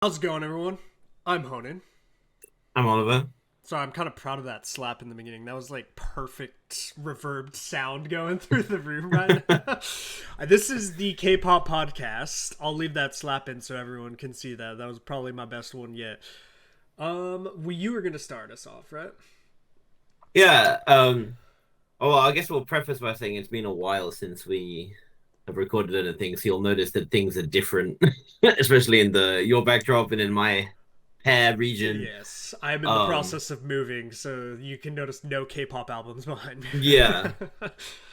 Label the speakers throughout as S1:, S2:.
S1: How's it going, everyone? I'm Honan.
S2: I'm Oliver.
S1: So I'm kind of proud of that slap in the beginning. That was like perfect reverbed sound going through the room right now. This is the K-pop podcast. I'll leave that slap in so everyone can see that. That was probably my best one yet. You were gonna start us off, right?
S2: Yeah. Oh, well, I guess we'll preface by saying it's been a while since we have recorded anything, so you'll notice that things are different, especially in the your backdrop and in my hair region.
S1: Yes, I'm in the
S2: Um,
S1: process of moving, so you can notice no K-pop albums behind me.
S2: yeah.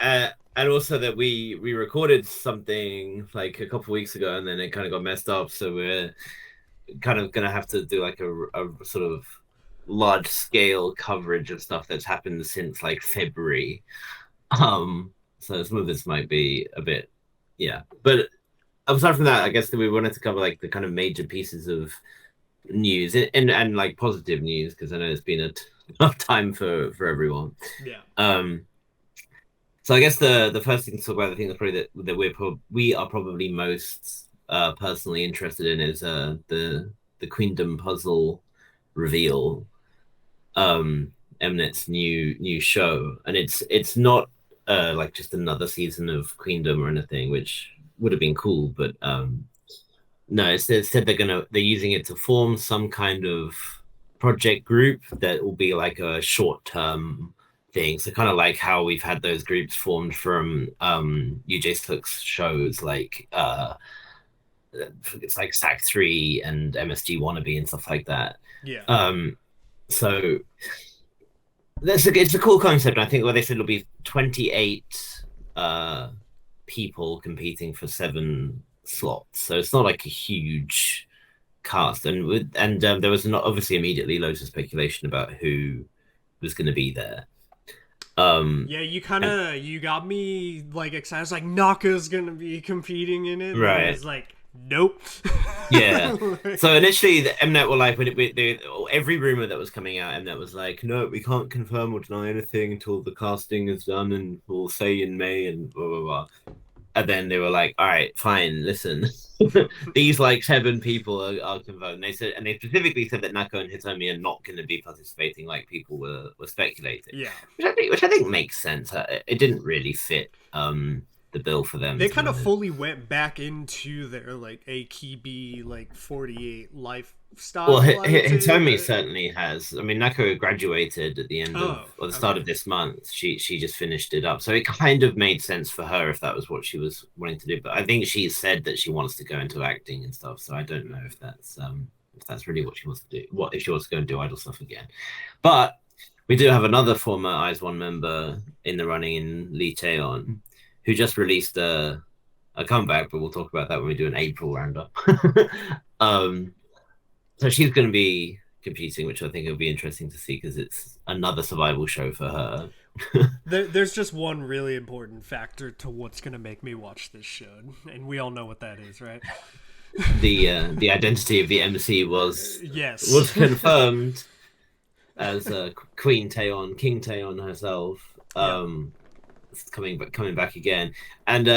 S2: And also that we recorded something like a couple weeks ago, and then it kind of got messed up, so we're kind of gonna have to do like a sort of large scale coverage of stuff that's happened since like February. Um, so some of this might be a bit, yeah. But aside from that, I guess that we wanted to cover like the kind of major pieces of news and like positive news because I know it's been a tough time for everyone.
S1: Yeah.
S2: Um, so I guess the first thing to talk about, the thing that's probably that we are probably most personally interested in is the Queendom puzzle reveal. Mnet's new show, and it's not like just another season of Queendom or anything, which would have been cool, but no, it said they're using it to form some kind of project group that will be like a short term thing. So kind of like how we've had those groups formed from UJ Slick's shows like it's like Stack 3 and MSG Wannabe and stuff like that.
S1: Yeah.
S2: Um so it's a cool concept. I think what they said will be 28 uh people competing for 7 slots. So it's not like a huge cast. And there was not obviously immediately loads of speculation about who was going to be there.
S1: Yeah, you kind
S2: And
S1: of you got me like excited. I was like, Naka's gonna be competing in it, and then it
S2: right,
S1: was like, nope.
S2: yeah. So initially, the Mnet were like, every rumor that was coming out, Mnet was like, no, we can't confirm or deny anything until the casting is done, and we'll say in May and blah blah blah. And then they were like, all right, fine, listen. These like 7 people are confirmed. They said, and they specifically said that Nako and Hitomi are not going to be participating like people were speculating,
S1: Yeah,
S2: which I think makes sense. It didn't really fit the bill for them,
S1: they
S2: to be
S1: kind of
S2: honest.
S1: fully went back into their like AKB like 48
S2: Well,
S1: lifestyle. I would say,
S2: Hitomi
S1: right?
S2: certainly has. I mean, Nako graduated at the end of
S1: Oh,
S2: or the start
S1: okay.
S2: of this month. She just finished it up, so it kind of made sense for her if that was what she was wanting to do. But I think she said that she wants to go into acting and stuff. So I don't know if that's really what she wants to do. What if she wants to go and do idol stuff again? But we do have another former Eyes One member in the running in Lee Taeyeon, who just released a comeback. But we'll talk about that when we do an April roundup. um, so she's going to be competing, which I think will be interesting to see because it's another survival show for her.
S1: There's just one really important factor to what's gonna make me watch this show, and we all know what that is, right?
S2: The identity of the MC
S1: Yes.
S2: was confirmed as Queen Taeyeon, King Taeyeon herself,
S1: Yep.
S2: coming back again, and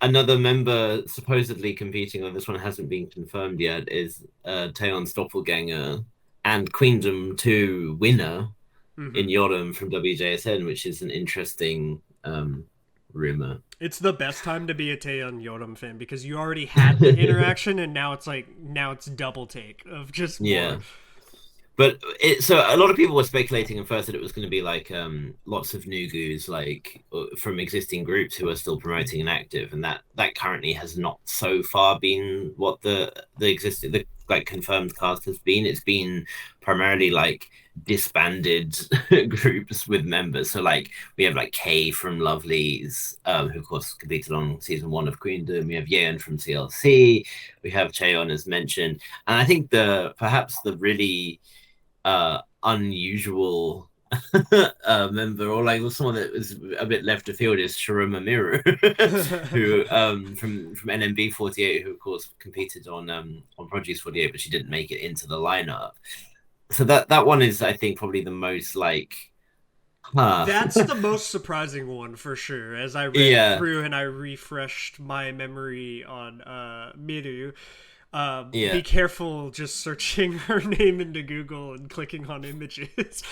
S2: another member supposedly competing, on this one hasn't been confirmed yet, is Taeyeon's doppelganger and Queendom 2 winner in
S1: Mm-hmm.
S2: Yoram from WJSN, which is an interesting rumor.
S1: It's the best time to be a Taeyeon Yodam fan because you already had the interaction, and now it's double take of just more.
S2: Yeah. But so a lot of people were speculating at first that it was going to be like lots of new goos like from existing groups who are still promoting and active, and that currently has not so far been what the existing the like confirmed cast has been. It's been primarily like disbanded groups with members. So like we have like Kay from Lovelies, who of course competed on season 1 of Queendom. We have Yeon from CLC. We have Cheon as mentioned, and I think the perhaps the really unusual member, or like someone that was a bit left of field, is Sharuma Miru, who from NMB48, who of course competed on Produce 48, but she didn't make it into the lineup. So that one is, I think, probably the most like, huh,
S1: That's the most surprising one for sure. As I read
S2: yeah,
S1: through and I refreshed my memory on Miru, Be
S2: Yeah,
S1: careful just searching her name into Google and clicking on images.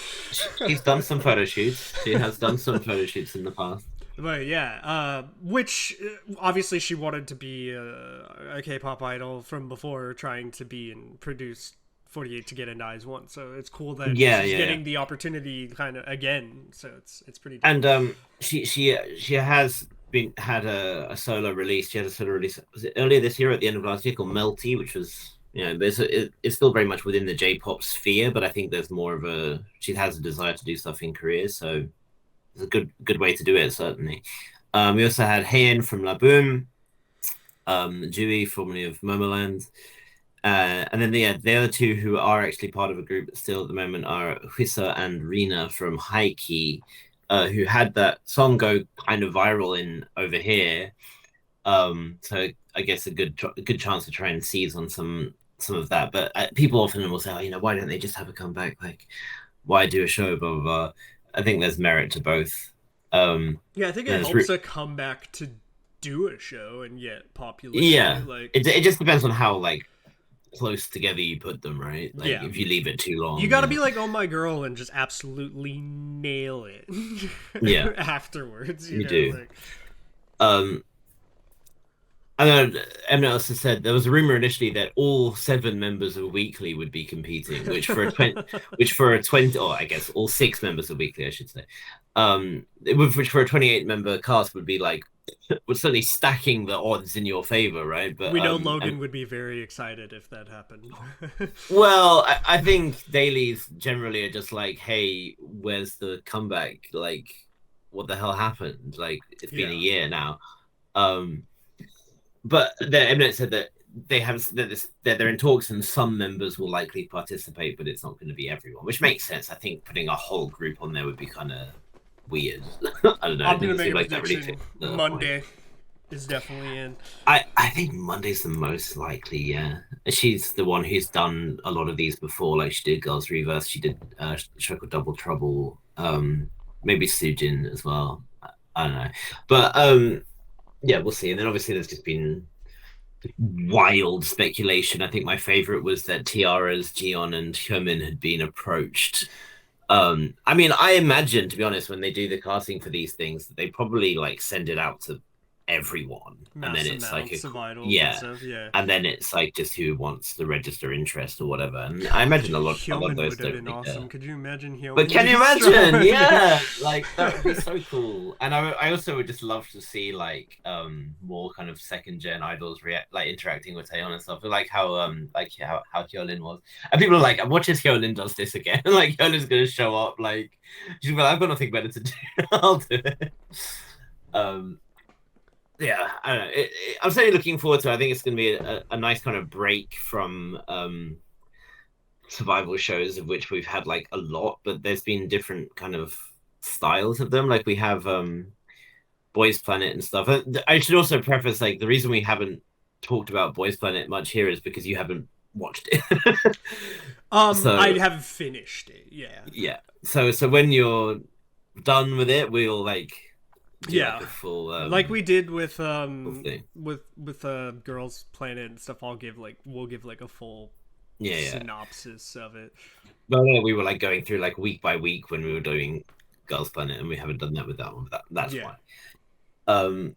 S2: she's done some photo shoots. She has done some photo shoots in the past.
S1: But yeah, which obviously she wanted to be a K-pop idol from before, trying to be and produce 48 to get into Eyes One. So it's cool that
S2: Yeah,
S1: she's
S2: yeah, yeah.
S1: getting the opportunity kind of again. So it's pretty dope.
S2: And she has been had a solo release. She had a solo release, was it earlier this year, at the end of last year, called Melty, which was, it's still very much within the J-pop sphere, but I think there's more of a, she has a desire to do stuff in Korea, so it's a good way to do it, certainly. We also had Hayen from La Boom, Jui, formerly of Momoland, and then the other two who are actually part of a group still at the moment are Huisa and Rina from High Key, who had that song go kind of viral in over here. So I guess a good chance to try and seize on some of that. But people often will say, oh, why don't they just have a comeback? Like, why do a show? Blah blah blah. I think there's merit to both.
S1: Yeah, I think it
S2: there's
S1: helps a comeback to do a show and get
S2: yeah.
S1: popularity. Like,
S2: It just depends on how like close together you put them, right? Like
S1: yeah,
S2: if you leave it too long,
S1: you got to be like, "Oh my girl," and just absolutely nail it.
S2: yeah,
S1: Afterwards,
S2: you do.
S1: like,
S2: Um, I know Eminem also said there was a rumor initially that all 7 members of Weekly would be competing, which for a 20, or I guess all 6 members of Weekly, I should say, which for a 28-member cast would be like, would certainly stacking the odds in your favor, right? But
S1: we know Logan would be very excited if that happened.
S2: well, I think dailies generally are just like, hey, where's the comeback? Like, what the hell happened? Like, it's been a year now. But the Eminem said that that they're in talks and some members will likely participate, but it's not going to be everyone, which makes sense. I think putting a whole group on there would be kind of weird. I don't know.
S1: I'm gonna
S2: It
S1: make a
S2: like that really
S1: prediction.
S2: fit the
S1: Monday
S2: point.
S1: is definitely in.
S2: I think Monday's the most likely. Yeah, she's the one who's done a lot of these before. Like she did Girls Reverse, she did show called Double Trouble. Maybe Sujin as well. I don't know, but yeah, we'll see. And then obviously there's just been wild speculation. I think my favorite was that Tiara's Jion and Hyunmin had been approached. I mean, I imagine, to be honest, when they do the casting for these things, they probably like send it out to everyone, and
S1: Mass
S2: then it's like
S1: amounts of idols and
S2: yeah,
S1: stuff. Yeah,
S2: and then it's like just who wants to register interest or whatever. And I imagine a lot of
S1: Hyomin
S2: those
S1: would have
S2: don't
S1: been
S2: think
S1: awesome. Could you imagine
S2: but
S1: Hyomin?
S2: can you imagine? Yeah, like that would be so cool. And I also would just love to see like more kind of second gen idols react, like interacting with Taeyeon and stuff. Like how Hyolyn was. And people are like, watch as Hyolyn does this again. Like Hyolin's gonna show up. Like she's like, I've got nothing better to do. I'll do it. Yeah, I don't know. I'm certainly looking forward to it. I think it's going to be a nice kind of break from survival shows, of which we've had like a lot, but there's been different kind of styles of them. Like we have Boys Planet and stuff. I should also preface like the reason we haven't talked about Boys Planet much here is because you haven't watched it. So
S1: I haven't finished it. Yeah.
S2: yeah. So when you're done with it, we'll like do
S1: Yeah.
S2: like a full
S1: like we did with
S2: thing.
S1: with Girls Planet and stuff. We'll give like a full synopsis of it.
S2: Well, yeah, we were like going through like week by week when we were doing Girls Planet, and we haven't done that with that one. But that's fine.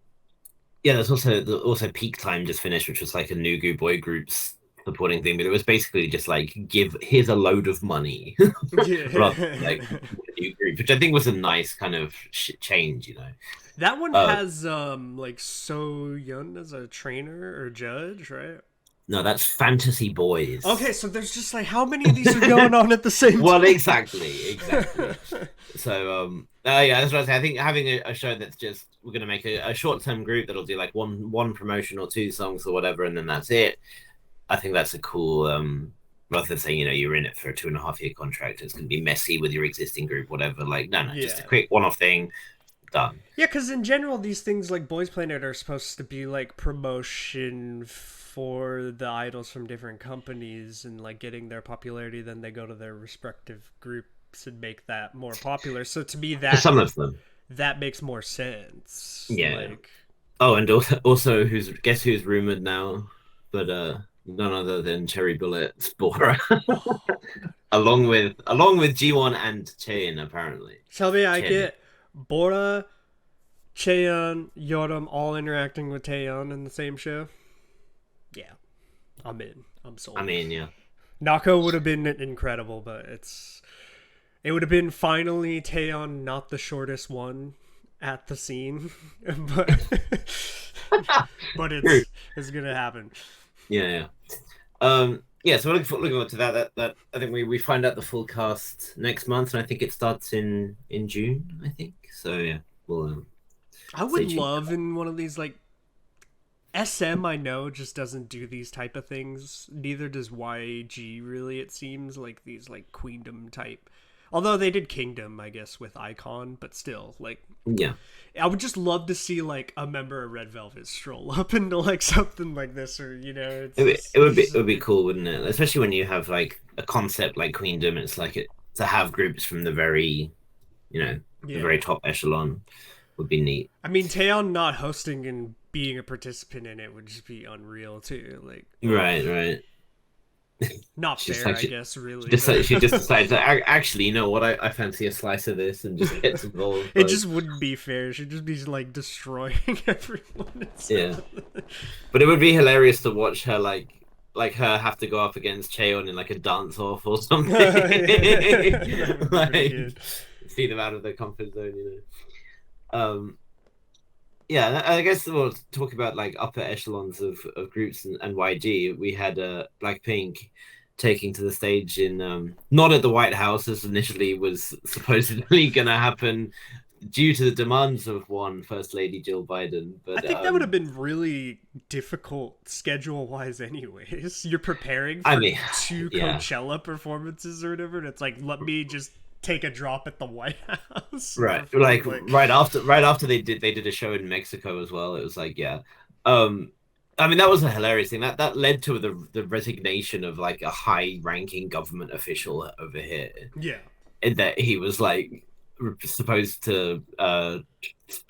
S2: Yeah, there's also Peak Time just finished, which was like a Nugu boy groups supporting thing, but it was basically just like here's a load of money, rather like a new group, which I think was a nice kind of change,
S1: That one has like So Yun as a trainer or judge, right?
S2: No, that's Fantasy Boys.
S1: Okay, so there's just like how many of these are going on at the same time?
S2: Well, exactly. So, yeah, that's what I say. I think having a show that's just we're gonna make a short-term group that'll do like one promotion or 2 songs or whatever, and then that's it. I think that's a cool. Rather than saying you're in it for a 2.5-year contract, it's gonna be messy with your existing group, whatever. Like, no, just a quick one-off thing. Done.
S1: Yeah, because in general, these things like Boys Planet are supposed to be like promotion for the idols from different companies and like getting their popularity. Then they go to their respective groups and make that more popular. So to me, that
S2: for some of them,
S1: that makes more sense.
S2: Yeah.
S1: Like,
S2: oh, and also guess who's rumored now? But none other than Cherry Bullet's Bora, along with G1 and Chain apparently.
S1: Tell me I
S2: Chain.
S1: get Bora, Cheon, Yoram all interacting with Taeyeon in the same show. Yeah, I'm in. I'm sold.
S2: I mean, yeah.
S1: Nako would have been incredible, but it would have been finally Taeyeon, not the shortest one at the scene, but but it's gonna happen.
S2: Yeah. Yeah. So we're looking forward to that. I think we find out the full cast next month, and I think it starts in June. I think so. Yeah. We'll.
S1: I would love in one of these like SM. I know just doesn't do these type of things. Neither does YG. Really, it seems like these like Queendom type. Although they did Kingdom, I guess, with Icon, but still, like,
S2: yeah,
S1: I would just love to see like a member of Red Velvet stroll up into like something like this, or
S2: it would be cool, wouldn't it? Especially when you have like a concept like Queendom. It's like to have groups from the very, the very top echelon would be neat.
S1: I mean, Taeyeon not hosting and being a participant in it would just be unreal too. Like,
S2: right.
S1: Not fair, I guess. Really,
S2: she just decides that actually, you know what? I fancy a slice of this and just gets involved.
S1: It just wouldn't be fair. She'd just be like destroying everyone.
S2: Yeah, but it would be hilarious to watch her like her have to go up against Cheon in like a dance off or something. Like see them out of their comfort zone, Yeah, I guess we'll talk about like upper echelons of groups and YG. We had Blackpink taking to the stage in not at the White House as initially was supposedly gonna happen due to the demands of one First Lady Jill Biden. But
S1: I think that would have been really difficult schedule wise anyways. You're preparing for two Coachella performances or whatever, and it's like, let me just take a drop at the White House.
S2: Right. Like right after they did a show in Mexico as well. It was like, yeah. I mean, that was a hilarious thing. That led to the resignation of like a high ranking government official over here.
S1: Yeah.
S2: And that he was like supposed to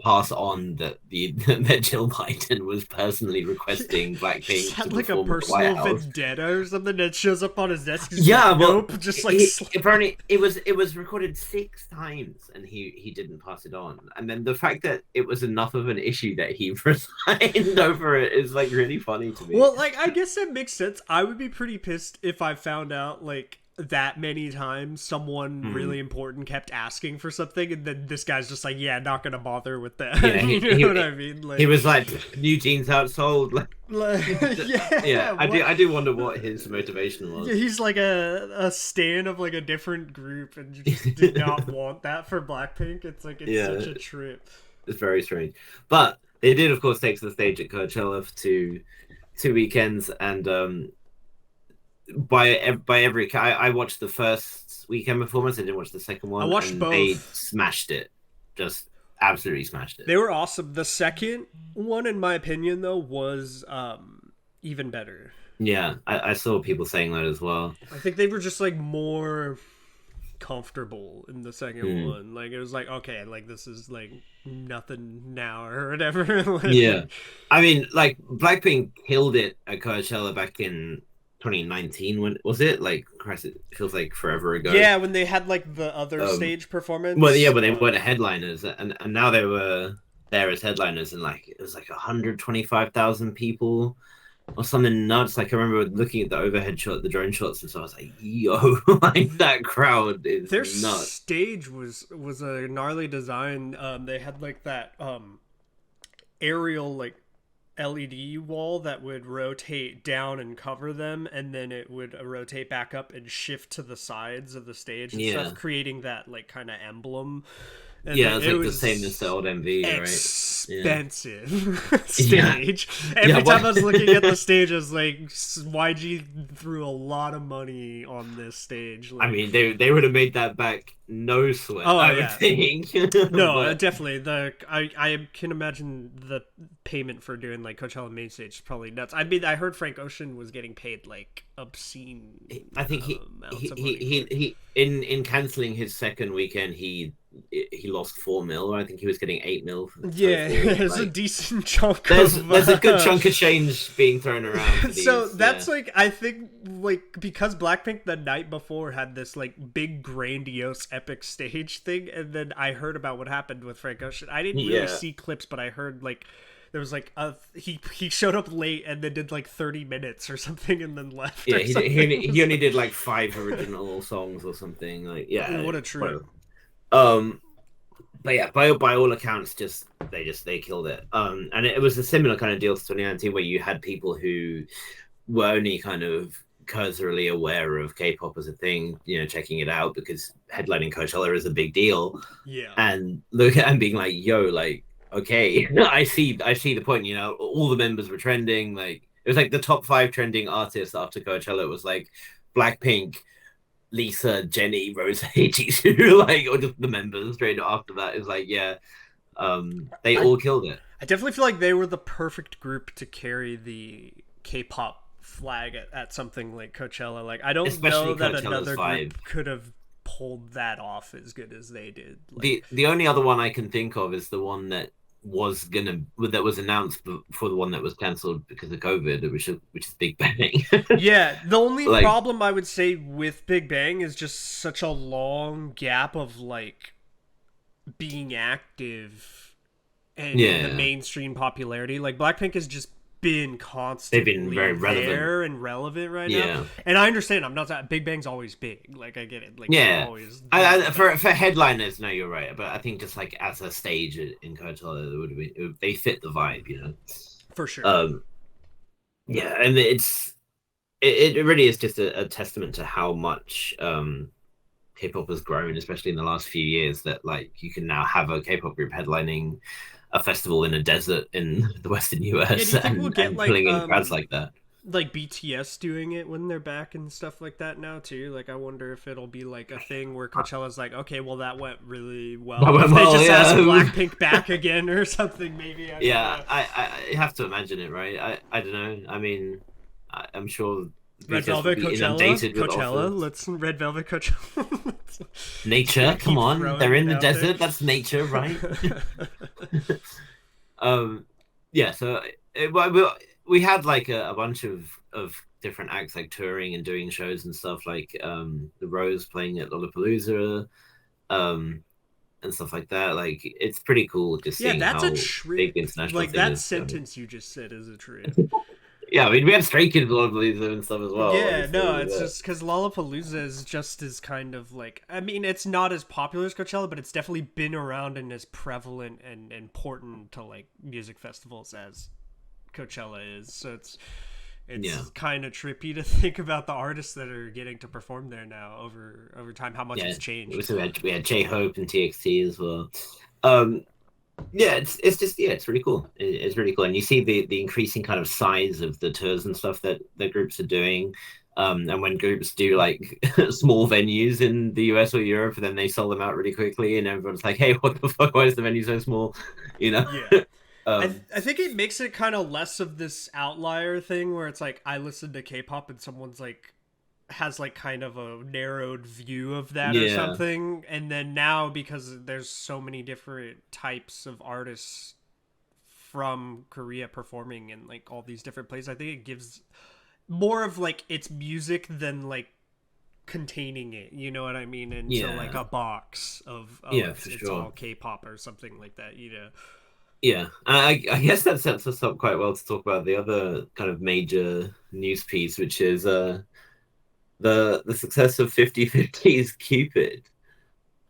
S2: pass on that that Jill Biden was personally requesting Blackpink
S1: had
S2: to
S1: like a personal vendetta or something that shows up on his desk. He's like, nope, just like
S2: apparently it was recorded 6 times and he didn't pass it on. And then the fact that it was enough of an issue that he resigned over it is like really funny to me.
S1: Well, like I guess that makes sense. I would be pretty pissed if I found out like that many times someone really important kept asking for something and then this guy's just like, yeah, not gonna bother with that.
S2: Yeah,
S1: you know what I mean? Like,
S2: he was like, new jeans outsold.
S1: Yeah,
S2: I do wonder what his motivation was.
S1: Yeah, he's like a stan of like a different group and you just did not want that for Blackpink. It's like such a trip.
S2: It's very strange. But they did of course take to the stage at Coachella for two weekends, and I watched the first weekend performance. I didn't watch the second one.
S1: I watched both.
S2: They smashed it, just absolutely smashed it.
S1: They were awesome. The second one, in my opinion, though, was even better.
S2: Yeah, I saw people saying that as well.
S1: I think they were just like more comfortable in the second one. Like it was like, okay, like this is like nothing now or whatever. Like,
S2: yeah, I mean, like Blackpink killed it at Coachella back in 2019. When was it? Like, Christ, it feels like forever ago.
S1: Yeah, when they had like the other stage performance.
S2: Well, yeah, when they weren't headliners, and now they were there as headliners, and like it was like 125,000 people or something nuts. Like I remember looking at the overhead shot, the drone shots, and so I was like, yo, like that crowd is
S1: their
S2: nuts.
S1: Stage was a gnarly design. They had like that aerial like LED wall that would rotate down and cover them, and then it would rotate back up and shift to the sides of the stage and stuff, creating that like kind of emblem. And
S2: yeah, it was like the same as the old MV, right?
S1: Expensive stage. Every time I was looking at the stage, I was like, YG threw a lot of money on this stage. Like,
S2: I mean, they would have made that back no sweat.
S1: Oh,
S2: I would think.
S1: No, definitely. I can imagine the payment for doing like Coachella main stage is probably nuts. I mean, I heard Frank Ocean was getting paid like obscene.
S2: I think he in canceling his second weekend, he he lost 4 mil. I think he was getting 8 mil for
S1: Yeah,
S2: total.
S1: there's a
S2: Like,
S1: decent chunk
S2: there's a good chunk of change being thrown around for these.
S1: So that's like, I think, like, because Blackpink the night before had this like big grandiose epic stage thing, and then I heard about what happened with Frank Ocean. I didn't really see clips, but I heard like there was like he showed up late and then did like 30 minutes or something and then left.
S2: Yeah, he only did like 5 original songs or something. Like, yeah,
S1: what a trip.
S2: But yeah, by all accounts, they killed it. And it was a similar kind of deal to 2019, where you had people who were only kind of cursorily aware of K-pop as a thing, checking it out because headlining Coachella is a big deal.
S1: Yeah.
S2: And look and being like, yo, like, okay, I see the point. All the members were trending. Like, it was like the top 5 trending artists after Coachella. It was like Blackpink, Lisa, Jenny, Rose, Jisoo, like, or just the members straight after that. Is like, yeah, they all killed it.
S1: I definitely feel like they were the perfect group to carry the K-pop flag at something like Coachella. Like, I don't know that another group could have pulled that off as good as they did.
S2: Like, the only other one I can think of is the one that was announced before the one that was cancelled because of COVID, which is Big Bang.
S1: Yeah, the only problem I would say with Big Bang is just such a long gap of like being active and the mainstream popularity. Like, Blackpink has just been constantly
S2: they've been very relevant
S1: and relevant right now. And I understand. I'm not that Big Bang's always big. Like, I get it. Like, always
S2: for headliners. No, you're right. But I think just like as a stage in Coachella, they fit the vibe,
S1: for sure.
S2: Yeah, and it really is just a testament to how much K-pop has grown, especially in the last few years. That like you can now have a K-pop group headlining a festival in a desert in the Western US and pulling in crowds like that.
S1: Like BTS doing it when they're back and stuff like that now too. Like, I wonder if it'll be like a thing where Coachella's like, okay, well, that went really well. They just ask Blackpink back again or something, maybe.
S2: I have to imagine it, right? I don't know. I mean, I'm sure
S1: Red Velvet Coachella. Let's Red Velvet Coachella.
S2: Nature, come on, they're in the desert. That's nature, right? Yeah. So we had like a bunch of different acts like touring and doing shows and stuff, like the Rose playing at Lollapalooza, and stuff like that. Like, it's pretty cool just seeing
S1: that's
S2: how
S1: a trip.
S2: big the international
S1: like that sentence you just said is a trip.
S2: Yeah, I mean, we had Stray Kids Lollapalooza and stuff as well.
S1: Yeah, no, it's just because Lollapalooza is just as kind of like, I mean, it's not as popular as Coachella, but it's definitely been around and as prevalent and important to like music festivals as Coachella is. So it's kind of trippy to think about the artists that are getting to perform there now over time, how much it's changed.
S2: We had J-Hope and TXT as well. It's really cool. It's really cool, and you see the increasing kind of size of the tours and stuff that the groups are doing. And when groups do like small venues in the US or Europe, then they sell them out really quickly, and everyone's like, "Hey, what the fuck? Why is the venue so small?"
S1: Yeah. I think it makes it kind of less of this outlier thing where it's like, I listen to K-pop and someone's like has like kind of a narrowed view of that or something, and then now because there's so many different types of artists from Korea performing in like all these different places, I think it gives more of like its music than like containing it, you know what I mean? And so like a box of it's all K-pop or something like that,
S2: Yeah, I guess that sets us up quite well to talk about the other kind of major news piece, which is the success of 50/50's Cupid,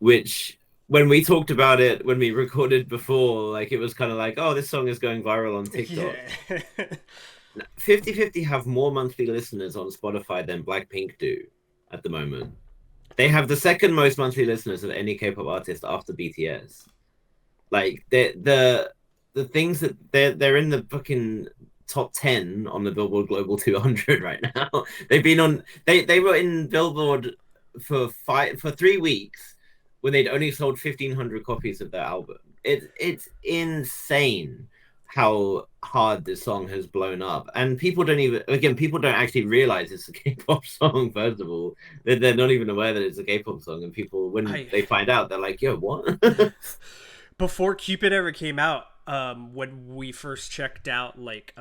S2: which when we talked about it, when we recorded before, like it was kind of like, oh, this song is going viral on TikTok. 50/50 have more monthly listeners on Spotify than Blackpink do at the moment. They have the second most monthly listeners of any K-pop artist after BTS. Like the things that they're in the fucking top 10 on the Billboard Global 200 right now. They've been on. They were in Billboard for 3 weeks when they'd only sold 1,500 copies of their album. It's insane how hard this song has blown up, and people don't actually realize it's a K-pop song. First of all, they're not even aware that it's a K-pop song, and people, when
S1: I
S2: they find out, they're like, "Yo, what?"
S1: Before Cupid ever came out, when we first checked out, like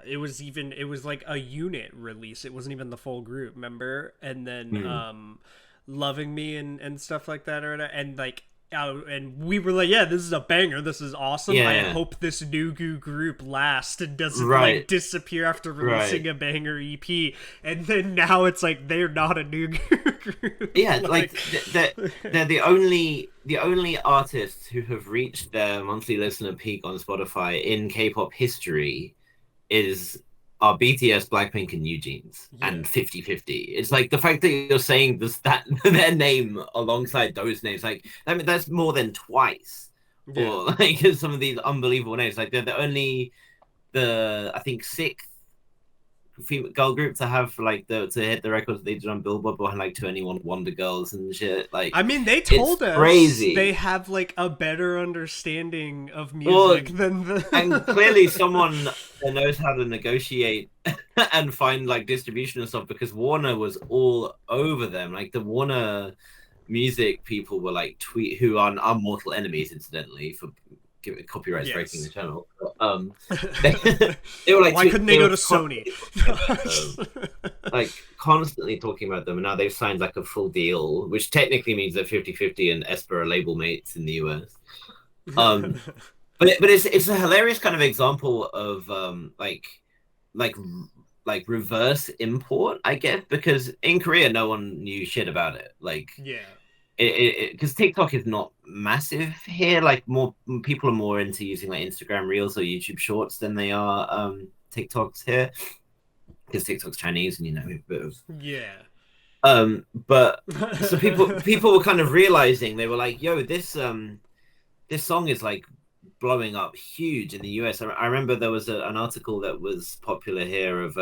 S1: it was like a unit release. It wasn't even the full group, remember? And then
S2: Hmm.
S1: Loving Me and stuff like that, and like. And we were like, yeah, this is a banger. This is awesome.
S2: Yeah,
S1: I
S2: yeah.
S1: hope this new goo group lasts and doesn't like
S2: Right,
S1: disappear after releasing
S2: right.
S1: a banger EP. And then now it's like they're not a new goo group.
S2: Yeah, like
S1: Like,
S2: they're the only artists who have reached their monthly listener peak on Spotify in K-pop history is are BTS, Blackpink, and New Jeans,
S1: yeah,
S2: and 50/50. It's like the fact that you're saying this that their name alongside those names, like I mean that's more than twice.
S1: yeah.
S2: Or like some of these unbelievable names. Like they're the only the I think sixth female girl group to have like the to hit the records they did on Billboard behind like 21 Wonder Girls and shit. Like
S1: I mean, they
S2: it's
S1: told us they
S2: crazy.
S1: have like a better understanding of
S2: Well,
S1: music than
S2: and clearly
S1: the.
S2: someone that knows how to negotiate and find like distribution and stuff because Warner was all over them. Like the Warner music people were like tweet who are our mortal enemies, incidentally, for copyright striking the
S1: Yes.
S2: channel. They, they were like
S1: Why couldn't they
S2: they
S1: go
S2: were
S1: to Sony?
S2: constantly talking about them, like constantly talking about them, and now they've signed like a full deal, which technically means that 50/50 and Esper are label mates in the US. Um, but it's a hilarious kind of example of like like reverse import, I guess, because in Korea no one knew shit about it. Like
S1: Yeah.
S2: it because TikTok is not massive here. Like more people are more into using like Instagram Reels or YouTube Shorts than they are TikToks here because TikTok's Chinese and a bit of
S1: Yeah.
S2: but so people were kind of realizing they were like, yo, this song is like blowing up huge in the US. I remember there was an article that was popular here of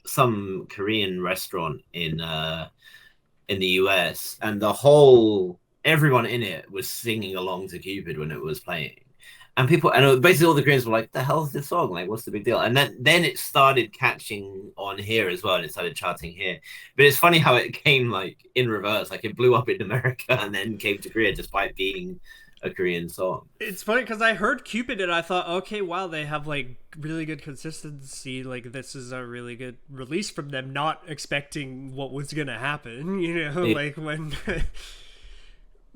S2: some Korean restaurant in the US, and the whole everyone in it was singing along to Cupid when it was playing. And people, and basically all the Koreans were like, "The hell is this song? Like, what's the big deal?" And then it started catching on here as well, and it started charting here. But it's funny how it came like in reverse, like it blew up in America and then came to Korea despite being a Korean song.
S1: It's funny because I heard Cupid and I thought, okay, wow, they have like really good consistency. Like this is a really good release from them. Not expecting what was gonna happen,
S2: It,
S1: like when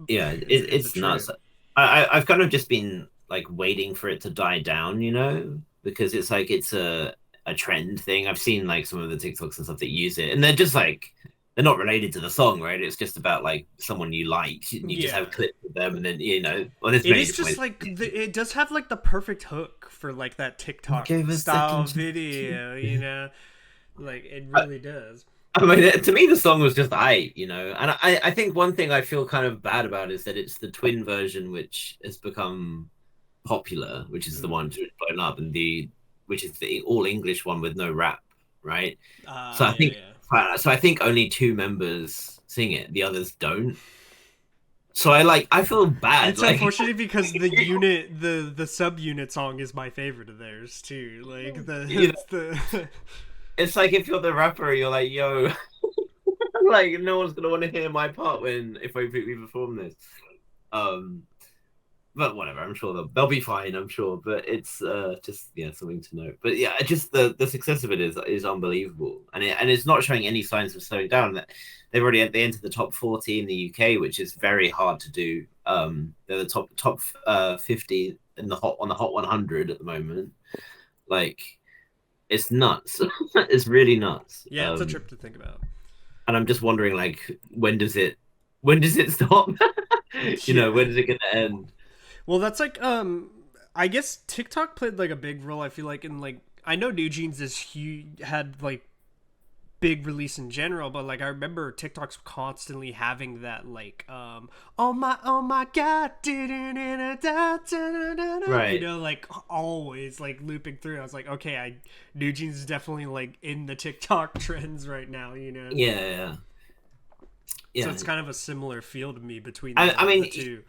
S2: yeah,
S1: it's a
S2: it's nuts.
S1: trip.
S2: I've kind of just been like waiting for it to die down, because it's like it's a trend thing. I've seen like some of the TikToks and stuff that use it, and they're just like they're not related to the song, right? It's just about like someone you like, and you just
S1: Yeah.
S2: have clips of them, and then well, there's
S1: It
S2: many
S1: is
S2: different
S1: just
S2: ways.
S1: like it does have like the perfect hook for like that TikTok
S2: Give a
S1: style
S2: second chance.
S1: video, like it really does.
S2: I mean, to me, the song was just and I think one thing I feel kind of bad about is that it's the twin version which has become popular, which is the
S1: Mm.
S2: one that's blown up, and which is the all English one with no rap, right? So I
S1: Yeah,
S2: think
S1: yeah.
S2: so I think only two members sing it, the others don't. So I feel bad,
S1: It's
S2: like
S1: unfortunate because the subunit song is my favorite of theirs too. Like
S2: you know,
S1: the
S2: it's like if you're the rapper, you're like, yo, like no one's gonna want to hear my part when if we perform this. Um, but whatever, I'm sure they'll be fine. I'm sure, but it's just something to note. But yeah, just the success of it is unbelievable, and it's not showing any signs of slowing down. That they entered the top 40 in the UK, which is very hard to do. They're the top 50 in the hot 100 at the moment. Like it's nuts. It's really nuts.
S1: yeah, it's a trip to think about.
S2: And I'm just wondering, like, when does it stop? When
S1: Yeah.
S2: is it gonna end?
S1: Well, that's like I guess TikTok played like a big role. I feel like in like I know New Jeans is huge had like big release in general, but like I remember TikTok's constantly having that like oh my god
S2: Right.
S1: like always like looping through. I was like, okay, I New Jeans is definitely like in the TikTok trends right now.
S2: Yeah, yeah,
S1: So
S2: yeah.
S1: it's kind of a similar feel to me between
S2: I
S1: the
S2: mean,
S1: two.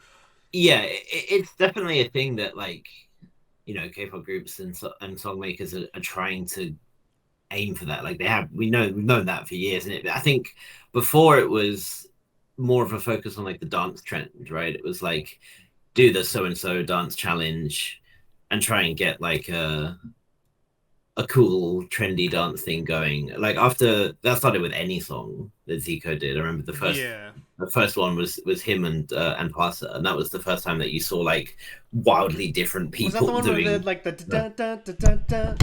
S2: yeah, it's definitely a thing that like K-pop groups and song makers are trying to aim for that. Like we've known that for years, and I think before it was more of a focus on like the dance trend, right? It was like do the so and so dance challenge and try and get like a cool trendy dance thing going. Like after that started with any song that Zico did. I remember
S1: Yeah.
S2: the first one was him and Plaza, and that was the first time that you saw like wildly different
S1: Was that the
S2: people
S1: one where they had
S2: doing.
S1: like the da da da da da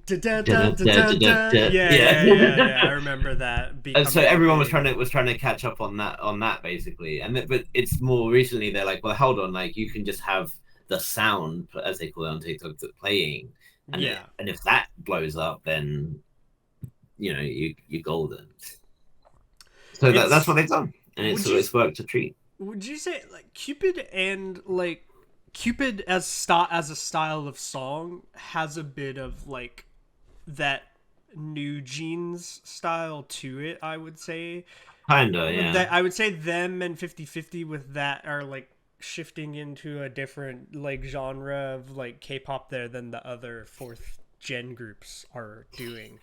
S1: da da da da? Yeah, yeah, yeah,
S2: Yeah.
S1: yeah. I remember that
S2: And so
S1: becoming a
S2: everyone
S1: big.
S2: was trying to catch up on that basically, but it's more recently they're like, well, hold on, like you can just have the sound as they call it on TikTok playing,
S1: Yeah.
S2: and if that blows up, then you're golden. So that's what
S1: It's
S2: they've done, and
S1: would you
S2: it's worked a treat.
S1: would you say like Cupid and like Cupid as a style of song has a bit of like that new jeans style to it, I would say.
S2: Kinda, yeah,
S1: That I would say them and 50/50 with that are like shifting into a different like genre of like K-pop there than the other fourth gen groups are doing.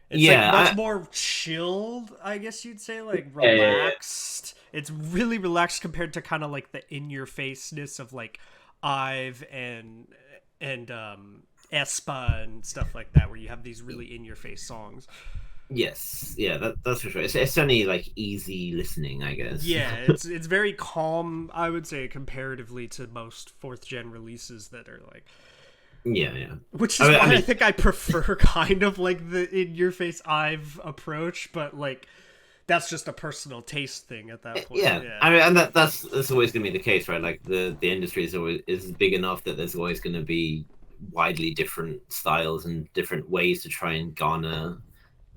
S1: It's like much
S2: yeah.
S1: more chilled, I guess you'd say, like
S2: I,
S1: relaxed. It's really relaxed compared to kind of like the in your faceness of like Ive and Espa and stuff like that, where you have these really in your face songs.
S2: yes, yeah, that's for sure. It's only like easy listening, I guess.
S1: Yeah, it's very calm, I would say, comparatively to most fourth gen releases that are like,
S2: Yeah, yeah.
S1: which is
S2: I
S1: why I
S2: mean,
S1: think I prefer kind of like the in your face I've approach, but like that's just a personal taste thing at that point.
S2: yeah.
S1: Yeah.
S2: I mean, and that's always going to be the case, right? Like the industry is big enough that there's always going to be widely different styles and different ways to try and garner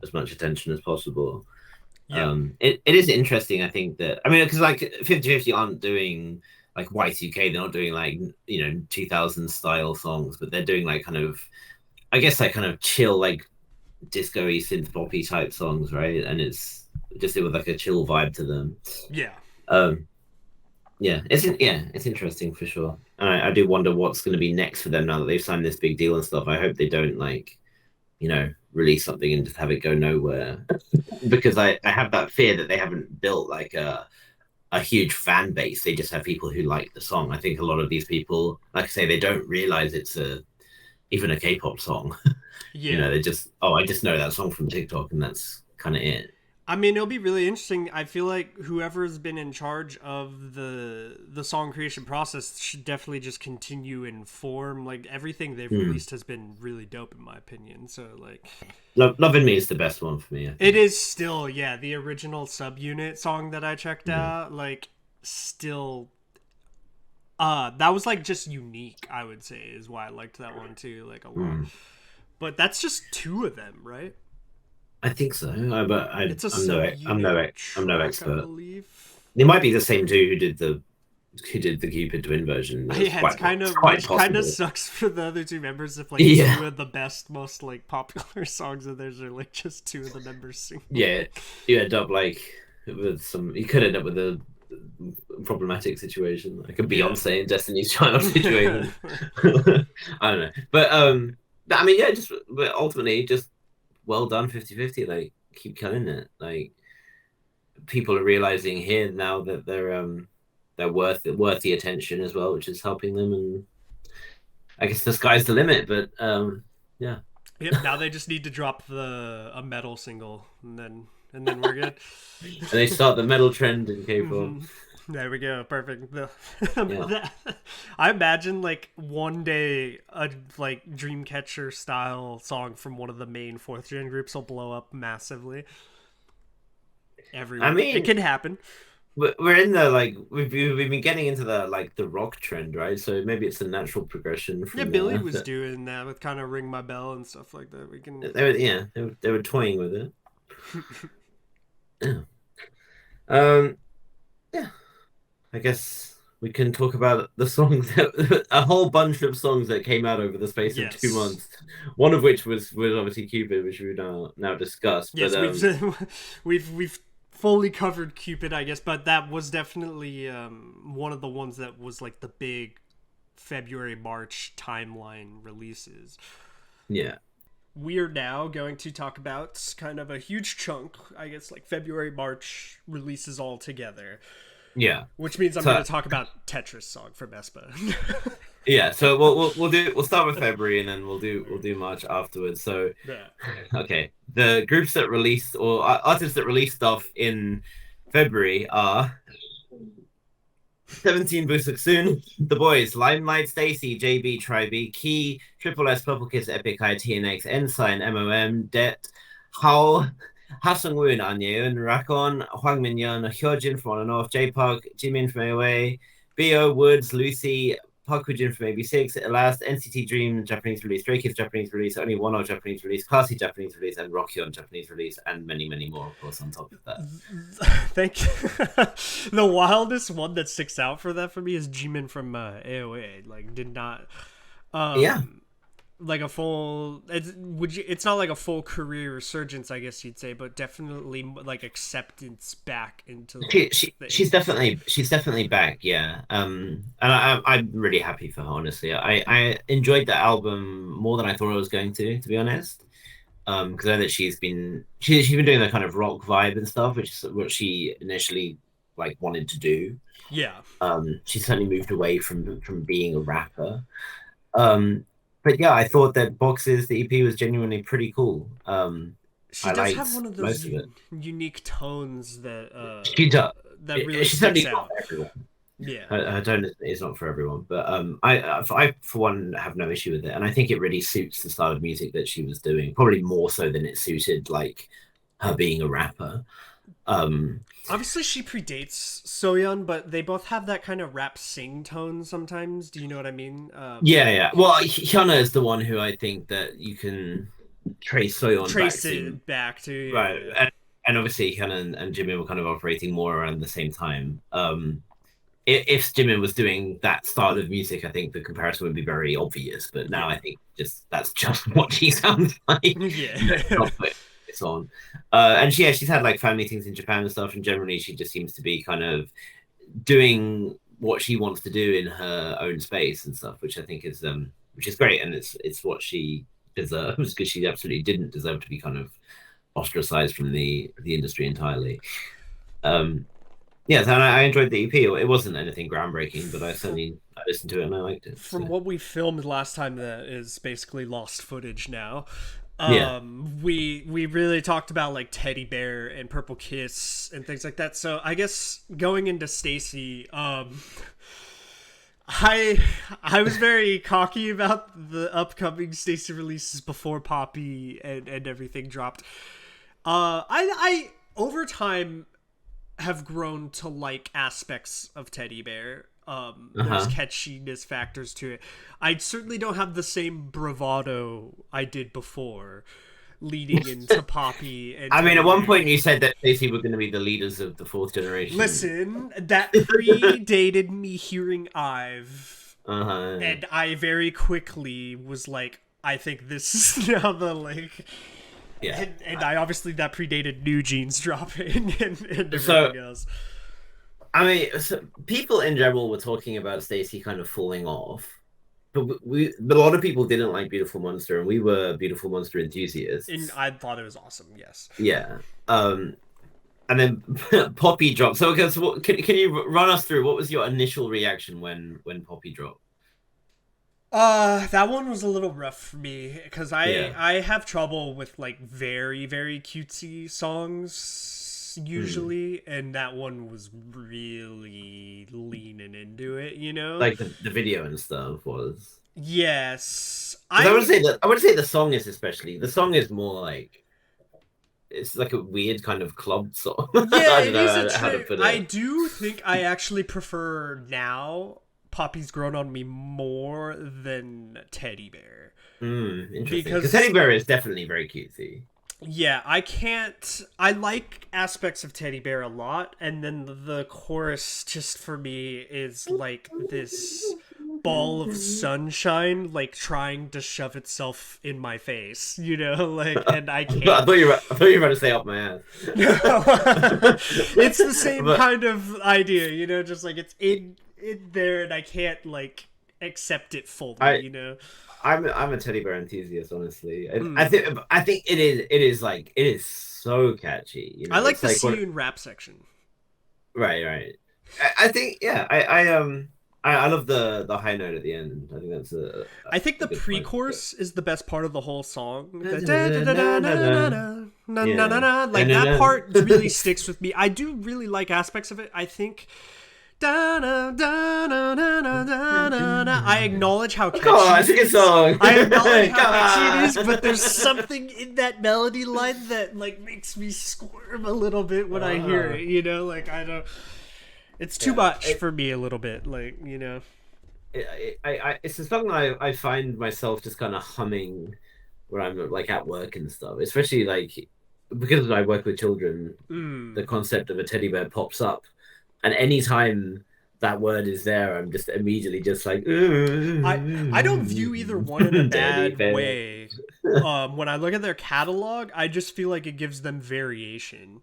S2: as much attention as possible.
S1: Yeah.
S2: It is interesting, I think that I mean because like 50/50 aren't doing like Y2K, they're not doing like 2000 style songs, but they're doing like kind of I guess like kind of chill like disco-y synth poppy type songs, right? And it's just with like a chill vibe to them.
S1: Yeah.
S2: Um, it's interesting for sure. And I do wonder what's going to be next for them now that they've signed this big deal and stuff. I hope they don't like release something and just have it go nowhere because I have that fear that they haven't built like a huge fan base. They just have people who like the song. I think a lot of these people, like I say, they don't realize it's a even a K-pop song.
S1: Yeah.
S2: They just, oh, I just know that song from TikTok, and that's kind of it.
S1: I mean, it'll be really interesting. I feel like whoever's been in charge of the song creation process should definitely just continue and form. Like everything they've released has been really dope in my opinion. So like,
S2: Loving Me is the best one for me. I
S1: it
S2: think.
S1: is still yeah the original subunit song that I checked out. Like still, that was like just unique. I would say is why I liked that one too, like a lot. But that's just two of them, right?
S2: I think so, but
S1: It's a
S2: I'm
S1: subunit
S2: no
S1: track, I
S2: expert.
S1: believe.
S2: They might be the same dude who did the Cupid twin version.
S1: Yeah,
S2: It's quite
S1: which kind of
S2: possible.
S1: sucks for the other two members if like
S2: Yeah,
S1: two of the best, most like popular songs of theirs are like just two of the members singing.
S2: yeah. You end up like with some. You could end up with a problematic situation, like a
S1: Yeah.
S2: Beyonce and Destiny's Child situation. I don't know, but I mean, yeah, but ultimately, just well done 50/50. Like, keep killing it. Like, people are realizing here now that they're worth the attention as well, which is helping them. And I guess the sky's the limit. But yeah,
S1: Yep. Now they just need to drop the a metal single, and then we're good.
S2: and they start the metal trend in K-pop.
S1: Hmm. There we go. Perfect.
S2: Yeah.
S1: I imagine like one day a like Dreamcatcher style song from one of the main fourth gen groups will blow up massively.
S2: I
S1: Everyone, it
S2: mean,
S1: can happen.
S2: we're in the like we've been getting into the like the rock trend, right? So maybe it's a natural progression
S1: Yeah,
S2: from
S1: Billy
S2: there.
S1: was doing that with kind of Ring My Bell and stuff like that. We can.
S2: They were toying with it. Yeah. Um. Yeah. I guess we can talk about the songs a whole bunch of songs that came out over the space of two
S1: Yes.
S2: months. One of which was obviously Cupid, which we now discussed. But
S1: Yes, we've fully covered Cupid, I guess, but that was definitely one of the ones that was like the big February, March timeline releases.
S2: Yeah.
S1: We're now going to talk about kind of a huge chunk, I guess, like February, March releases all together.
S2: Yeah.
S1: Which means I'm going to talk about Tetris song from Espa.
S2: Yeah, so we'll start with February and then we'll do March afterwards. So
S1: Yeah.
S2: okay, the groups that released or artists that released stuff in February are 17 Busuk Soon, The Boys, Limelight, Stacy, JB, Tribe, Key, Triple S, Purple Kiss, Epic Eye, TNX, Ensign, MOM, Det, Hao, Hasung Woon, Anyeon, Rakon, Hwang Min Yeon, Hyojin from On and Off, J Park, Jimin from AOA, BO, Woods, Lucy, Park Woojin from AB6, Last, NCT Dream, Japanese release, Stray Kids Japanese release, Only One Japanese release, Classy Japanese release, and Rockyon Japanese release, and many, many more, of course, on top of that.
S1: Thank you. The wildest one that sticks out for that for me is Jimin from AOA. Like, did not...
S2: yeah.
S1: Like a full... It's not like a full career resurgence, I guess you'd say, but definitely like acceptance back into...
S2: She's definitely back, yeah. And I'm really happy for her, honestly. I enjoyed the album more than I thought I was going to be honest. Because I know that she's been doing that kind of rock vibe and stuff, which is what she initially like wanted to do.
S1: Yeah.
S2: She certainly moved away from being a rapper. But yeah, I thought that Boxes, the EP, was genuinely pretty cool.
S1: She does have one of those unique tones that
S2: she does.
S1: That really sticks out.
S2: Everyone.
S1: Yeah,
S2: her tone is not for everyone, but I for one have no issue with it, and I think it really suits the style of music that she was doing, probably more so than it suited like her being a rapper.
S1: Obviously, she predates Soyeon, but they both have that kind of rap sing tone sometimes. Do you know what I mean?
S2: Yeah. Well, Hyuna is the one who I think that you can trace Soyeon
S1: back to.
S2: Right. And obviously Hyuna and Jimin were kind of operating more around the same time. If Jimin was doing that style of music, I think the comparison would be very obvious. But now I think that's just what she sounds like.
S1: Yeah.
S2: It's on. And she's had like fan meetings in Japan and stuff, and generally she just seems to be kind of doing what she wants to do in her own space and stuff, which I think is great, and it's what she deserves, because she absolutely didn't deserve to be kind of ostracized from the industry entirely. Yes, and I enjoyed the EP. It wasn't anything groundbreaking, but I listened to it and I liked it.
S1: From what we filmed last time, that is basically lost footage now. We really talked about like Teddy Bear and Purple Kiss and things like that. So I guess going into Stacy, I was very cocky about the upcoming Stacy releases before Poppy and everything dropped. I over time have grown to like aspects of Teddy Bear. There's catchiness factors to it. I certainly don't have the same bravado I did before leading into Poppy. And
S2: I mean, at one point you said that Stacey were going to be the leaders of the fourth generation.
S1: Listen, that predated me hearing Ive. And I very quickly was like, I think this is now the like...
S2: Yeah.
S1: And I obviously that predated New Jeans dropping and everything else.
S2: I mean, people in general were talking about Stacey kind of falling off, but a lot of people didn't like Beautiful Monster, and we were Beautiful Monster enthusiasts.
S1: And I thought it was awesome, yes.
S2: Yeah. And then Poppy dropped. So, okay, so can you run us through what was your initial reaction when Poppy dropped?
S1: That one was a little rough for me because I have trouble with like very, very cutesy songs usually, and that one was really leaning into it, you know,
S2: like the video and stuff was.
S1: Yes,
S2: I would say the song is more like it's like a weird kind of club song.
S1: Yeah, it is a trip. I do think I actually prefer now Poppy's Grown on Me more than Teddy Bear.
S2: Interesting. Because Teddy Bear is definitely very cutesy.
S1: Yeah, I like aspects of Teddy Bear a lot, and then the chorus just for me is like this ball of sunshine, like trying to shove itself in my face, you know, like, and I can't.
S2: I thought you were about to say up my ass.
S1: It's the same kind of idea, you know, just like it's in there, and I can't like accept it fully,
S2: I
S1: you know.
S2: I'm a teddy bear enthusiast, honestly. I
S1: Mm.
S2: think it is like it is so catchy.
S1: I like
S2: It's
S1: the
S2: like
S1: "See
S2: what.
S1: You in Rap" section.
S2: Right. I think yeah. I love the high note at the end. I think that's
S1: I think
S2: a
S1: the
S2: good point. But
S1: pre-chorus is the best part of the whole song. The
S2: yeah.
S1: like that part really sticks with me. I do really like aspects of it. I think I acknowledge how
S2: Come on,
S1: catchy
S2: it's
S1: it
S2: a good
S1: is.
S2: song.
S1: I acknowledge how
S2: Come
S1: catchy it is,
S2: on.
S1: but there's something in that melody line that like makes me squirm a little bit when I hear it. You know, like I don't. It's too
S2: Yeah,
S1: much for me a little bit. Like you know.
S2: it's a song that I find myself just kind of humming when I'm like at work and stuff, especially like because I work with children. The
S1: Mm.
S2: concept of a teddy bear pops up, and anytime that word is there, I'm just immediately just like
S1: I don't view either one in a
S2: teddy
S1: bad
S2: bear.
S1: way. When I look at their catalog, I just feel like it gives them variation.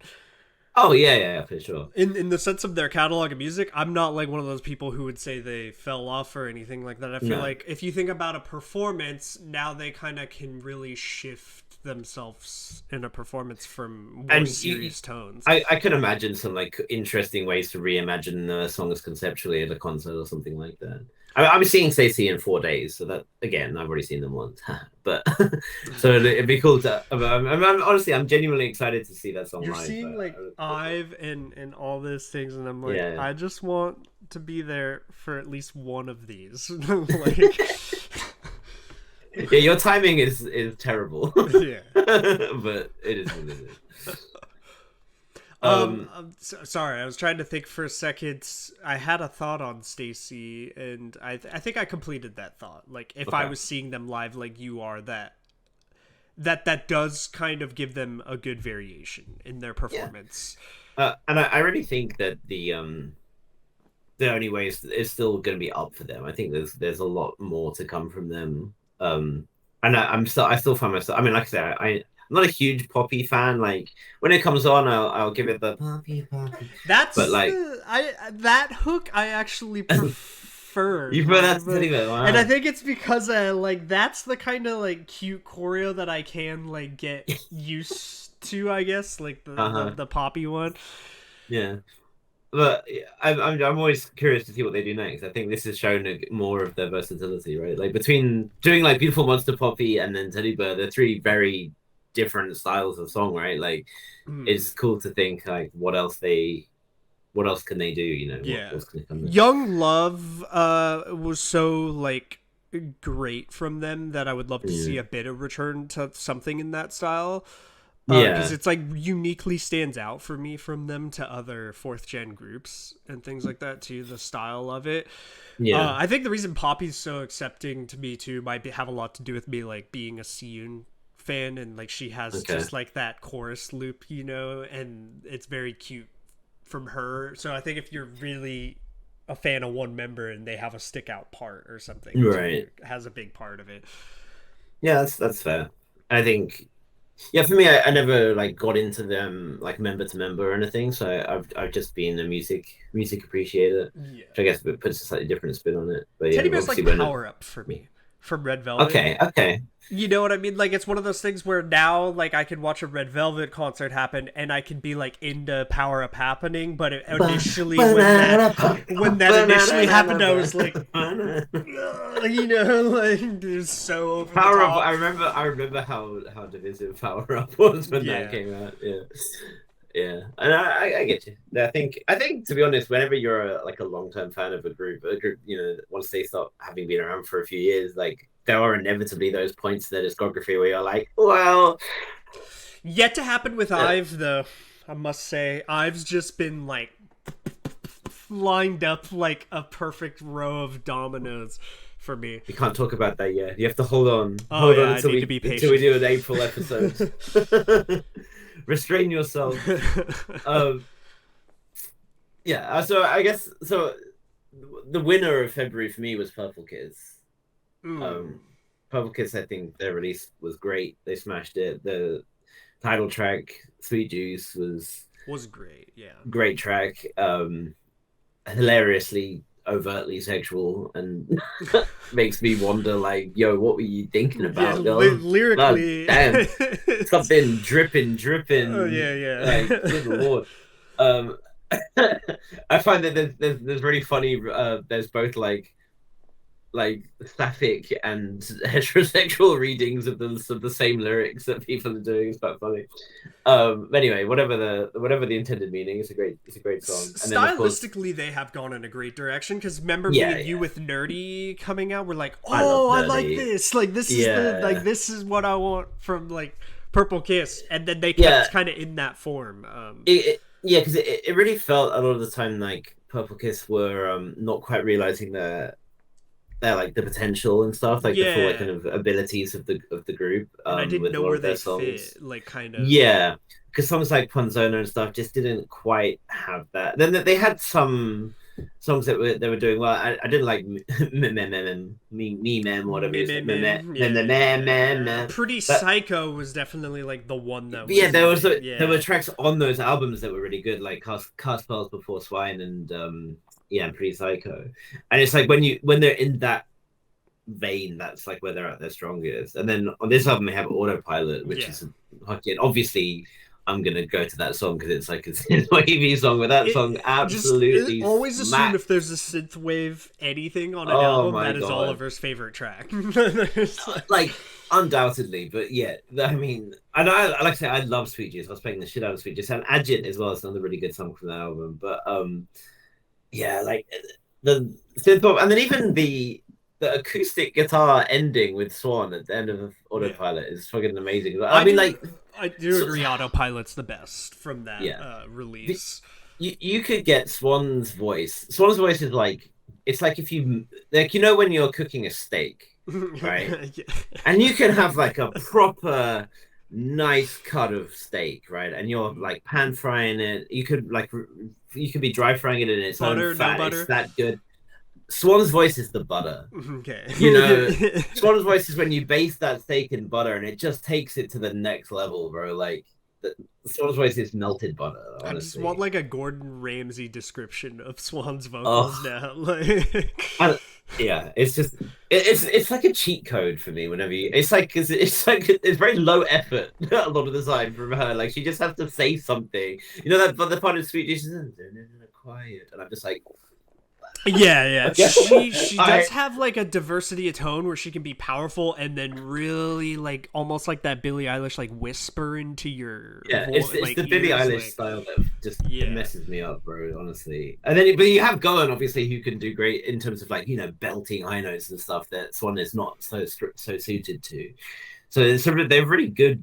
S2: Oh yeah, for sure.
S1: In the sense of their catalog of music, I'm not like one of those people who would say they fell off or anything like that. I feel
S2: No,
S1: like if you think about a performance, now they kind of can really shift themselves in a performance from more
S2: and
S1: serious tones.
S2: I could imagine some like interesting ways to reimagine songs conceptually at a concert or something like that. I'm seeing Stacey in 4 days, so that again, I've already seen them once, but so it'd be cool to. Honestly, I'm genuinely excited to see that song
S1: You're
S2: live.
S1: seeing like Ive and all these things, and I'm like,
S2: Yeah,
S1: I just want to be there for at least one of these. Like,
S2: yeah, your timing is terrible,
S1: yeah.
S2: but it is what it is.
S1: Sorry, I was trying to think for a second. I had a thought on Stacy, and I think I completed that thought. Like, if I
S2: Okay,
S1: was seeing them live, like you are, that does kind of give them a good variation in their
S2: yeah,
S1: performance.
S2: and I really think that the only way is still going to be up for them. I think there's a lot more to come from them. And I still find myself. I mean, like I said, I'm not a huge Poppy fan. Like when it comes on, I'll give it the Poppy. But
S1: That's
S2: like
S1: the I that hook I actually prefer.
S2: you put that to tell you,
S1: And I
S2: wow.
S1: think it's because like that's the kind of like cute choreo that I can like get used to, I guess, like
S2: Uh-huh.
S1: the poppy one.
S2: Yeah. But yeah, I'm always curious to see what they do next. I think this has shown more of their versatility, right? Like between doing like Beautiful Monster Poppy and then Teddy Bear, they're three very different styles of song, right? Like
S1: Mm,
S2: it's cool to think like what else can they do? What
S1: yeah.
S2: else can they come with?
S1: Young Love was so like great from them that I would love to
S2: Yeah.
S1: see a bit of return to something in that style. Because
S2: Yeah.
S1: it's like uniquely stands out for me from them to other fourth gen groups and things like that too. The style of it.
S2: Yeah.
S1: I think the reason Poppy's so accepting to me too have a lot to do with me like being a Siyun fan, and like she has
S2: Okay.
S1: just like that chorus loop, you know, and it's very cute from her. So I think if you're really a fan of one member and they have a stick out part or something too,
S2: Right.
S1: has a big part of it.
S2: Yeah, that's fair. I think yeah, for me I never like got into them like member to member or anything. So I've just been a music appreciator,
S1: Yeah.
S2: which I guess puts a slightly different spin on it. But yeah,
S1: Teddy Bear's
S2: obviously
S1: like
S2: when it,
S1: power up for me from Red Velvet.
S2: okay.
S1: You know what I mean? Like it's one of those things where now like I could watch a Red Velvet concert happen and I could be like into Power Up happening, but initially when that initially happened, I was like, "Ugh," you know, like it's so over the
S2: Power Up.
S1: top.
S2: I remember how divisive Power Up was when that
S1: Yeah.
S2: came out. Yeah, yeah, and I get you. I think to be honest, whenever you're like a long term fan of a group, once they start having been around for a few years, like there are inevitably those points in their discography where you're like, well,
S1: Yet to happen with
S2: uh,
S1: Ive though, I must say. Ive's just been like lined up like a perfect row of dominoes for me.
S2: we can't talk about that yet. You have to
S1: Oh
S2: hold on
S1: yeah, I need to be
S2: until we
S1: patient.
S2: do an April episode. Restrain yourself. Um, yeah. So I guess so. The winner of February for me was Purple Kids.
S1: Mm,
S2: Um, Purple Kids, I think their release was great. They smashed it. The title track, Sweet Juice, was
S1: was great, yeah.
S2: great track. Hilariously overtly sexual and makes me wonder, like, yo, what were you thinking
S1: Yeah,
S2: about, girl? God
S1: lyrically.
S2: damn, something
S1: Oh
S2: dripping,
S1: yeah,
S2: like,
S1: yeah.
S2: good lord. Um, I find that there's really funny. There's both like sapphic and heterosexual readings of the same lyrics that people are doing. It's quite funny. But anyway, whatever the intended meaning, it's a great song. And then of course,
S1: Stylistically, they have gone in a great direction. Because remember, me
S2: yeah,
S1: and you
S2: yeah,
S1: with Nerdy coming out, we're like,
S2: I love
S1: oh, I like
S2: Nerdy.
S1: this. Like
S2: Yeah,
S1: this is what I want from like Purple Kiss, and then they
S2: yeah,
S1: kept kind of in that form.
S2: yeah, because it really felt a lot of the time like Purple Kiss were not quite realizing their like the potential and stuff, like the full like kind
S1: Yeah,
S2: of abilities of the group
S1: and I didn't
S2: with a
S1: know
S2: lot
S1: where
S2: of their
S1: they
S2: songs.
S1: fit. Like, kind of.
S2: Yeah, because songs like Punzona and stuff just didn't quite have that. Then they had some songs that they were doing well. I didn't like me mem whatever you say
S1: Yeah, yeah.
S2: meh.
S1: Pretty
S2: But
S1: Psycho was definitely like the one that
S2: yeah,
S1: was like,
S2: there were
S1: yeah,
S2: tracks on those albums that were really good, like Cast Pearls Before Swine and yeah, and Pretty Psycho. And it's like when they're in that vein, that's like where they're at their strongest. And then on this album, they have Autopilot, which
S1: yeah.
S2: is again, obviously, I'm gonna go to that song because it's like it's an EV song, but that song absolutely
S1: Always assume if
S2: smacks.
S1: theure a synthwave anything on an
S2: Oh
S1: album,
S2: my
S1: that is
S2: god,
S1: Oliver's favorite track.
S2: like undoubtedly, but yeah, I mean, and I like I say, I love Sweet Juice. I was playing the shit out of Sweet Juice and Agit as well. It's another really good song from the album, but yeah, like the synth pop, and then even the acoustic guitar ending with Swan at the end of
S1: Yeah,
S2: Autopilot is fucking amazing. I
S1: I
S2: mean,
S1: do.
S2: like,
S1: I do
S2: so,
S1: agree. Autopilot's the best from that
S2: yeah,
S1: release.
S2: you could get Swan's voice. Swan's voice is like it's like if you like when you're cooking a steak, right?
S1: Yeah.
S2: And you can have like a proper nice cut of steak, right? And you're like pan frying it. You could be dry frying it in its own
S1: Butter, no
S2: fat. It's
S1: butter.
S2: that good. Swan's voice is the butter. You know,
S1: Okay.
S2: Swan's voice is when you base that steak in butter and it just takes it to the next level, bro. Like Swan's voice is melted butter,
S1: I just want
S2: honestly.
S1: like a Gordon Ramsay description of Swan's vocals
S2: Oh,
S1: now. Like,
S2: I, yeah, it's just it's like a cheat code for me. Whenever it's like it's very low effort a lot of the time from her. Like she just has to say something. You know that, but the part of Sweet she's quiet, and I'm just like,
S1: yeah, yeah.
S2: okay,
S1: She
S2: I
S1: does have like a diversity of tone where she can be powerful and then really like almost like that Billie Eilish like whisper into your
S2: yeah, it's
S1: like
S2: the Billie
S1: ears,
S2: Eilish
S1: like,
S2: style that just it
S1: yeah.
S2: messes me up, bro. Honestly, and then but you have Gohan obviously who can do great in terms of like belting high notes and stuff that Swan is not so suited to. So it's sort of they're really good,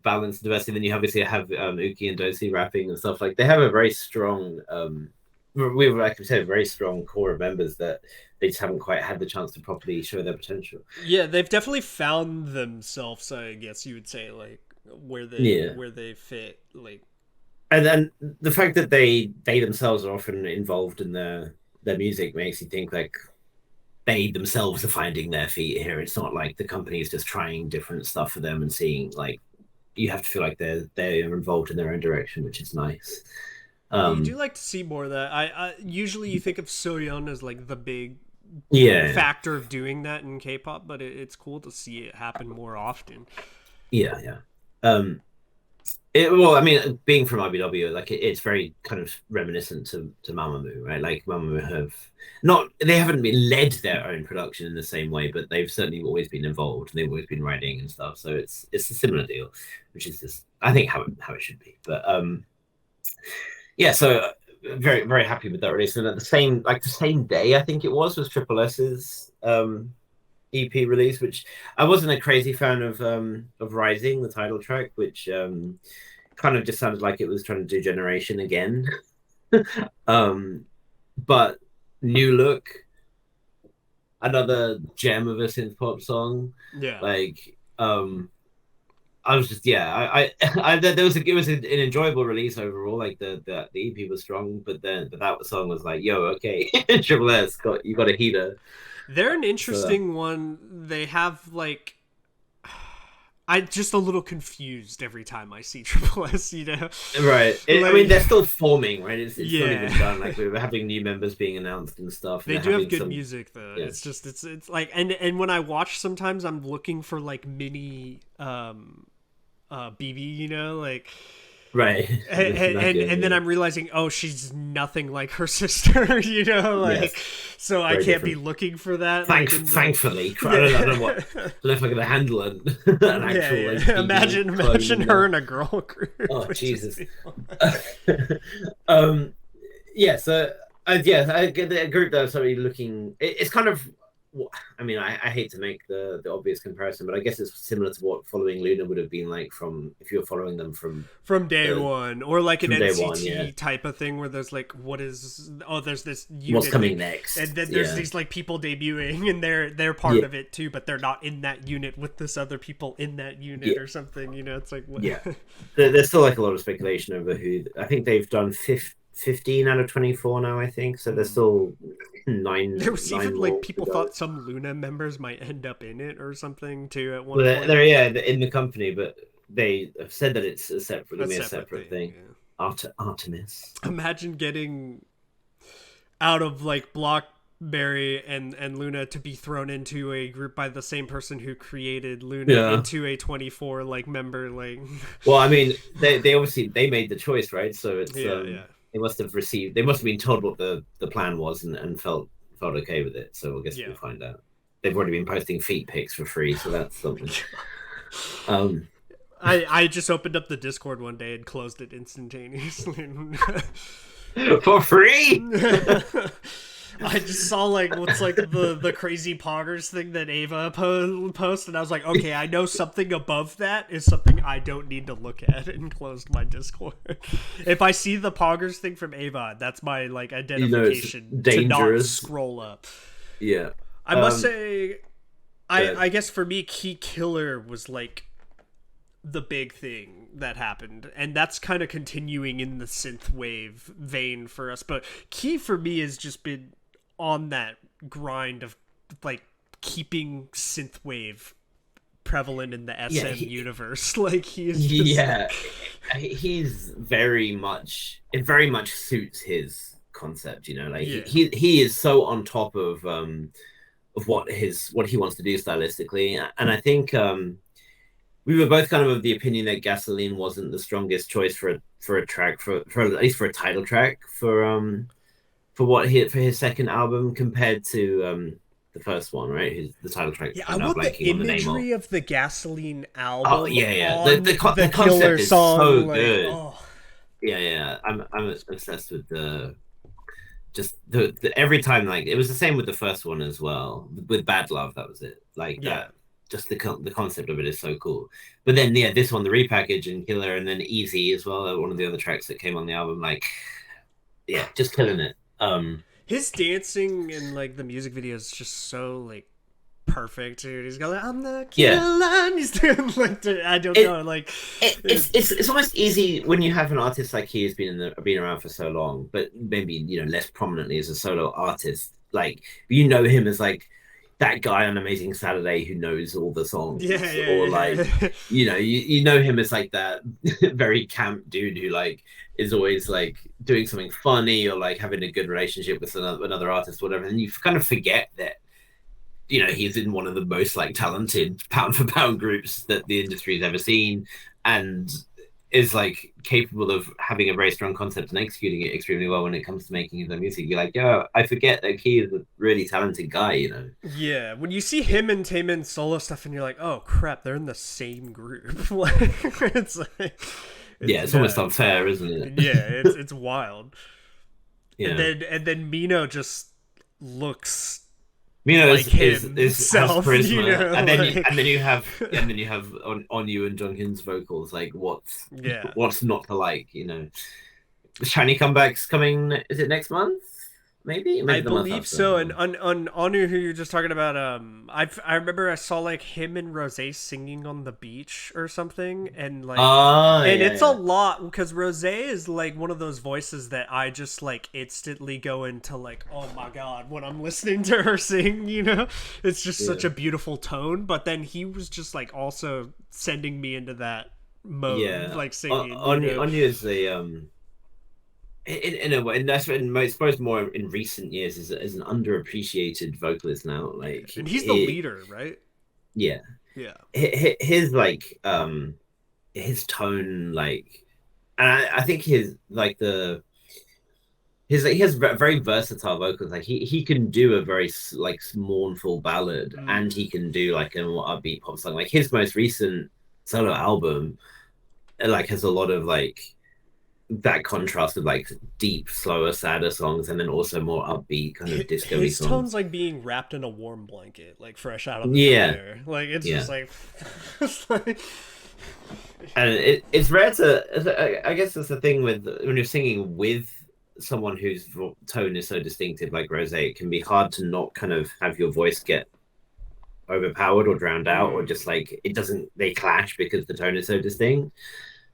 S2: balanced diversity. Then you obviously have Uki and Dosi rapping and stuff like they have a very strong we have like I said a very strong core of members that they just haven't quite had the chance to properly show their potential.
S1: Yeah, they've definitely found themselves, I guess you would say, like
S2: Yeah.
S1: where they fit, like,
S2: And then the fact that they themselves are often involved in their music makes you think like they themselves are finding their feet here. It's not like the company is just trying different stuff for them and seeing like you have to feel like they're involved in their own direction, which is nice.
S1: you do
S2: Um,
S1: like to see more of that. I usually you think of Soyeon as like the big
S2: yeah,
S1: factor of doing that in K-pop, but it's cool to see it happen more often.
S2: yeah, yeah. Um, well, I mean, being from IBW, like it's very kind of reminiscent to Mamamoo, right? Like Mamamoo they haven't been led their own production in the same way, but they've certainly always been involved. They've always been writing and stuff, so it's a similar deal, which is just I think how it should be. But yeah, so very very happy with that release. And at the same day, I think it was Triple S's EP release, which I wasn't a crazy fan of Rising, the title track, which kind of just sounded like it was trying to do Generation again. um, but New Look, another gem of a synth pop song.
S1: Yeah.
S2: Like I was just there was it was an enjoyable release overall. Like the EP was strong, but that song was like, yo, okay, Triple S you got a heater.
S1: They're an
S2: So
S1: interesting one. They have like I'm just a little confused every time I see Triple S,
S2: Right. I mean, they're still forming, right? It's not
S1: Yeah.
S2: even done. Like we're having new members being announced and stuff. And
S1: They
S2: they're
S1: do have
S2: having
S1: good
S2: some,
S1: music though.
S2: yeah.
S1: It's just it's like and when I watch sometimes I'm looking for like mini BB, like
S2: Right.
S1: and then I'm realizing, oh, she's nothing like her sister, like
S2: Yes.
S1: so I
S2: Very
S1: can't be
S2: different.
S1: looking for that. Like,
S2: Thankfully, I don't know what. I don't know if I can handle an actual like. BB
S1: Imagine
S2: clone,
S1: her in a girl group.
S2: Oh
S1: would
S2: Jesus.
S1: just be-
S2: Yeah. So I get the group that was sort of looking. It's kind of. I mean, I hate to make the obvious comparison, but I guess it's similar to what following Luna would have been like from if you were following them
S1: from day one, or like an NCT
S2: one, yeah.
S1: type of thing where there's like, there's this unit,
S2: What's coming next,
S1: and then there's these like people debuting, and they're part of it too, but they're not in that unit with this other people in that unit or something. It's like what?
S2: Yeah, there's still like a lot of speculation over who. I think they've done 15 out of 24 now, I think. So there's still 9.
S1: There was even
S2: more
S1: like people thought some Luna members might end up in it or something too at one
S2: point.
S1: point.
S2: They're in the company, but they have said that it's a separate thing. Yeah. Artemis.
S1: Imagine getting out of like Blockberry and Luna to be thrown into a group by the same person who created Luna into a 24 like member like.
S2: Well, I mean, they obviously they made the choice, right? So it's They must have been told what the plan was and felt okay with it. So I guess we'll find out. They've already been posting feet pics for free, so that's something.
S1: I just opened up the Discord one day and closed it instantaneously.
S2: For free?
S1: I just saw like what's like the crazy poggers thing that Ava posted, and I was like, okay, I know something above that is something I don't need to look at, and closed my Discord. If I see the poggers thing from Ava, that's my like identification to not scroll up.
S2: Yeah,
S1: I must say, I guess for me, Key Killer was like the big thing that happened, and that's kind of continuing in the synthwave vein for us. But Key for me has just been on that grind of like keeping synthwave prevalent in the SM universe. Like he is
S2: he's very much suits his concept, like he is so on top of what he wants to do stylistically. And I think we were both kind of the opinion that Gasoline wasn't the strongest choice for a track for at least for a title track for his second album compared to the first one, right? The title track.
S1: Yeah, I want the imagery of the Gasoline album.
S2: Oh yeah. The concept is song, so good. Oh. Yeah. I'm obsessed with the every time, like it was the same with the first one as well. With Bad Love, that was it. Like that. Just the concept of it is so cool. But then this one, the repackage and Killer, and then Easy as well, one of the other tracks that came on the album, like just killing it.
S1: His dancing in like the music video is just so like perfect, dude. He's got like, I'm the killer. He's doing like I don't know, like
S2: it's almost easy when you have an artist like he has been around for so long, but maybe less prominently as a solo artist. Like him as like that guy on Amazing Saturday who knows all the songs, you know him as like that very camp dude who like is always like doing something funny or like having a good relationship with another artist, whatever. And you kind of forget that he's in one of the most like talented pound for pound groups that the industry's ever seen, and is like capable of having a very strong concept and executing it extremely well when it comes to making his own music. You're like, I forget that he is a really talented guy,
S1: Yeah, when you see him and Taemin solo stuff, and you're like, oh crap, they're in the same group.
S2: It's almost unfair, isn't it?
S1: Yeah, it's wild.
S2: Yeah.
S1: And then Mino just looks.
S2: Mino
S1: like
S2: has charisma, and then you have on you and Jonghyun's vocals. Like what's not to like? The Shiny comeback's coming. Is it next month?
S1: I
S2: maybe the month
S1: believe
S2: after.
S1: so. And on Anu, who you're just talking about, I remember I saw like him and Rose singing on the beach or something, and like,
S2: Oh
S1: and
S2: yeah,
S1: it's a
S2: yeah,
S1: lot because Rose is like one of those voices that I just like instantly go into like, oh my god, when I'm listening to her sing, it's just such
S2: yeah,
S1: a beautiful tone. But then he was just like also sending me into that mode,
S2: yeah.
S1: like singing.
S2: On you is the in a way, and that's when I suppose more in recent years is an underappreciated vocalist now. Like
S1: And he's the leader, right?
S2: yeah,
S1: Yeah.
S2: his like his tone like, and I think his like the his he has very versatile vocals. Like he can do a very like mournful ballad, and
S1: Mm.
S2: he can do like a more upbeat pop song. Like his most recent solo album, like has a lot of like that contrast with like deep, slower, sadder songs, and then also more upbeat kind of disco-y
S1: His tone's
S2: songs.
S1: like being wrapped in a warm blanket, like fresh out of the
S2: Yeah,
S1: dryer. Like it's
S2: yeah.
S1: just like, it's like
S2: And it's rare to. I guess that's the thing with when you're singing with someone whose tone is so distinctive, like Rose. It can be hard to not kind of have your voice get overpowered or drowned out, or just like it doesn't. They clash because the tone is so distinct.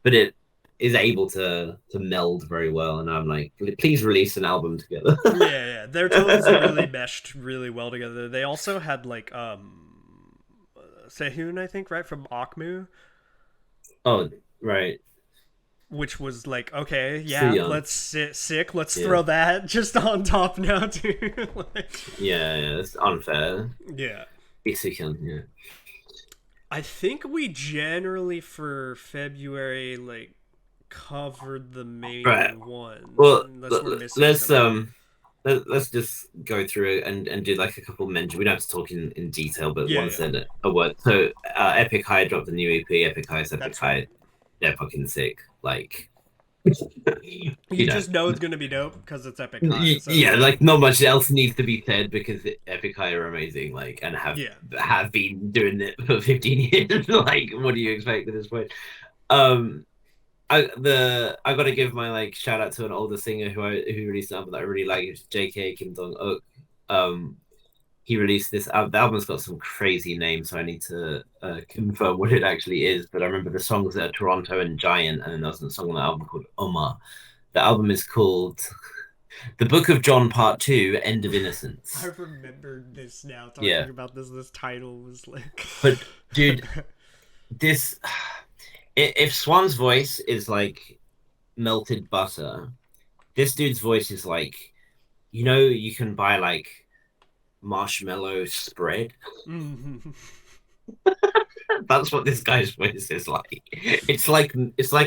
S2: But it is able to meld very well. And I'm like, please release an album together.
S1: yeah. Their tones really meshed really well together. They also had like Sehun, I think, right from Akmu,
S2: Oh, right.
S1: which was like, okay,
S2: Still
S1: yeah,
S2: young.
S1: let's sick, let's
S2: Yeah.
S1: throw that just on top now too. Like,
S2: Yeah, yeah. It's unfair.
S1: yeah.
S2: Mexican, yeah.
S1: I think we generally for February like covered the
S2: Right.
S1: main ones
S2: Well,
S1: unless we're missing
S2: let's
S1: something.
S2: let's just go through it and do like a couple mentions. We don't have to talk in detail, but
S1: Yeah,
S2: one
S1: yeah,
S2: said a word. So Epic High dropped the new EP. Epic High is Epic
S1: that's right.
S2: High. They're fucking sick. Like
S1: You
S2: you know.
S1: just know it's gonna be dope because it's epic high. So
S2: Yeah,
S1: yeah,
S2: like not much else needs to be said because Epic High are amazing, like and
S1: yeah.
S2: have been doing it for 15 years. Like, what do you expect at this point? Um, I gotta give my like shout out to an older singer who released an album that I really like. It's J.K. Kim Dong Ok. Um, he released this album. The album's got some crazy names, so I need to confirm what it actually is. But I remember the songs that are Toronto and Giant, and then there was a song on the album called Omar. The album is called The Book of John Part Two: End of
S1: I
S2: Innocence.
S1: remember this now.
S2: Yeah,
S1: Talking about this title was like,
S2: but dude, this if Swan's voice is like melted butter, this dude's voice is like, you can buy like marshmallow spread.
S1: mm-hmm.
S2: That's what this guy's voice is like. It's like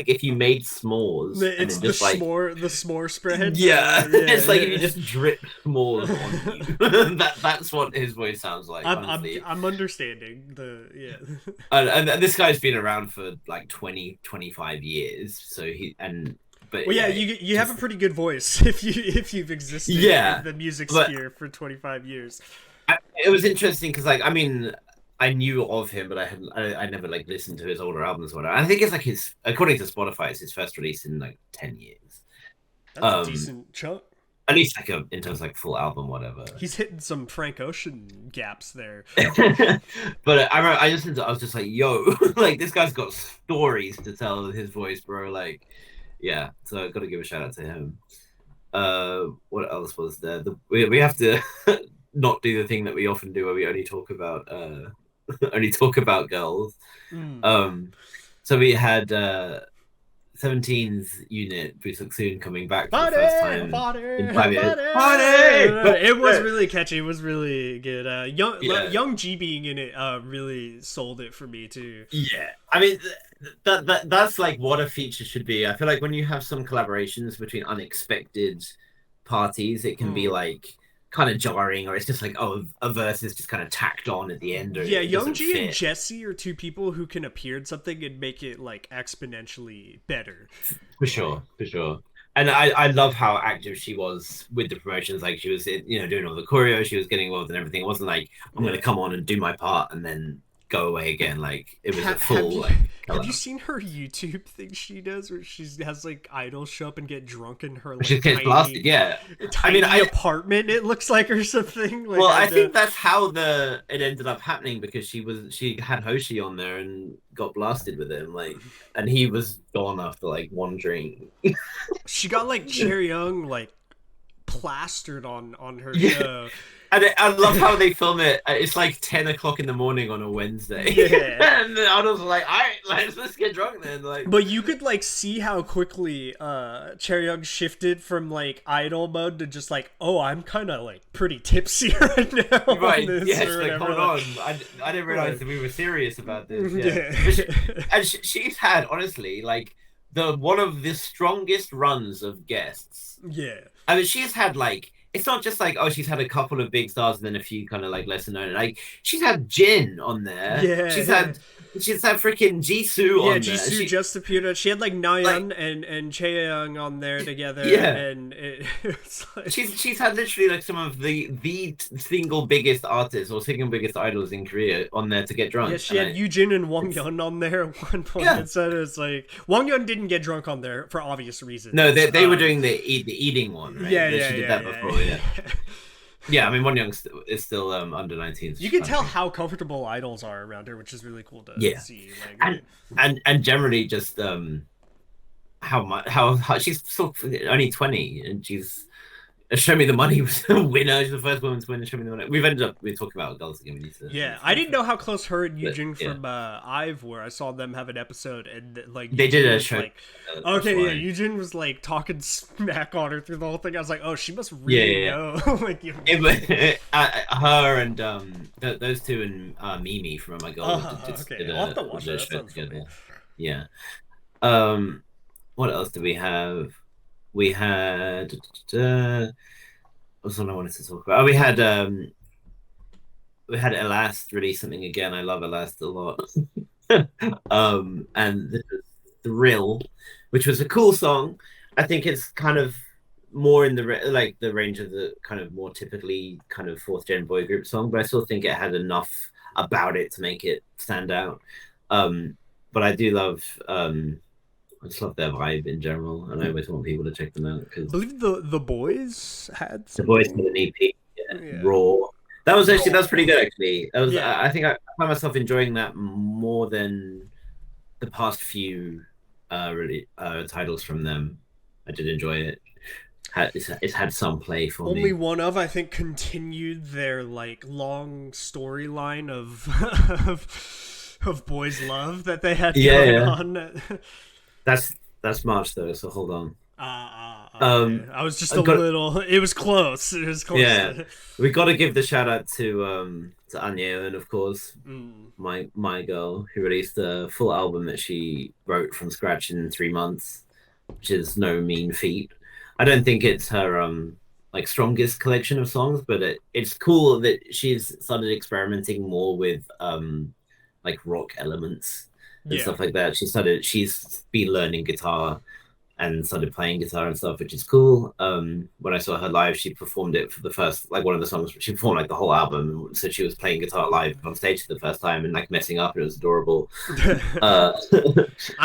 S2: if you made s'mores and
S1: It's
S2: then just like,
S1: the s'more spread.
S2: yeah, it's like if you
S1: Yeah.
S2: just drip s'mores on you. That's what his voice sounds like, honestly.
S1: I'm understanding the yeah.
S2: And this guy's been around for like 20-25 years, so but
S1: Well, yeah,
S2: yeah,
S1: you have a
S2: just
S1: pretty good voice if you've existed in
S2: yeah.
S1: the music
S2: But
S1: sphere for 25 years.
S2: it was interesting because, like, I mean, I knew of him, but I never like listened to his older albums or whatever. I think it's like his, according to Spotify, it's his first release in like 10 years.
S1: That's a
S2: Um,
S1: decent chunk.
S2: at least like in terms of like full album, whatever.
S1: He's hitting some Frank Ocean gaps there.
S2: But I remember I was just like, yo, like this guy's got stories to tell with his voice, bro. Like, yeah. So I got to give a shout out to him. What else was there? We have to not do the thing that we often do where we only talk about only talk about girls.
S1: Mm.
S2: Um, so we had 17's unit Busuk Soon coming back for the
S1: Party,
S2: first time in
S1: party,
S2: 5 years.
S1: party.
S2: Party!
S1: It was really catchy. It was really good.
S2: Yeah,
S1: Young G being in it really sold it for me too.
S2: yeah. I mean, that's like what a feature should be. I feel like when you have some collaborations between unexpected parties, it can be
S1: Mm.
S2: like kind of jarring, or it's just like, oh, a verse is just kind of tacked on at the end, or
S1: Yeah,
S2: it
S1: Young
S2: doesn't
S1: G and
S2: fit.
S1: Jesse are two people who can appear in something and make it like exponentially better.
S2: For sure, for sure. And I love how active she was with the promotions. Like she was, doing all the choreo. She was getting involved in everything. It wasn't like I'm going
S1: Yeah.
S2: to come on and do my part and then go away again. Like it was a
S1: Have
S2: full
S1: you
S2: like
S1: have you
S2: color.
S1: seen her YouTube thing she does where she has like idols show up and get drunk in her
S2: She
S1: like
S2: gets blasted. Yeah, I mean,
S1: tiny apartment it looks like or something like
S2: well, I think that's how it ended up happening because she had Hoshi on there and got blasted with him like, and he was gone after like one drink.
S1: she got like Cherry Young like plastered on her
S2: Yeah.
S1: show.
S2: And I love how they film it. It's like 10 o'clock in the morning on a Wednesday,
S1: Yeah.
S2: and I was like, "All right, let's get drunk then." Like,
S1: But you could like see how quickly Cherry Young shifted from like idol mode to just like, oh, I'm kind of like pretty tipsy right now.
S2: right?
S1: On this
S2: Yes,
S1: or
S2: like
S1: whatever.
S2: hold on, I didn't realize
S1: Right.
S2: that we were serious about this. Yeah,
S1: Yeah.
S2: and she's had honestly like the one of the strongest runs of guests.
S1: Yeah.
S2: I mean, she's had like it's not just like oh she's had a couple of big stars and then a few kind of like lesser known. Like she's had Jin on there.
S1: Yeah.
S2: She's had freaking Jisoo
S1: Yeah,
S2: on there.
S1: Jisoo just appeared. She had like Nayeon and Chaeyoung on there together,
S2: Yeah.
S1: and it's like
S2: She's had literally like some of the single biggest artists or single biggest idols in Korea on there to get drunk.
S1: yeah, she had Yoojin and Wongyun on there at one point.
S2: Yeah.
S1: Instead, it's like Wongyun didn't get drunk on there for obvious reasons.
S2: No, they were doing the eating one, right?
S1: Yeah,
S2: She
S1: yeah,
S2: did
S1: yeah,
S2: that before, yeah. Yeah, I mean, Won Young is still under 19.
S1: You can tell how comfortable idols are around her, which is really cool to see. Like,
S2: and generally just how she's still only 20 and she's Show Me the Money was the winner. She's the first woman to win Show Me the Money. We've ended up talking about girls again. We need to.
S1: yeah, I didn't know how close her and
S2: But,
S1: Eugene
S2: yeah.
S1: from IVE were. I saw them have an episode, and like
S2: They did
S1: Eugene
S2: a
S1: was
S2: show.
S1: Like,
S2: That's
S1: okay, yeah,
S2: why.
S1: Eugene was like talking smack on her through the whole thing. I was like, oh, she must really
S2: Yeah.
S1: know. Like, you
S2: Her and those two and Mimi from Oh My God
S1: okay,
S2: did
S1: I'll have to watch
S2: did a
S1: that. That
S2: show
S1: sounds funny.
S2: Yeah. What else do we have? We had what's one I wanted to talk about? Oh, we had Elast release something again. I love Elast a lot. And this is Thrill, which was a cool song. I think it's kind of more in the the range of the kind of more typically kind of fourth gen boy group song, but I still think it had enough about it to make it stand out. But I do love I just love their vibe in general, and I always want people to check them out
S1: I
S2: because
S1: believe the boys had
S2: the
S1: something.
S2: boys had an EP,
S1: Yeah.
S2: Raw. That was pretty good actually. That was
S1: Yeah.
S2: I think I find myself enjoying that more than the past few titles from them. I did enjoy it. It's had some play for
S1: Only
S2: me.
S1: one of, I think, continued their like long storyline of of boys' love that they had going on.
S2: That's March though, so hold on.
S1: Okay. I was just a little. It was close. It was close.
S2: Yeah, we got to give the shout out to Anya, and of course my girl who released a full album that she wrote from scratch in 3 months, which is no mean feat. I don't think it's her like strongest collection of songs, but it's cool that she's started experimenting more with like rock elements and stuff like that. She's been learning guitar and started playing guitar and stuff, which is cool. When I saw her live, she performed it for the first, like one of the songs, she performed like the whole album. So she was playing guitar live on stage for the first time and like messing up. It was adorable.
S1: I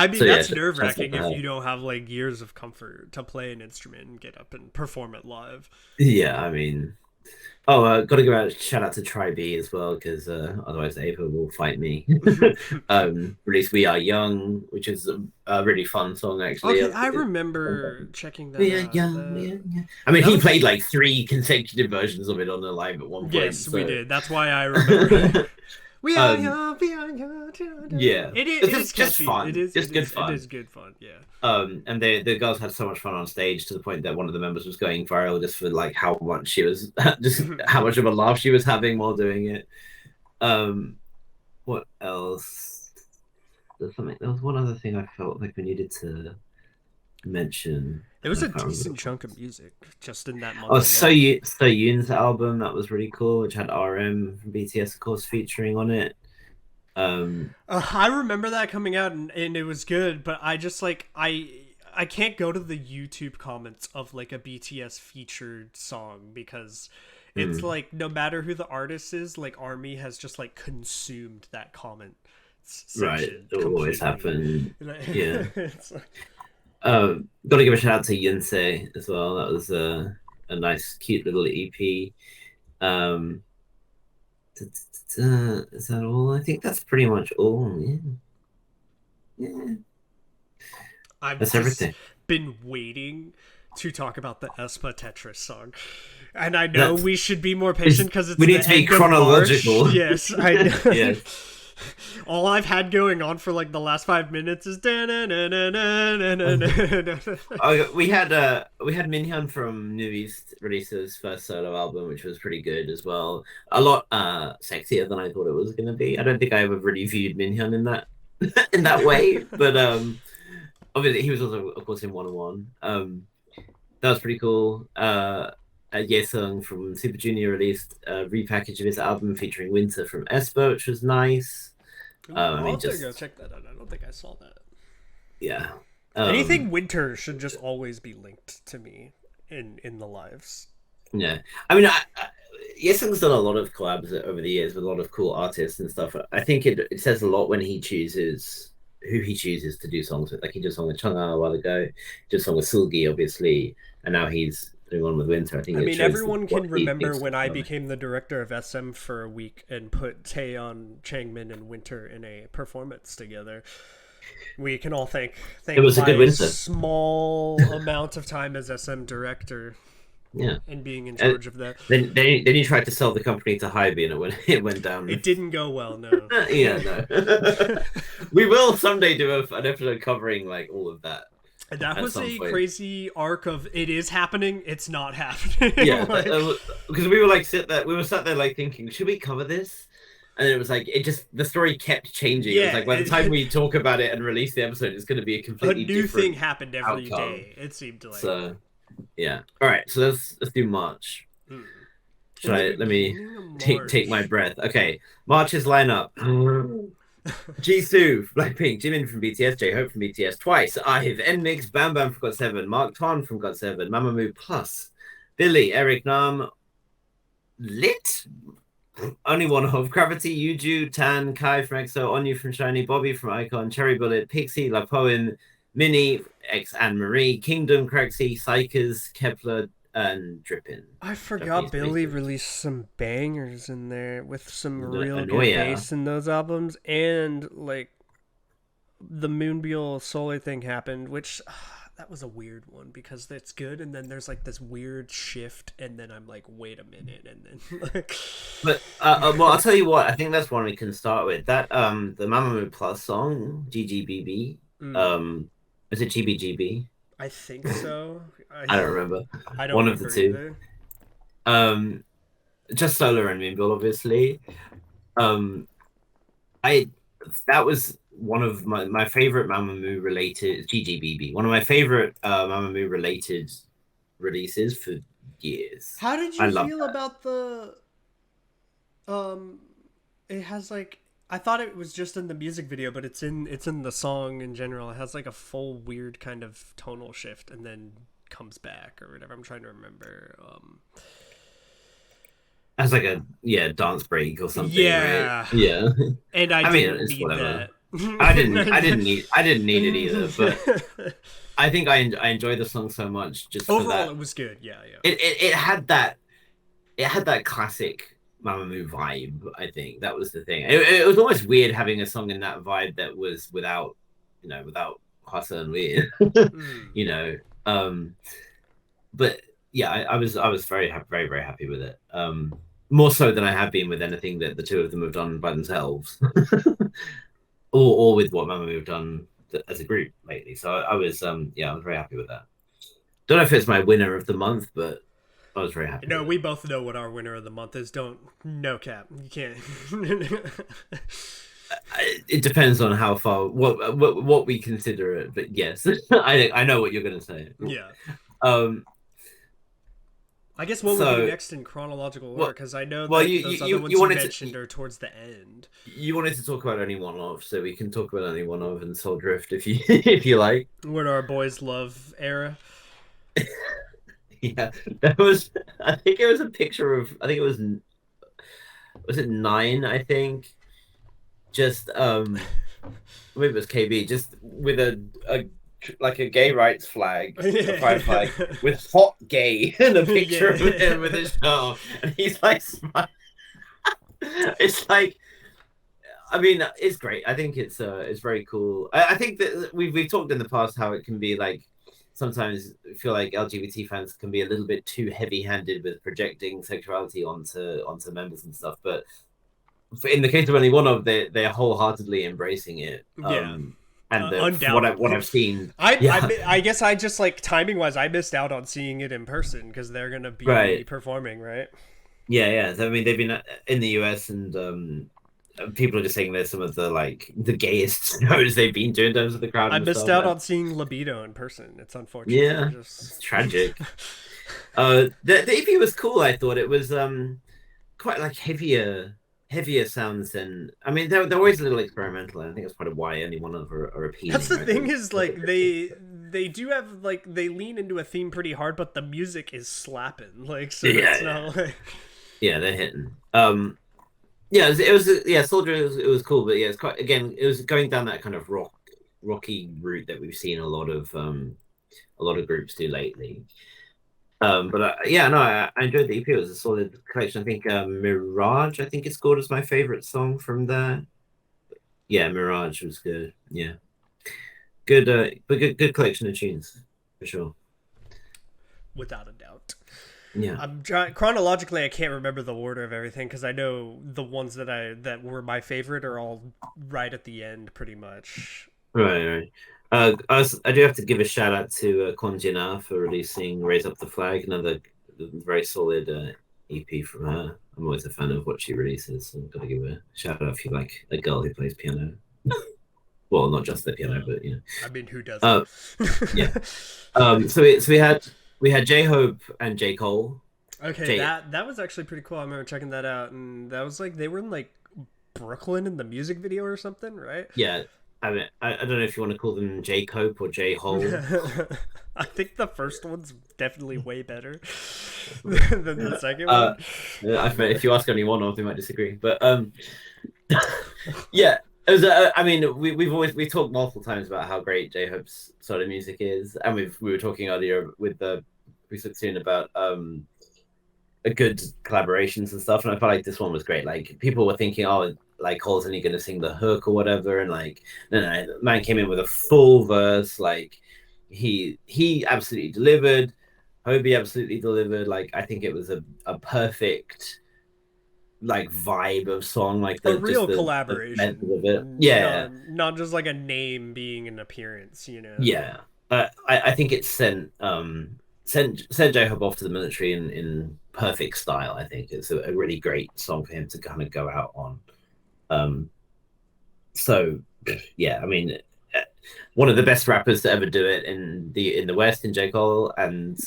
S1: mean,
S2: so,
S1: that's
S2: yeah,
S1: nerve wracking
S2: that's
S1: if you don't have like years of comfort to play an instrument and get up and perform it live.
S2: Yeah, I mean, got to give a shout out to Try B as well, because otherwise Ava will fight me. Released We Are Young, which is a really fun song actually.
S1: Okay, I remember checking that
S2: We Are
S1: out.
S2: Young, we are young. I mean, he played like 3 consecutive versions of it on the live at one point.
S1: Yes, we did. That's why I remember. We are young, we are young.
S2: Yeah,
S1: it is
S2: just
S1: catchy.
S2: fun.
S1: It is
S2: good fun.
S1: It is good fun. Yeah.
S2: And the girls had so much fun on stage to the point that one of the members was going viral just for like how much she was just how much of a laugh she was having while doing it. What else? There was one other thing I felt like we needed to mention.
S1: There was a decent chunk of music just in that month.
S2: Oh, So Yoon's album that was really cool, which had RM from BTS, of course, featuring on it.
S1: I remember that coming out and it was good, but I just like I can't go to the YouTube comments of like a BTS featured song because It's
S2: Mm.
S1: like no matter who the artist is, like Army has just like consumed that comment
S2: Right,
S1: section
S2: it will always
S1: completely.
S2: happen. Yeah.
S1: It's like,
S2: Got to give a shout out to Yunse as well. That was a nice, cute little EP. Um, is that all? I think that's pretty much all. Yeah, yeah,
S1: I've
S2: that's
S1: just
S2: everything.
S1: been waiting to talk about the Espa Tetris song. And I know
S2: That's
S1: we should be more
S2: is
S1: patient because it's
S2: we need
S1: the
S2: to be
S1: end of March.
S2: chronological.
S1: Yes, I know.
S2: Yeah.
S1: All I've had going on for like the last 5 minutes is
S2: We had Minhyun from New East release his first solo album, which was pretty good as well. A lot sexier than I thought it was going to be. I don't think I ever really viewed Minhyun in that in that way, but obviously he was also, of course, in 101. That was pretty cool. Yesung from Super Junior released a repackage of his album featuring Winter from Espo, which was nice. I
S1: I'll
S2: mean,
S1: have to go
S2: just
S1: check that out. I don't think I saw that.
S2: yeah.
S1: Anything winter should just always be linked to me in the lives.
S2: Yeah, I mean, Yesung's done a lot of collabs over the years with a lot of cool artists and stuff. I think it says a lot when he chooses who he chooses to do songs with. Like he did a song with Chungha a while ago, did a song with Sulgi, obviously, and now he's doing one with Winter. I think
S1: I
S2: it
S1: mean,
S2: shows
S1: everyone
S2: what
S1: can
S2: he
S1: remember
S2: thinks
S1: when
S2: of
S1: I
S2: them.
S1: became the director of SM for a week and put Taeyeon, Changmin, and Winter in a performance together. We can all thank
S2: It was a good
S1: my
S2: Winter.
S1: small amount of time as SM director
S2: Yeah.
S1: and being in
S2: And
S1: charge of that.
S2: then he tried to sell the company to Hybe and it went down.
S1: It didn't go well, no.
S2: Yeah, no. We will someday do an episode covering like all of that.
S1: That
S2: At
S1: was
S2: some
S1: a
S2: point.
S1: crazy arc of it is happening, it's not happening.
S2: Yeah,
S1: Like,
S2: because we were like we were sat there like thinking, should we cover this? And it was like the story kept changing. It was
S1: Yeah,
S2: like by the time we talk about it and release the episode, it's going to be a
S1: a
S2: completely
S1: new
S2: different
S1: thing happened every
S2: outcome.
S1: day. It seemed like.
S2: So yeah, all right. So let's do March.
S1: Hmm.
S2: Should I let me
S1: Beginning of
S2: take my
S1: March.
S2: breath? Okay, March's lineup. Jisoo, Blackpink, Jimin from BTS, J-Hope from BTS, Twice, IVE, NMIX, Bam Bam from GOT7, Mark Ton from GOT7, Mamamoo Plus, Billy, Eric Nam, Lit, only one of Gravity, Yuju, Tan, Kai from EXO, Onyu from SHINee, Bobby from iKON, Cherry Bullet, Pixie, La Poen, Minnie, X Anne Marie, Kingdom, Crexy, Psychers, Kepler, and Drippin.
S1: I forgot
S2: Japanese
S1: Billy
S2: bassist.
S1: released some bangers in there with some
S2: The
S1: real good
S2: Anoya.
S1: bass in those albums, and like the Moonbeal Solar thing happened, which that was a weird one because it's good, and then there's like this weird shift, and then I'm like, wait a minute, and then like,
S2: But well, I'll tell you what. I think that's one we can start with. That the Mamamoo Plus song, GGBB. Is it GBGB?
S1: I think so.
S2: I don't remember.
S1: I don't
S2: One of the
S1: remember
S2: two.
S1: either.
S2: Just Solar and Moonbill, obviously. I that was one of my favorite Mamamoo related GGBB. One of my favorite Mamamoo related releases for years.
S1: How did
S2: I
S1: you
S2: love
S1: feel
S2: that.
S1: about the it has like I thought it was just in the music video, but it's in the song in general. It has like a full weird kind of tonal shift and then comes back or whatever. I'm trying to remember.
S2: As like a dance break or something.
S1: Yeah.
S2: Right? Yeah.
S1: And I
S2: mean,
S1: didn't
S2: it's
S1: need
S2: whatever.
S1: that.
S2: I didn't need it either, but I think I enjoy the song so much just for
S1: Overall
S2: that.
S1: it was good. Yeah.
S2: It had that classic Mamamoo vibe. I think that was the thing. It was almost weird having a song in that vibe that was without Hwasa and Weird. You know, but yeah, I was very very happy with it. More so than I have been with anything that the two of them have done by themselves, or with what Mamamoo have done as a group lately. So I was very happy with that. Don't know if it's my winner of the month, but I was very happy.
S1: No, we both know what our winner of the month is. No cap. You can't.
S2: It depends on how far what we consider it, but yes, I know what you're gonna say.
S1: Yeah.
S2: Um,
S1: I guess what would be next in chronological order? Because I know that those other ones you mentioned are towards the end.
S2: You wanted to talk about only one of, so we can talk about only one of and Soul Drift if you if you like.
S1: What our boys love era.
S2: Yeah, that was I think it was a picture of. I think it was it nine? I think just maybe it was KB, just with a like a gay rights flag, a pride flag with hot gay and a picture of him with his shirt, and he's like smiling. It's like, I mean, it's great. I think it's very cool. I think that we've talked in the past how it can be like sometimes feel like LGBT fans can be a little bit too heavy-handed with projecting sexuality onto members and stuff. But in the case of only one of, they're wholeheartedly embracing it.
S1: Yeah.
S2: And
S1: Undoubtedly.
S2: what I've seen,
S1: I guess I just like timing wise, I missed out on seeing it in person because they're gonna be performing, right?
S2: Yeah. So, I mean, they've been in the US, and people are just saying they're some of the the gayest shows they've been to in terms of the crowd.
S1: I
S2: and
S1: missed
S2: stuff,
S1: out
S2: man.
S1: on seeing Libido in person. It's unfortunate.
S2: Yeah, it's tragic. The EP was cool. I thought it was quite like heavier sounds than, I mean, they're always a little experimental, and I think that's part of why only one of them are appealing.
S1: That's the thing is like they do have like they lean into a theme pretty hard, but the music is slapping. Like so it's not like
S2: yeah, they're hitting. Yeah, it was yeah, Soldier. It was cool, but yeah, it's quite again. It was going down that kind of rocky route that we've seen a lot of groups do lately. But yeah, no, I enjoyed the EP. It was a solid collection. I think Mirage, I think it's scored as my favorite song from there. Yeah, Mirage was good. Yeah, good, but good collection of tunes for sure.
S1: without a doubt.
S2: Yeah,
S1: I'm trying chronologically. I can't remember the order of everything because I know the ones that were my favorite are all right at the end, pretty much.
S2: right. I do have to give a shout out to Konjina for releasing "Raise Up the Flag," another very solid EP from her. I'm always a fan of what she releases, so I've got to give a shout out if you like a girl who plays piano. Well, not just the piano, but you know.
S1: I mean, who doesn't?
S2: Yeah. So we had J Hope and J Cole.
S1: Okay, that was actually pretty cool. I remember checking that out, and that was like they were in like Brooklyn in the music video or something, right?
S2: Yeah. I mean, I don't know if you want to call them J Cope or J Hole.
S1: I think the first one's definitely way better than the second one.
S2: If you ask anyone of them, might disagree. But yeah, it was. I mean, we've talked multiple times about how great J Hope's sort of music is, and we were talking earlier with the soon about a good collaborations and stuff, and I felt like this one was great. Like people were thinking, oh, like Cole's only going to sing the hook or whatever, and like no, the man came in with a full verse. Like he absolutely delivered. Hobie absolutely delivered. Like I think it was a perfect like vibe of song, like
S1: a real collaboration
S2: of it. Yeah,
S1: not just like a name being an appearance, you know.
S2: Yeah, I think it sent J Hope off to the military in perfect style. I think it's a really great song for him to kind of go out on. So yeah, I mean, one of the best rappers to ever do it in the West in J Cole, and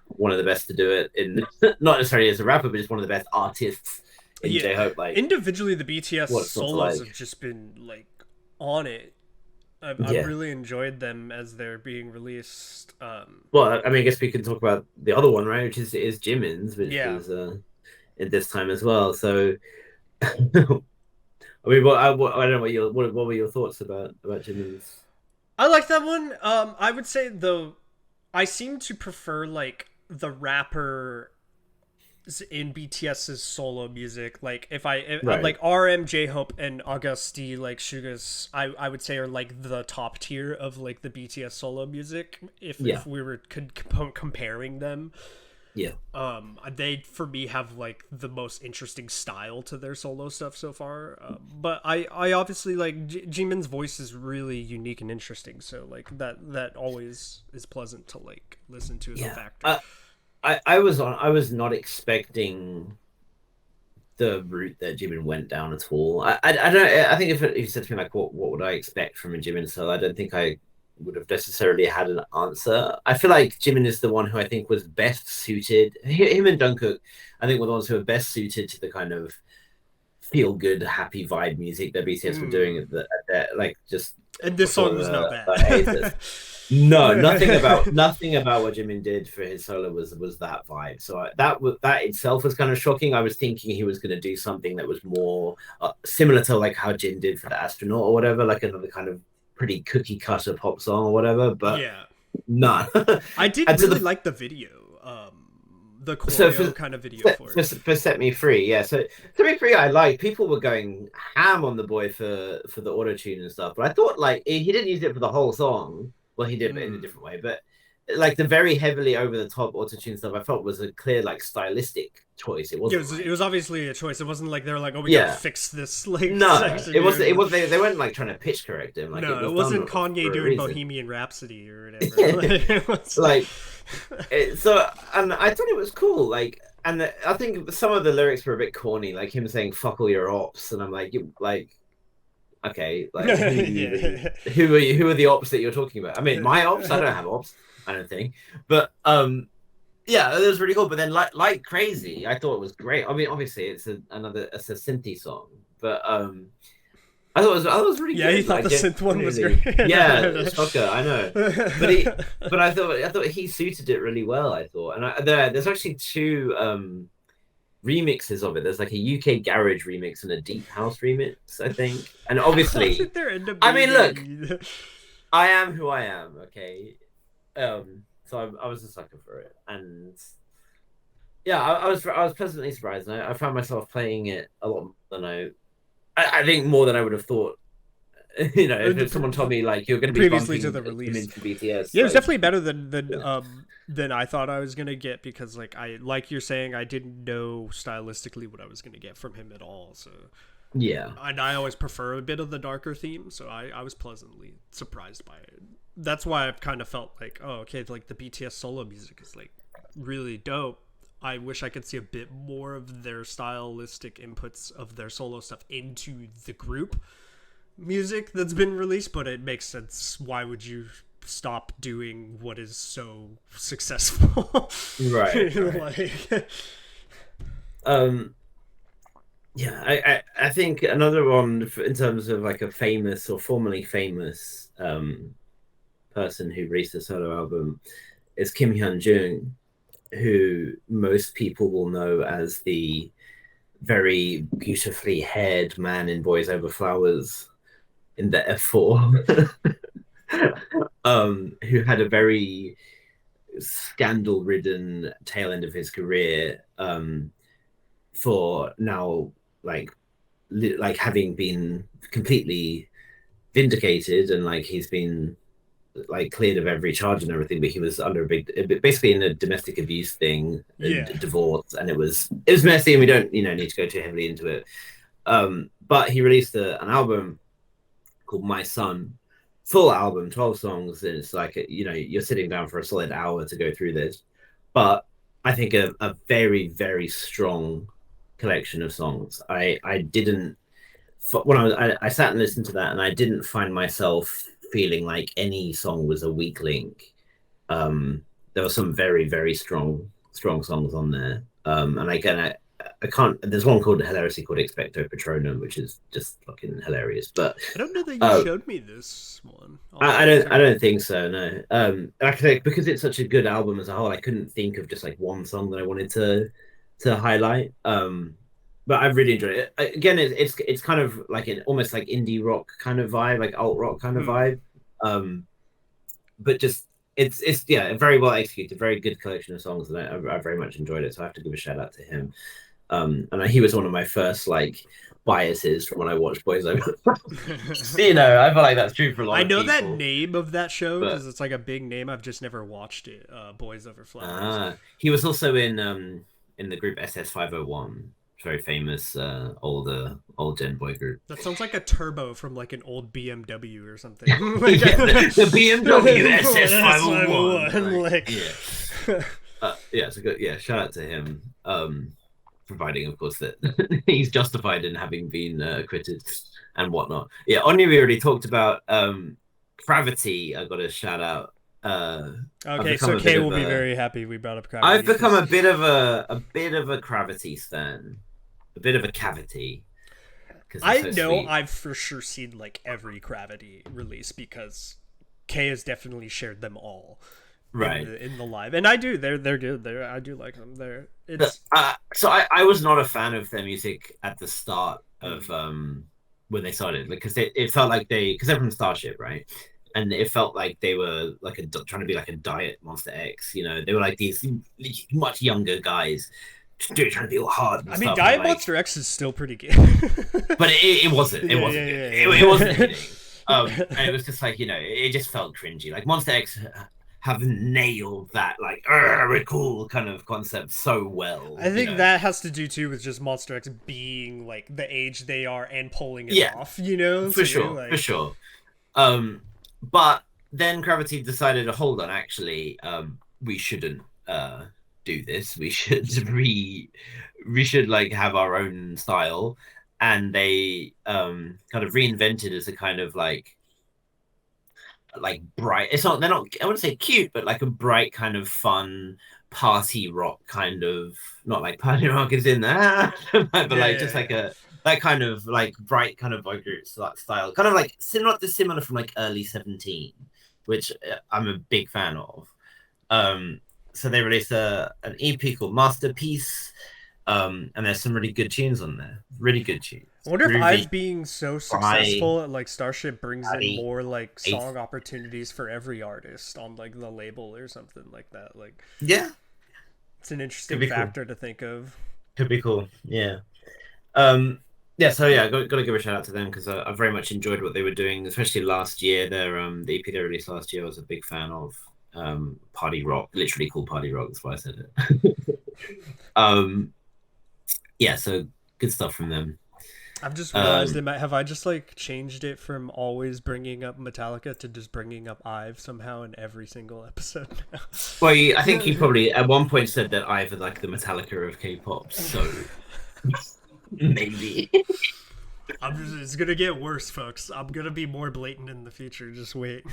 S2: one of the best to do it in not necessarily as a rapper, but just one of the best artists in J Hope. Like
S1: individually, the BTS solos have just been like on it. I've really enjoyed them as they're being released.
S2: Well, I mean, I guess we can talk about the other one, right? Which is Jimin's, which is in this time as well. So, I mean, I don't know what were your thoughts about Jimin's?
S1: I like that one. I would say though, I seem to prefer like the rapper in BTS's solo music. Like if like RM, J-Hope, and Auguste, like Suga's, I would say are like the top tier of like the BTS solo music. If we were comparing them, they for me have like the most interesting style to their solo stuff so far. But I obviously like Jimin's voice is really unique and interesting. So like that always is pleasant to like listen to as a factor.
S2: I was not expecting the route that Jimin went down at all. I don't know. I think if you said to me like what would I expect from a Jimin solo, I don't think I would have necessarily had an answer. I feel like Jimin is the one who I think was best suited. Him and Jungkook, I think, were the ones who were best suited to the kind of feel good, happy vibe music that BTS were doing at like just.
S1: And this song was not bad.
S2: No, nothing about what Jimin did for his solo was that vibe. So that itself was kind of shocking. I was thinking he was going to do something that was more similar to like how Jin did for the astronaut or whatever, like another kind of pretty cookie cutter pop song or whatever. But
S1: Yeah.
S2: none.
S1: I did
S2: And
S1: really like the video. The choreo kind of video for it.
S2: For Set Me Free, yeah. So Set Me Free, I like. People were going ham on the boy for the auto tune and stuff, but I thought like he didn't use it for the whole song. Well, he did, but in a different way. But like the very heavily over the top auto tune stuff, I felt was a clear like stylistic choice. It wasn't.
S1: It was obviously a choice. It wasn't like they were like, oh, we
S2: Yeah.
S1: gotta fix this. Like,
S2: No,
S1: section
S2: it wasn't.
S1: here.
S2: It was. They weren't like trying to pitch correct him. Like,
S1: No,
S2: it
S1: it wasn't
S2: done
S1: Kanye
S2: for a
S1: doing
S2: reason.
S1: Bohemian Rhapsody or whatever. Like, it was
S2: Like, so, and I thought it was cool. Like, and I think some of the lyrics were a bit corny, like him saying "fuck all your ops," and I'm like, okay, like
S1: Yeah.
S2: who are you? Who are the ops that you're talking about? I mean, my ops. I don't have ops. I don't think. But yeah, it was really cool. But then, like crazy, I thought it was great. I mean, obviously, it's a synthy song, but I thought it was really
S1: Yeah,
S2: good.
S1: he thought
S2: like,
S1: the synth one was
S2: genuinely.
S1: great.
S2: Yeah, shocker, I know. But I thought he suited it really well. I thought, and there's actually two remixes of it. There's like a UK garage remix and a deep house remix, I think. And obviously, I mean, look, I am who I am. Okay, so I was a sucker for it, and yeah, I was pleasantly surprised. And I found myself playing it a lot more than I think more than I would have thought. You know, if someone told me like you're going to be
S1: previously to the release
S2: into BTS,
S1: yeah, it was definitely better than I thought I was gonna get, because like you're saying, I didn't know stylistically what I was gonna get from him at all. So
S2: yeah,
S1: and I always prefer a bit of the darker theme, so I was pleasantly surprised by it. That's why I've kind of felt like, oh, okay, like the BTS solo music is like really dope. I wish I could see a bit more of their stylistic inputs of their solo stuff into the group music that's been released, but it makes sense. Why would you stop doing what is so successful?
S2: right.
S1: Like,
S2: yeah, I think another one in terms of like a famous or formerly famous person who released a solo album is Kim Hyun Jung, who most people will know as the very beautifully haired man in Boys Over Flowers in the F4, who had a very scandal-ridden tail end of his career, for now like having been completely vindicated, and like he's been like cleared of every charge and everything, but he was under basically in a domestic abuse thing,
S1: yeah,
S2: divorce, and it was messy, and we don't need to go too heavily into it. But he released an album called My Son, full album, 12 songs, and it's like you're sitting down for a solid hour to go through this. But I think a very, very strong collection of songs. I didn't when I sat and listened to that, and I didn't find myself feeling like any song was a weak link. There were some very, very strong songs on there. And again, I can't. There's one hilariously called Expecto Patronum, which is just fucking hilarious. But
S1: I don't know that you showed me this one.
S2: I don't think so. No. Like I say, because it's such a good album as a whole, I couldn't think of just like one song that I wanted to highlight. But I've really enjoyed it. Again, it's kind of like an almost like indie rock kind of vibe, like alt rock kind of vibe. But just it's a very well executed, very good collection of songs, and I very much enjoyed it. So I have to give a shout out to him. And he was one of my first like biases from when I watched Boys Over. I feel like that's true for a lot.
S1: I know that name of that show because it's like a big name. I've just never watched it. Boys Over Flowers.
S2: He was also in the group SS501. Very famous old Gen boy group.
S1: That sounds like a turbo from like an old BMW or something.
S2: Like, the BMW SS501.
S1: Like,
S2: yeah, it's a good shout out to him. Providing, of course, that he's justified in having been acquitted and whatnot. Yeah, Anya, we already talked about. Gravity, I got a shout out.
S1: Okay, so Kay will be very happy we brought up Gravity.
S2: I've become a bit of a Gravity stan, a bit of a cavity.
S1: I know I've for sure seen like every Gravity release because Kay has definitely shared them all
S2: Right.
S1: in the live, and I do. They're good. I do like them.
S2: So I was not a fan of their music at the start of when they started, because it felt like because they're from Starship, right? And it felt like they were like trying to be like a diet Monster X. You know, they were like these much younger guys trying to be all hard and
S1: I mean,
S2: stuff.
S1: Diet
S2: Like,
S1: Monster X is still pretty good,
S2: but it wasn't. It
S1: Yeah,
S2: wasn't
S1: yeah,
S2: good.
S1: yeah,
S2: It
S1: yeah.
S2: wasn't hitting. And it was just like, it just felt cringy. Like Monster X have nailed that like we're cool kind of concept so well.
S1: I think that has to do too with just Monster X being like the age they are and pulling it off.
S2: For sure. But then Gravity decided to hold on. Actually, we shouldn't do this. We should like have our own style, and they kind of reinvented as a kind of like bright. It's not. They're not. I wouldn't say cute, but like a bright kind of fun party rock kind of. Not like party rock is in there, but like just like a that kind of like bright kind of boy group style, kind of like similar from like early 17, which I'm a big fan of. So they released an EP called Masterpiece, and there's some really good tunes on there. Really good tunes.
S1: I wonder if I've being so successful at like Starship brings in more like song opportunities for every artist on like the label or something like that. Like,
S2: yeah,
S1: it's an interesting factor to think of.
S2: Could be cool. Yeah. So yeah, got to give a shout out to them, because I very much enjoyed what they were doing, especially last year. Their the EP they released last year, I was a big fan of. Party rock, literally called party rock. That's why I said it. Yeah, so good stuff from them.
S1: I've just realized have I just like changed it from always bringing up Metallica to just bringing up IVE somehow in every single episode now?
S2: Well, I think you probably at one point said that IVE are like the Metallica of K-pop, so maybe.
S1: It's gonna get worse, folks. I'm gonna be more blatant in the future. Just wait.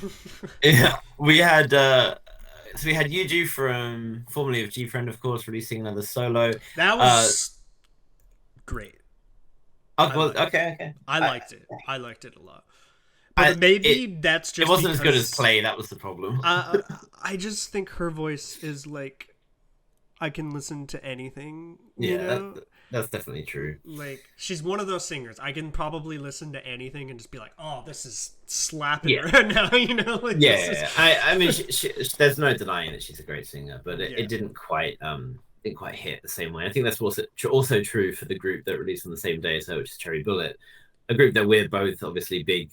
S2: Yeah, we had Yuju from formerly of G-Friend, of course, releasing another solo.
S1: That was great.
S2: Okay.
S1: I liked it. I liked it a lot. But that's just
S2: it wasn't as good as Play. That was the problem.
S1: I just think her voice is like, I can listen to anything. You know?
S2: That's definitely true.
S1: Like, she's one of those singers. I can probably listen to anything and just be like, "Oh, this is slapping right now." You know, like
S2: I mean, there's no denying that she's a great singer, but it didn't quite hit the same way. I think that's also true for the group that released on the same day, which is Cherry Bullet, a group that we're both obviously big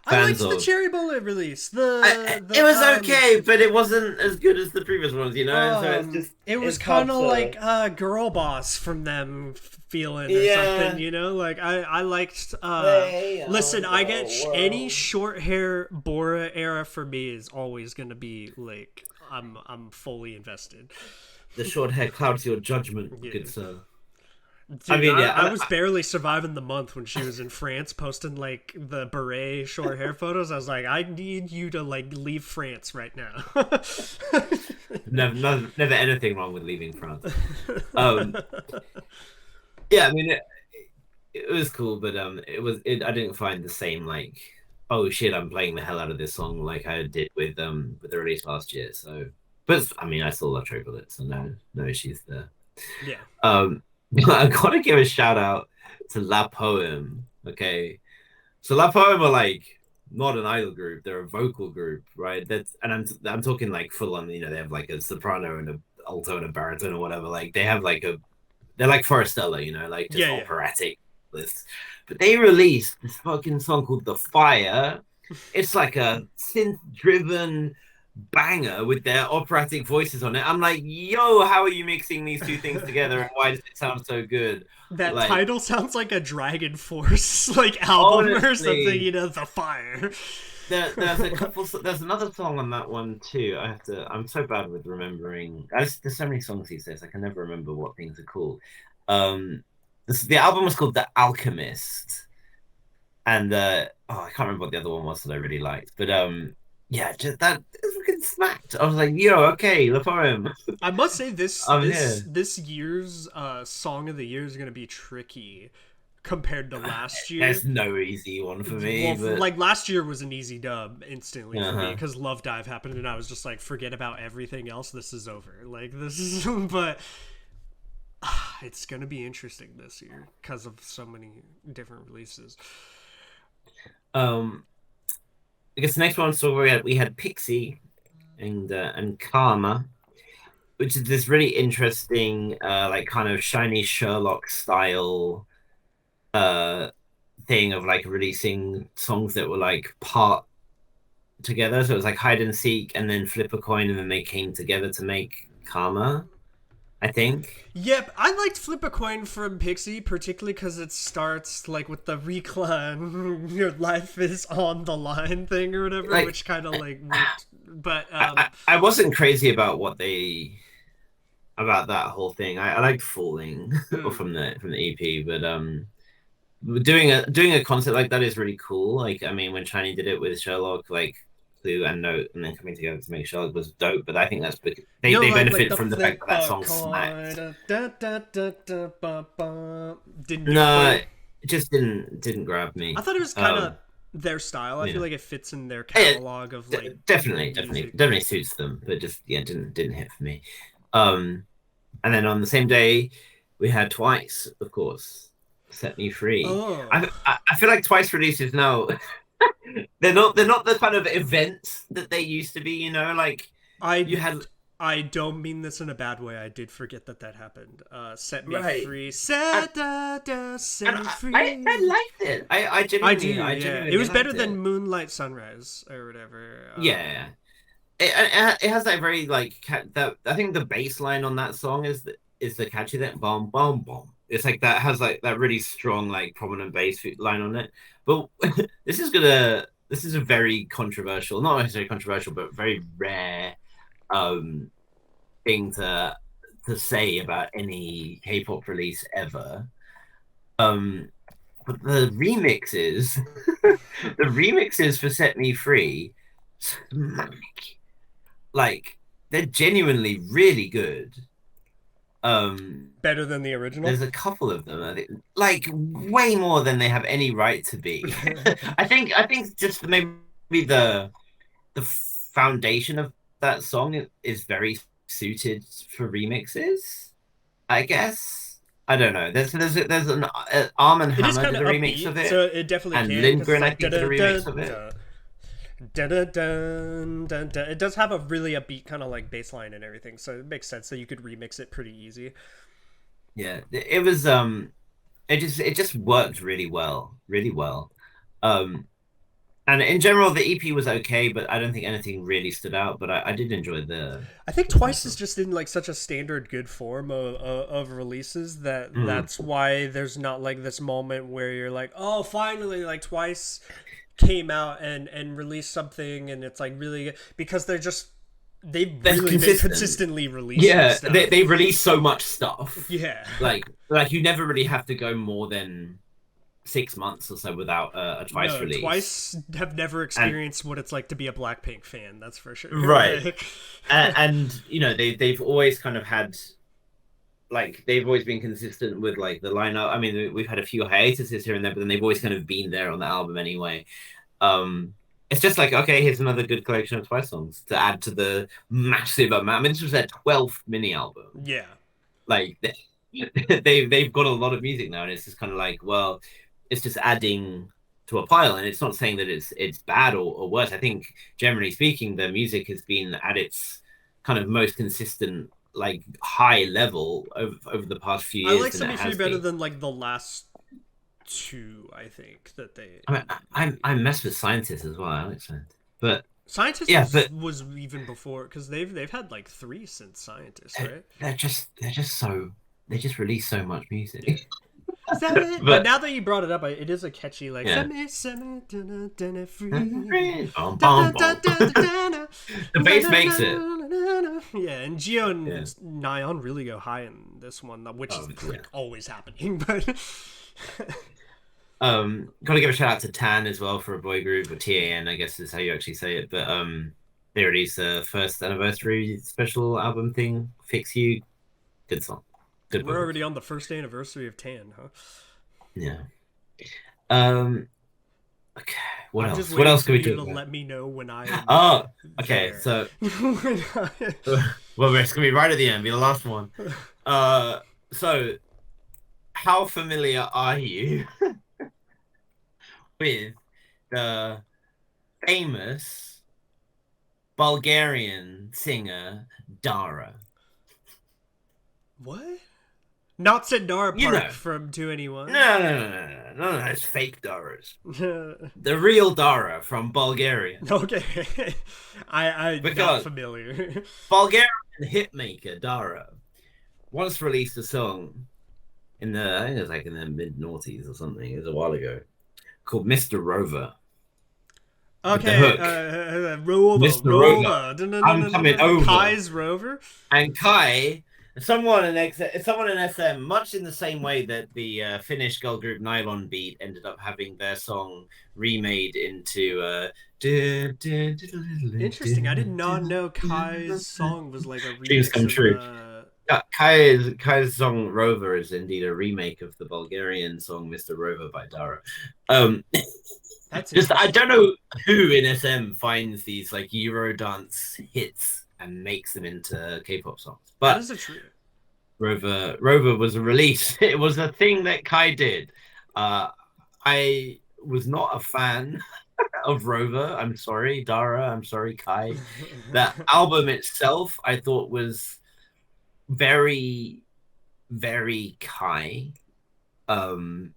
S2: fans of.
S1: I liked the Cherry Bullet release.
S2: It was okay, but it wasn't as good as the previous ones, you know. So
S1: it was kind of like Girl Boss from them feeling or something, you know. Like I liked. Listen, I get any short hair Bora era for me is always gonna be like I'm fully invested.
S2: The short hair clouds your judgment, good sir.
S1: Dude, I was barely surviving the month when she was in France posting like the beret short hair photos. I was like, I need you to like leave France right now.
S2: never anything wrong with leaving France. Yeah, I mean it was cool, but I didn't find the same like, oh shit, I'm playing the hell out of this song like I did with the release last year. So, but I mean, I still love Cherry Bullet, so no issues there.
S1: Yeah.
S2: I gotta give a shout out to La Poème. Okay, so La Poème are like not an idol group; they're a vocal group, right? I'm talking like full on. You know, they have like a soprano and a alto and a baritone or whatever. Like they have like they're like Forestella, you know, like just operatic lists. But they released this fucking song called "The Fire." It's like a synth-driven banger with their operatic voices on it. I'm like, yo, how are you mixing these two things together, and why does it sound so good?
S1: That title sounds like a Dragon Force like album or something, you know, The Fire.
S2: There's another song on that one too. I'm so bad with remembering. There's so many songs these days I can never remember what things are called. The album was called The Alchemist, and I can't remember what the other one was that I really liked, but yeah, just that fucking smacked. I was like, yo, okay, La Poème.
S1: I must say this year's song of the year is gonna be tricky, compared to last year.
S2: There's no easy one for me,
S1: Well,
S2: but
S1: like last year was an easy dub instantly for me
S2: uh-huh.
S1: because Love Dive happened, and I was just like, forget about everything else. This is over. Like this is, but it's gonna be interesting this year because of so many different releases.
S2: um, I guess the next one, so we had Pixie and Karma, which is this really interesting, like kind of shiny Sherlock style uh thing of like releasing songs that were like part together. So it was like hide and seek and then flip a coin and then they came together to make Karma, I think.
S1: Yep, I liked Flip a Coin from Pixie, particularly because it starts like with the recline, your life is on the line thing or whatever,
S2: Like
S1: which kind of like worked. But
S2: I wasn't crazy about what they about that whole thing. I liked Falling
S1: mm,
S2: from the EP, but doing a concept like that is really cool. Like I mean, when Shiny did it with Sherlock, like Clue and Note, and then coming together to make Sherlock was dope. But I think that's because
S1: you know,
S2: they
S1: like
S2: benefit
S1: the
S2: from the fact
S1: flip
S2: that that
S1: a
S2: song smacked.
S1: coin, didn't do it for
S2: No,
S1: you.
S2: it just didn't grab
S1: I
S2: me.
S1: thought it was kind of their style. I feel
S2: Yeah,
S1: like it fits in their
S2: yeah,
S1: catalog of like
S2: definitely
S1: music.
S2: definitely suits them, but just yeah, didn't hit for me. Um, and then on the same day, we had Twice, of course, Set Me Free.
S1: Oh,
S2: I feel like Twice releases now they're not the kind of events that they used to be. Like
S1: I
S2: you had
S1: I don't mean this in a bad way. I did forget that that happened. Set me
S2: right,
S1: free,
S2: and,
S1: set
S2: and
S1: me
S2: I
S1: free.
S2: liked it.
S1: I do,
S2: I
S1: yeah. It
S2: genuinely
S1: was better
S2: liked
S1: than
S2: it.
S1: Moonlight Sunrise or whatever.
S2: Yeah, it has that very like that. I think the bass line on that song is the catchy that bomb bomb bomb. It's like that has like that really strong like prominent bass line on it. But this is a very controversial, not necessarily controversial, but very rare um thing to say about any K-pop release ever. Um, but the remixes, the remixes for Set Me Free, smack. Like they're genuinely really good.
S1: Better than the original.
S2: There's a couple of them, I think, like way more than they have any right to be. I think just maybe the foundation of that song is very suited for remixes. I guess. I don't know. There's an Arm and
S1: It is
S2: Hammer
S1: kind
S2: did
S1: of
S2: a remix of
S1: upbeat,
S2: it,
S1: so it definitely
S2: and
S1: can because it's
S2: Lindgren I
S1: like da
S2: think did a
S1: da da
S2: remix of it.
S1: da. Da da dun dun dun. It does have a really upbeat kind of like bass line and everything, so it makes sense that you could remix it pretty easy.
S2: Yeah, it was it just worked really well, really well. Um, and in general the EP was okay, but I don't think anything really stood out. But I did enjoy
S1: I think
S2: the Twice
S1: Twice is
S2: song.
S1: just in like such a standard good form of releases that
S2: Mm.
S1: that's why there's not like this moment where you're like, oh, finally, like Twice came out and released something and it's like really good because they've
S2: That's
S1: really been
S2: consistent.
S1: consistently releasing
S2: Yeah,
S1: stuff.
S2: they release so much stuff.
S1: Yeah.
S2: Like you never really have to go more than 6 months or so without a Twice
S1: No,
S2: release.
S1: Twice have never
S2: And
S1: experienced what it's like to be a Blackpink fan. That's for sure.
S2: right,
S1: Like,
S2: and they've always kind of had like they've always been consistent with like the lineup. I mean, we've had a few hiatuses here and there, but then they've always kind of been there on the album anyway. Um, it's just like okay, here's another good collection of Twice songs to add to the massive amount. I mean, this was their 12th mini album.
S1: yeah.
S2: Like they've got a lot of music now, and it's just kind of like, well, it's just adding to a pile, and it's not saying that it's bad or worse. I think generally speaking, the music has been at its kind of most consistent, like high level over the past few
S1: I
S2: years
S1: like
S2: than it
S1: Semi Free
S2: has
S1: better
S2: been.
S1: than like the last two, I think, that they.
S2: I mean, I mess with scientists as well. I like scientists, but
S1: Scientist
S2: yeah, but
S1: was even before because they've had like three since Scientist,
S2: they're,
S1: right?
S2: they're just so they just release so much music.
S1: Semi, but
S2: But
S1: now that you brought it up, it is a catchy like
S2: yeah.
S1: semi dun dun free.
S2: Bum,
S1: Da,
S2: bum,
S1: da,
S2: bum.
S1: da, da, da, da,
S2: The
S1: da,
S2: bass
S1: da,
S2: makes it.
S1: da, da, da. Yeah, and Geo
S2: Yeah.
S1: and Nyan really go high in this one, which is
S2: Oh, yeah.
S1: like always happening. But
S2: Gotta give a shout out to Tan as well for a boy group, or TAN, I guess is how you actually say it. But they released a first anniversary special album thing, Fix You. Good song. Good
S1: we're
S2: vocals.
S1: already on the first anniversary of Tan, huh?
S2: Yeah. Um. Okay. What
S1: I'm just
S2: else? What
S1: waiting
S2: else
S1: for
S2: can we
S1: you
S2: talk
S1: to
S2: about?
S1: let me know when I am
S2: Oh. Okay.
S1: there.
S2: So, well, it's gonna be right at the end. Be the last one. Uh. So, how familiar are you with the famous Bulgarian singer Dara?
S1: What? Not Sandara
S2: You
S1: Park
S2: know.
S1: from 2NE1?
S2: No, it's fake Daras. The real Dara from Bulgaria.
S1: Okay. I'm not
S2: Because
S1: familiar.
S2: Bulgarian hitmaker Dara once released a song in the, I think it was like in the mid noughties or something, it was a while ago, called Mr. Rover. With the
S1: Okay,
S2: hook,
S1: Rover,
S2: Mr. Rover,
S1: Rover,
S2: I'm coming over.
S1: Kai's Rover.
S2: And Kai, someone in SM, much in the same way that the Finnish girl group Nylon Beat ended up having their song remade into
S1: Interesting. I did not know Kai's song was like a
S2: Dreams
S1: remix
S2: Come
S1: of.
S2: True. Kai's song Rover is indeed a remake of the Bulgarian song Mr. Rover by Dara. Um,
S1: That's
S2: just I
S1: interesting.
S2: don't know who in SM finds these like Eurodance hits and makes them into K-pop songs.
S1: That
S2: But
S1: is a true.
S2: Rover was a release. It was a thing that Kai did. Uh, I was not a fan of Rover. I'm sorry, Dara. I'm sorry, Kai. That album itself, I thought was very, very Kai. Um,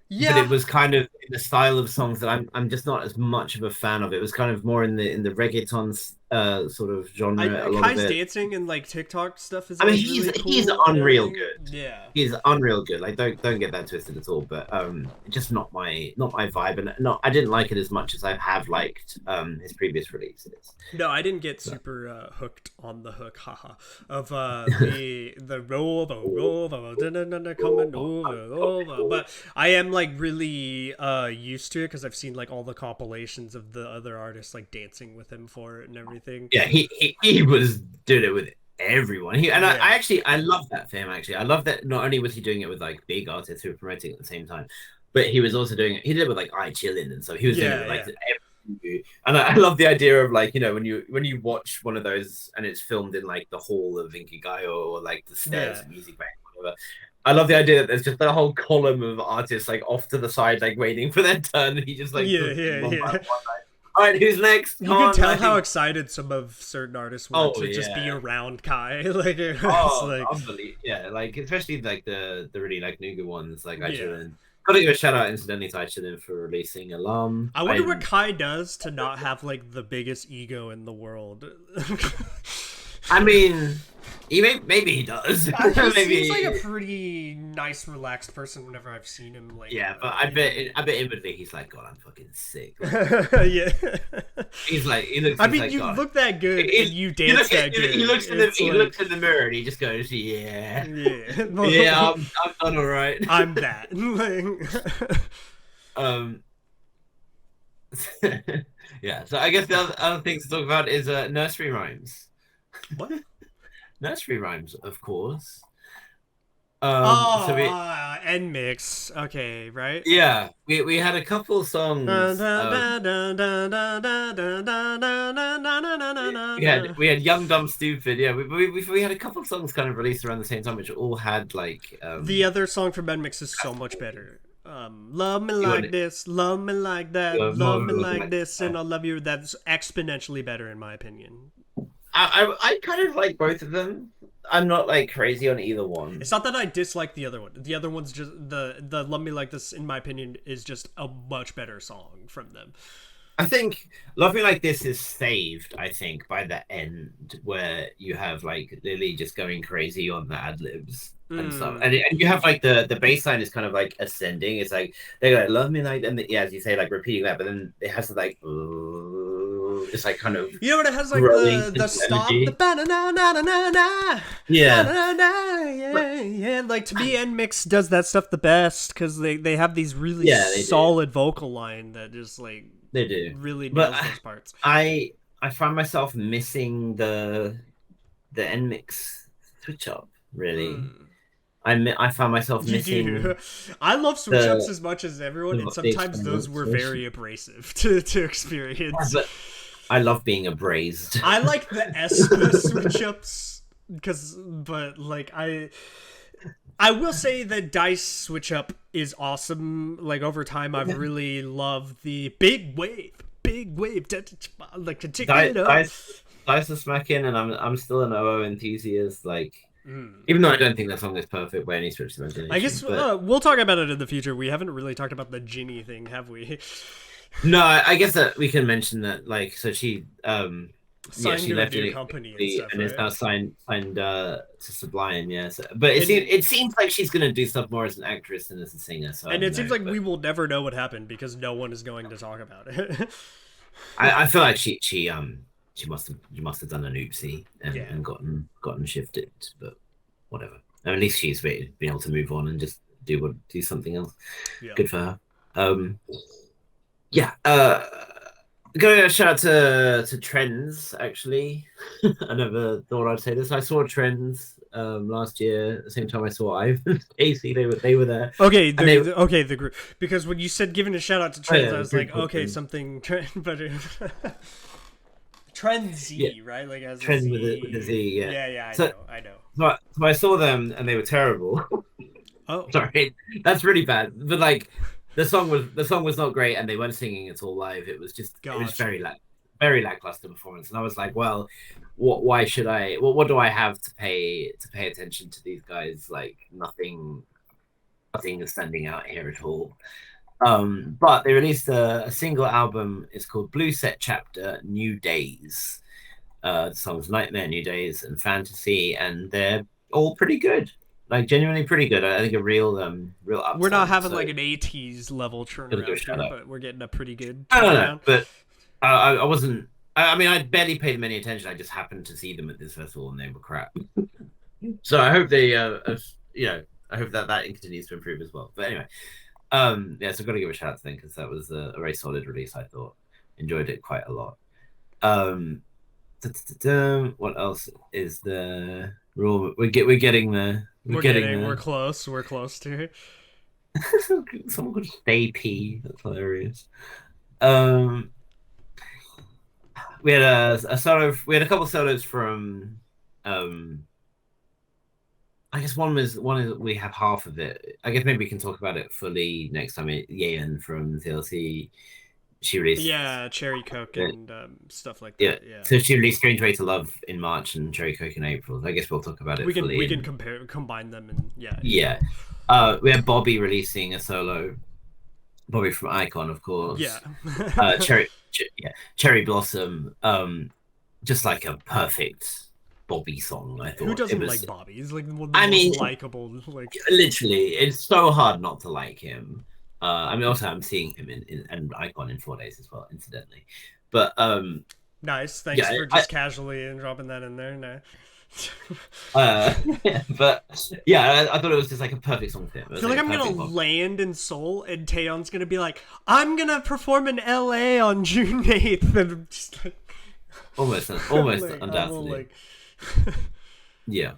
S2: but
S1: Yeah,
S2: it was kind of in the style of songs that I'm just not as much of a fan of. It was kind of more in the reggaeton sort of genre. A lot of
S1: Kai's
S2: it.
S1: dancing and like TikTok stuff is
S2: I mean,
S1: always really
S2: he's
S1: cool and
S2: unreal
S1: everything.
S2: good.
S1: Yeah.
S2: He's unreal good. Like don't get that twisted at all. But just not my vibe, and not I didn't like it as much as I have liked his previous releases.
S1: No, I didn't get
S2: But,
S1: super hooked on the hook, haha, of the roll, coming over. But I am like really used to it because I've seen like all the compilations of the other artists like dancing with him for it and everything.
S2: yeah, he was doing it with everyone. I
S1: Yeah,
S2: actually I love that for him. Actually, I love that not only was he doing it with like big artists who were promoting at the same time, but he was also doing it. He did it with like I Chillin', and so he was doing it
S1: yeah,
S2: with like
S1: yeah,
S2: every. And I love the idea of like when you watch one of those and it's filmed in like the hall of Inkigayo or like the stairs
S1: yeah,
S2: of Music Bank, whatever. I love the idea that there's just a whole column of artists like off to the side, like waiting for their turn. And he just like
S1: yeah,
S2: does
S1: yeah,
S2: one by
S1: yeah.
S2: one. Like, all right, who's next? Come
S1: You could
S2: on,
S1: tell how
S2: like,
S1: excited some of certain artists were
S2: oh
S1: to just be
S2: yeah.
S1: around Kai. Like it's
S2: Oh,
S1: like,
S2: unbelievable! Yeah, like especially like the really like Nuga ones, like
S1: yeah.
S2: Ichilin. Gotta give a shout out incidentally to Ichilin for releasing Alarm.
S1: I wonder what Kai does to not have like the biggest ego in the world.
S2: I mean, maybe he does.
S1: He seems like a
S2: Maybe.
S1: pretty nice, relaxed person whenever I've seen him. Like,
S2: Yeah, but I bet inwardly he's like, God, I'm fucking sick. Like,
S1: yeah.
S2: he's like, he looks.
S1: I
S2: He's
S1: mean,
S2: like,
S1: you
S2: God.
S1: look that good and you
S2: You
S1: dance
S2: look at,
S1: that good.
S2: he looks in the mirror and he just goes, yeah,
S1: Yeah.
S2: yeah, I'm done all right.
S1: I'm that. Like,
S2: Um, yeah. So I guess the other things to talk about is nursery rhymes.
S1: what?
S2: Nursery rhymes, of course. So
S1: Oh,
S2: we
S1: N mix. Okay, right.
S2: yeah, we had a couple songs. We had Young Dumb Stupid. Yeah, we had a couple of songs kind of released around the same time, which all had like
S1: The other song from Ben Mix is so much better. Love me
S2: you
S1: like
S2: want
S1: this, love me like that, love me like this, and
S2: I,
S1: I'll love you. That's exponentially better in my opinion.
S2: I kind of like both of them. I'm not like crazy on either one.
S1: It's not that I dislike the other one. The other one's just the love me like this, in my opinion, is just a much better song from them.
S2: I think Love Me Like This is saved, I think, by the end where you have like Lily just going crazy on the ad libs and stuff.
S1: Mm.
S2: And you have like the bass line is kind of like ascending. It's like they go like, Love Me Like, and yeah, as you say, like repeating that, but then it has to like it's like kind of
S1: You know what? It has like
S2: growing
S1: the stop, the
S2: energy.
S1: ba na na na na na na,
S2: Yeah.
S1: yeah, yeah. Like to me, N Mix does that stuff the best because they have these really
S2: Yeah, they do.
S1: solid vocal line that just like
S2: They do.
S1: really
S2: But
S1: nails those parts.
S2: I find myself missing the NMix switch up, really.
S1: Mm.
S2: I found myself
S1: You
S2: missing
S1: do. I love switch
S2: the
S1: ups as much as everyone, and
S2: the
S1: sometimes those were
S2: experimentation.
S1: very abrasive to experience.
S2: But I love being abrased.
S1: I like the Espa switch ups but like I will say that Dice switch up is awesome. Like over time, I've really loved the big wave, like to take it up.
S2: Dice is smacking, and I'm still an OO enthusiast. Like, even though I don't think that song is perfect by any stretch of the imagination.
S1: I guess
S2: but
S1: we'll talk about it in the future. We haven't really talked about the Ginny thing, have we?
S2: no, I guess that we can mention that. Like, so she
S1: Signed
S2: she
S1: to a
S2: left
S1: new company and stuff,
S2: and is
S1: right?
S2: now signed to Sublime. Yeah, so, but
S1: And
S2: it seems like she's gonna do stuff more as an actress than as a singer. So I
S1: and
S2: don't
S1: it seems
S2: know,
S1: like
S2: but
S1: we will never know what happened because no one is going to talk about it.
S2: I feel like she must have done an oopsie
S1: Yeah.
S2: and gotten shifted, but whatever. At least she's been able to move on and just do something else.
S1: Yeah.
S2: Good for her. Yeah. Going a shout out to Trends, actually. I never thought I'd say this. I saw Trends last year at the same time I saw Ivan AC. They were there.
S1: Okay, the group, because when you said giving a shout out to Trends, I was like, okay,
S2: Trends.
S1: something but Trends,
S2: Yeah.
S1: right? Like as
S2: Trends
S1: a
S2: with the Z, yeah.
S1: Yeah, I know.
S2: So I saw them and they were terrible.
S1: Oh,
S2: Sorry, that's really bad. But like, the song was not great, and they weren't singing it all live. It was very lackluster performance. And I was like, well, why should I? What do I have to pay attention to these guys? Like nothing is standing out here at all. But they released a single album. It's called Blue Set Chapter New Days. The songs Nightmare, New Days, and Fantasy, and they're all pretty good. Like genuinely pretty good. I think a real upside.
S1: we're not having like an 80s level turnaround here, but we're getting a pretty good turnaround.
S2: No, but I wasn't. I mean, I barely paid them any attention. I just happened to see them at this festival, and they were crap. So I hope they, I hope that continues to improve as well. But anyway, yeah, so I've got to give a shout out to them because that was a very solid release. I thought enjoyed it quite a lot. What else is the rule? We're getting there.
S1: We're close. We're close to it.
S2: Someone called Stay P. That's hilarious. We had a solo. We had a couple solos from. I guess one is we have half of it. I guess maybe we can talk about it fully next time. Yeon from TLC. She released
S1: Cherry Coke and stuff like that. Yeah.
S2: So she released Strange Way to Love in March and Cherry Coke in April. I guess we'll talk about it.
S1: We can combine them and
S2: yeah. We have Bobby releasing a solo. Bobby from Icon, of course.
S1: Yeah.
S2: Cherry Blossom. Just like a perfect Bobby song. I thought.
S1: Who doesn't like Bobby? He's like one of the most likable. Like
S2: literally, it's so hard not to like him. I mean, also I'm seeing him in Icon in 4 days as well, incidentally. But
S1: nice. Thanks for just casually dropping that in there. No.
S2: But yeah, I thought it was just like a perfect song for him.
S1: I feel like I'm gonna land in Seoul and Taeyeon's gonna be like, I'm gonna perform in LA on June 8th, and I'm just like
S2: almost like, undoubtedly. Yeah.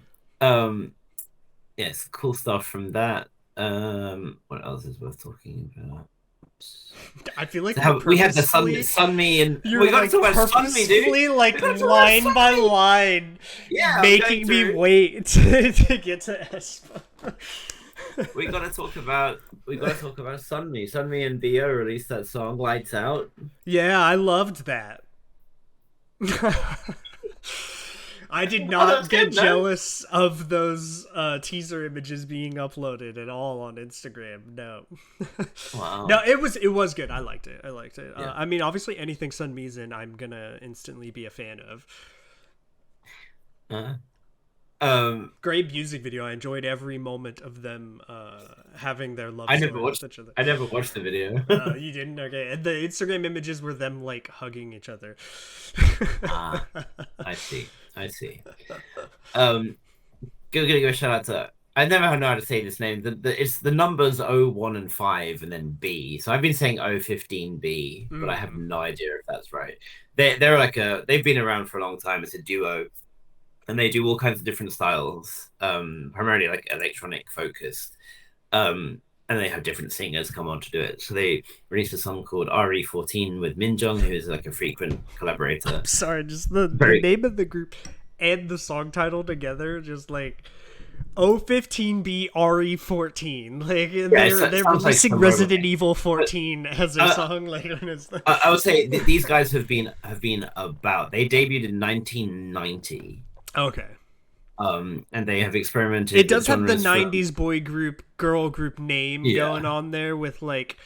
S2: Yes, cool stuff from that. What else is worth talking about?
S1: I feel like
S2: we had the Sunmi and we got to talk about Sunmi, dude.
S1: Like line by line, making me wait to get to Aespa.
S2: we gotta talk about Sunmi. Sunmi and Bio released that song "Lights Out."
S1: Yeah, I loved that. I did not get jealous of those teaser images being uploaded at all on Instagram. No.
S2: Wow.
S1: No, it was good. I liked it.
S2: Yeah.
S1: I mean, obviously, anything Sunmi's in, I'm gonna instantly be a fan of. Great music video. I enjoyed every moment of them having their love story with each other.
S2: I never watched the video.
S1: You didn't? Okay. And the Instagram images were them like hugging each other.
S2: I see. Gonna give a shout out to. I never know how to say this name. It's the numbers 0, 1, and 5, and then B. So I've been saying 015B, but I have no idea if that's right. They're like they've been around for a long time. It's a duo. and they do all kinds of different styles, primarily like electronic focused. And they have different singers come on to do it. So they released a song called RE14 with Minjung, who is like a frequent collaborator.
S1: Sorry, just the
S2: Very
S1: name of the group and the song title together, just like O15B RE14. Like they're
S2: sounds like
S1: releasing
S2: some
S1: Resident
S2: robot.
S1: Evil
S2: But
S1: 14 as their song. Like, and it's
S2: I would say these guys have been about. They debuted in 1990.
S1: okay.
S2: And they have experimented
S1: It
S2: with
S1: does have the
S2: genres from
S1: 90s boy group, girl group name
S2: yeah,
S1: going on there with like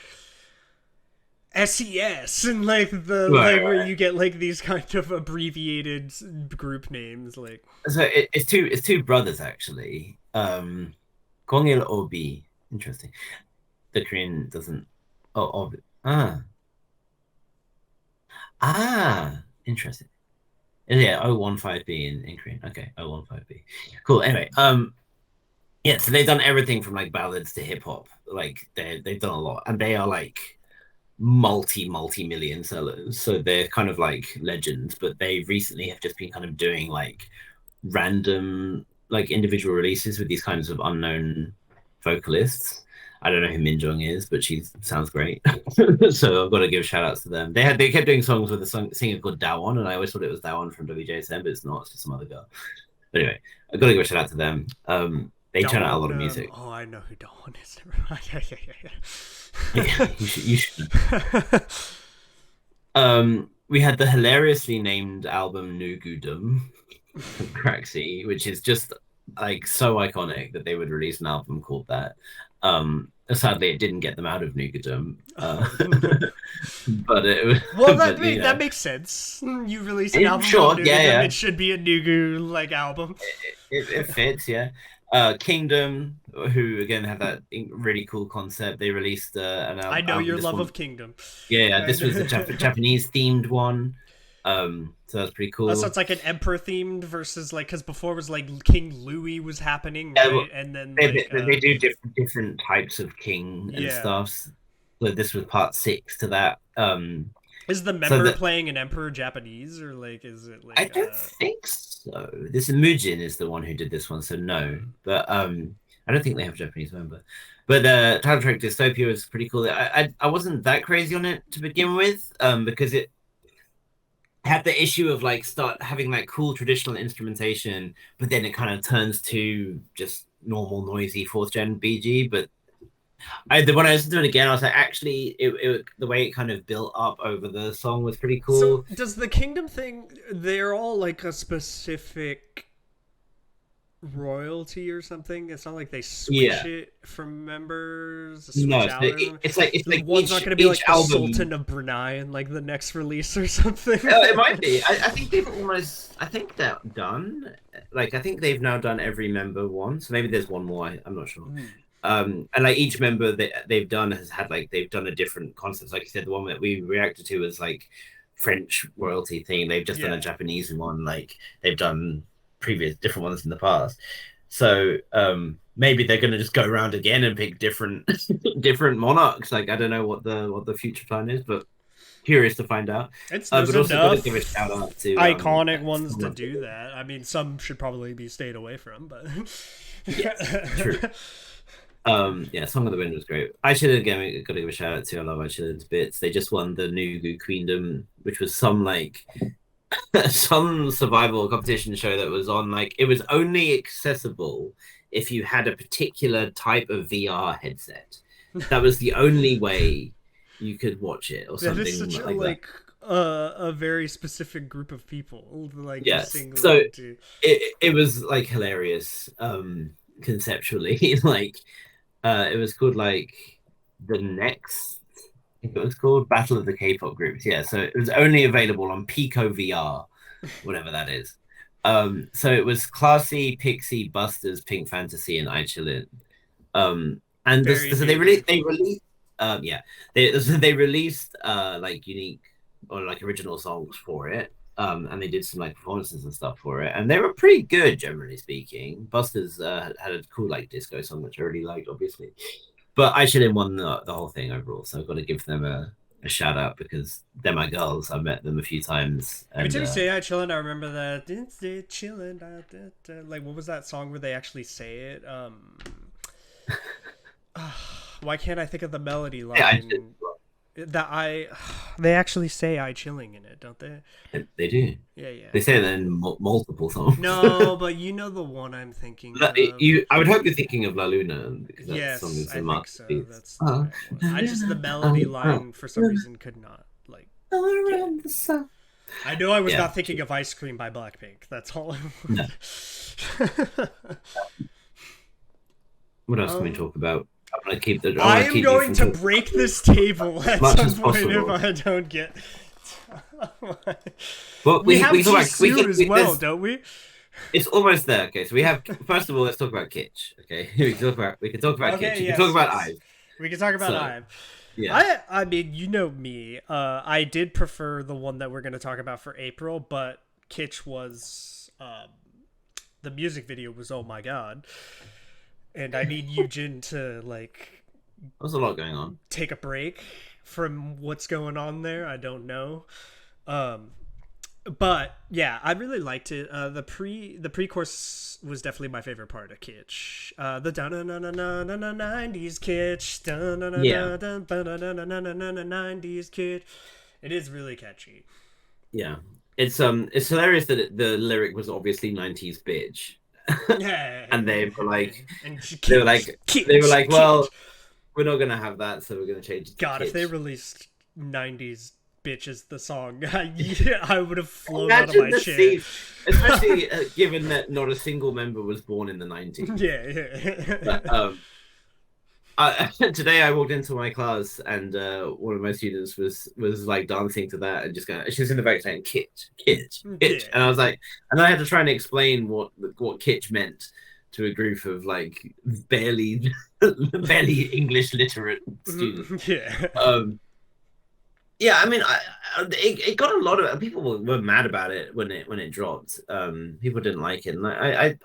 S1: SES and like the
S2: right,
S1: like where
S2: right.
S1: you get like these kind of abbreviated group names like
S2: So it's two brothers actually. Kongil Obi, interesting. The Korean doesn't. Oh, Obi. Interesting. Yeah, 015B in Korean. Okay, 015B. Cool. Anyway, yeah, so they've done everything from like ballads to hip hop. Like they've done a lot, and they are like multi million sellers. So they're kind of like legends, but they recently have just been kind of doing like random like individual releases with these kinds of unknown vocalists. I don't know who Minjong is, but she sounds great. So I've got to give shout outs to them. They kept doing songs with a singer called Dawon, and I always thought it was Dawon from WJSM, but it's not. It's just some other girl. But anyway, I've got to give a shout out to them. They turn out a lot
S1: Dawn.
S2: of music.
S1: Oh, I know who Dawn is. Never mind.
S2: Yeah, you should. You should. We had the hilariously named album Nugudum from Craxy, which is just like so iconic that they would release an album called that. Sadly, it didn't get them out of Nugudum, but it,
S1: Well,
S2: but
S1: that makes sense. You release an
S2: in
S1: album called
S2: short,
S1: Nugu,
S2: yeah,
S1: then
S2: yeah,
S1: it should be a Nugu like album.
S2: it fits, yeah. Kingdom, who again had that really cool concept, they released an
S1: I know
S2: album.
S1: your
S2: This
S1: love
S2: one,
S1: of Kingdom.
S2: yeah, this was the Japanese themed one. So that's pretty
S1: So
S2: cool.
S1: it's like an emperor themed versus like because before it was like King Louis was happening,
S2: Yeah,
S1: right?
S2: well,
S1: And then
S2: they,
S1: like
S2: they, they do different types of king and
S1: yeah,
S2: stuff. So this was part six to that.
S1: is the
S2: So
S1: member
S2: that
S1: playing an emperor Japanese or like is it
S2: I
S1: like
S2: don't think so. This Mujin is the one who did this one, so no. But I don't think they have a Japanese member. But the title track Dystopia was pretty cool. I wasn't that crazy on it to begin with, because it had the issue of like start having like cool traditional instrumentation, but then it kind of turns to just normal noisy fourth gen BG. But when I listened to it again, I was like, actually, the way it kind of built up over the song was pretty
S1: so
S2: cool.
S1: does the kingdom thing? They're all like a specific royalty or something. It's not like they switch
S2: Yeah,
S1: it from members,
S2: no,
S1: switch
S2: so
S1: out. Or
S2: it's like
S1: one's not going to be
S2: each
S1: like the
S2: album.
S1: Sultan of Brunei in like the next release or something.
S2: It might be. I think they've almost. I think they're done. Like I think they've now done every member once. Maybe there's one more. I'm not sure. And like each member that they've done has had like they've done a different concept. Like you said, the one that we reacted to was like French royalty thing. They've just done a
S1: Yeah.
S2: Japanese one. Like they've done previous different ones in the past. So maybe they're gonna just go around again and pick different different monarchs. Like I don't know what the future plan is, but curious to find out.
S1: There's
S2: But also got to
S1: enough
S2: give a shout out to
S1: iconic ones to do that. I mean, some should probably be stayed away from, but
S2: yes, true. Yeah, Song of the Wind was great. I should again got to give a shout out to I love I should bits. They just won the Nugu Queendom, which was some like some survival competition show that was on like it was only accessible if you had a particular type of VR headset. That was the only way you could watch it or
S1: that is
S2: something
S1: such a
S2: like that.
S1: a very specific group of people like just
S2: Yes.
S1: singled
S2: So
S1: to.
S2: it was like hilarious conceptually like it was called like the next I think it was called Battle of the K-pop groups. Yeah, so it was only available on Pico VR, whatever that is. So it was Classy, Pixie, Busters, Pink Fantasy, and I Chillin. And this,
S1: Very
S2: so
S1: new.
S2: they released yeah they released like unique or like original songs for it. And they did some like performances and stuff for it, and they were pretty good generally speaking. Busters had a cool like disco song which I really liked, obviously, but I should have won the whole thing overall, so I've got to give them a shout out because they're my girls. I've met them a few times,
S1: Every
S2: and
S1: time you say "I chillin'," I remember that chillin'. Like, what was that song where they actually say it? Why can't I think of the melody
S2: yeah,
S1: line? That I, they actually say "I chilling" in it, don't they?
S2: they do.
S1: Yeah, yeah.
S2: They say that in multiple songs.
S1: No, but you know the one I'm thinking of.
S2: I would hope you're thinking of La Luna because that song
S1: Yes,
S2: is
S1: I
S2: a
S1: think so.
S2: masterpiece.
S1: That's the right one. I just the melody line for some reason could not like get it.
S2: Around the sun.
S1: I know I was
S2: Yeah.
S1: not thinking of "Ice Cream" by Blackpink. That's all I
S2: No.
S1: was.
S2: What else can we talk about? I'm gonna keep the.
S1: I
S2: I
S1: am going to break this table at
S2: much
S1: some
S2: as
S1: point
S2: possible.
S1: if I don't get.
S2: But
S1: we have
S2: we talk
S1: Jisoo
S2: about,
S1: as well, don't we?
S2: it's almost there. Okay, so we have first of all, let's talk about Kitsch. Okay, we can talk about Kitsch. We can talk about Ive.
S1: We can talk about
S2: So,
S1: Ive.
S2: yeah.
S1: I mean, you know me. I did prefer the one that we're going to talk about for April, but Kitsch was the music video was oh my god, and I need Eugen to like
S2: There's a lot going on.
S1: take a break from what's going on there. I don't know. But yeah, I really liked it. The pre-chorus was definitely my favorite part of Kitsch. The da na na na na na na 90s Kitsch. Da na na na na na na na na 90s Kitsch. It is really catchy.
S2: Yeah. It's hilarious that the lyric was obviously 90s bitch.
S1: Yeah.
S2: And they were like
S1: Kitsch,
S2: well, we're not gonna have that, so we're gonna change it to
S1: God,
S2: Kitsch.
S1: if they released 90s bitches the song, I would have flown out of my chair.
S2: Scene, especially given that not a single member was born in the 90s.
S1: Yeah.
S2: But, today I walked into my class and one of my students was like dancing to that and just going. She was in the back saying "kitsch, kitsch, kitsch,"
S1: Yeah.
S2: and I was like, and I had to try and explain what kitsch meant to a group of like barely English literate students.
S1: Yeah.
S2: Yeah, I mean, it got a lot of people were mad about it when it dropped. People didn't like it, and I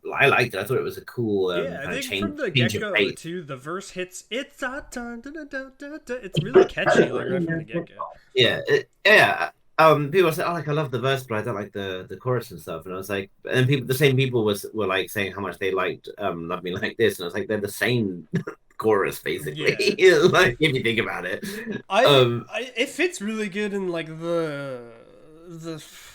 S2: liked it. I thought it was a cool
S1: yeah, I
S2: kind of
S1: think
S2: change,
S1: from the
S2: change
S1: get
S2: of
S1: go
S2: pace.
S1: too, the verse hits. It's our turn. Da, da, da, da, da. It's really catchy, like right from the get go.
S2: Yeah, yeah. People say, "Oh, like I love the verse, but I don't like the chorus and stuff." And I was like, and the same people were like saying how much they liked "Love Me Like This," and I was like, they're the same chorus basically.
S1: Yeah.
S2: Like if you think about it,
S1: it fits really good in like the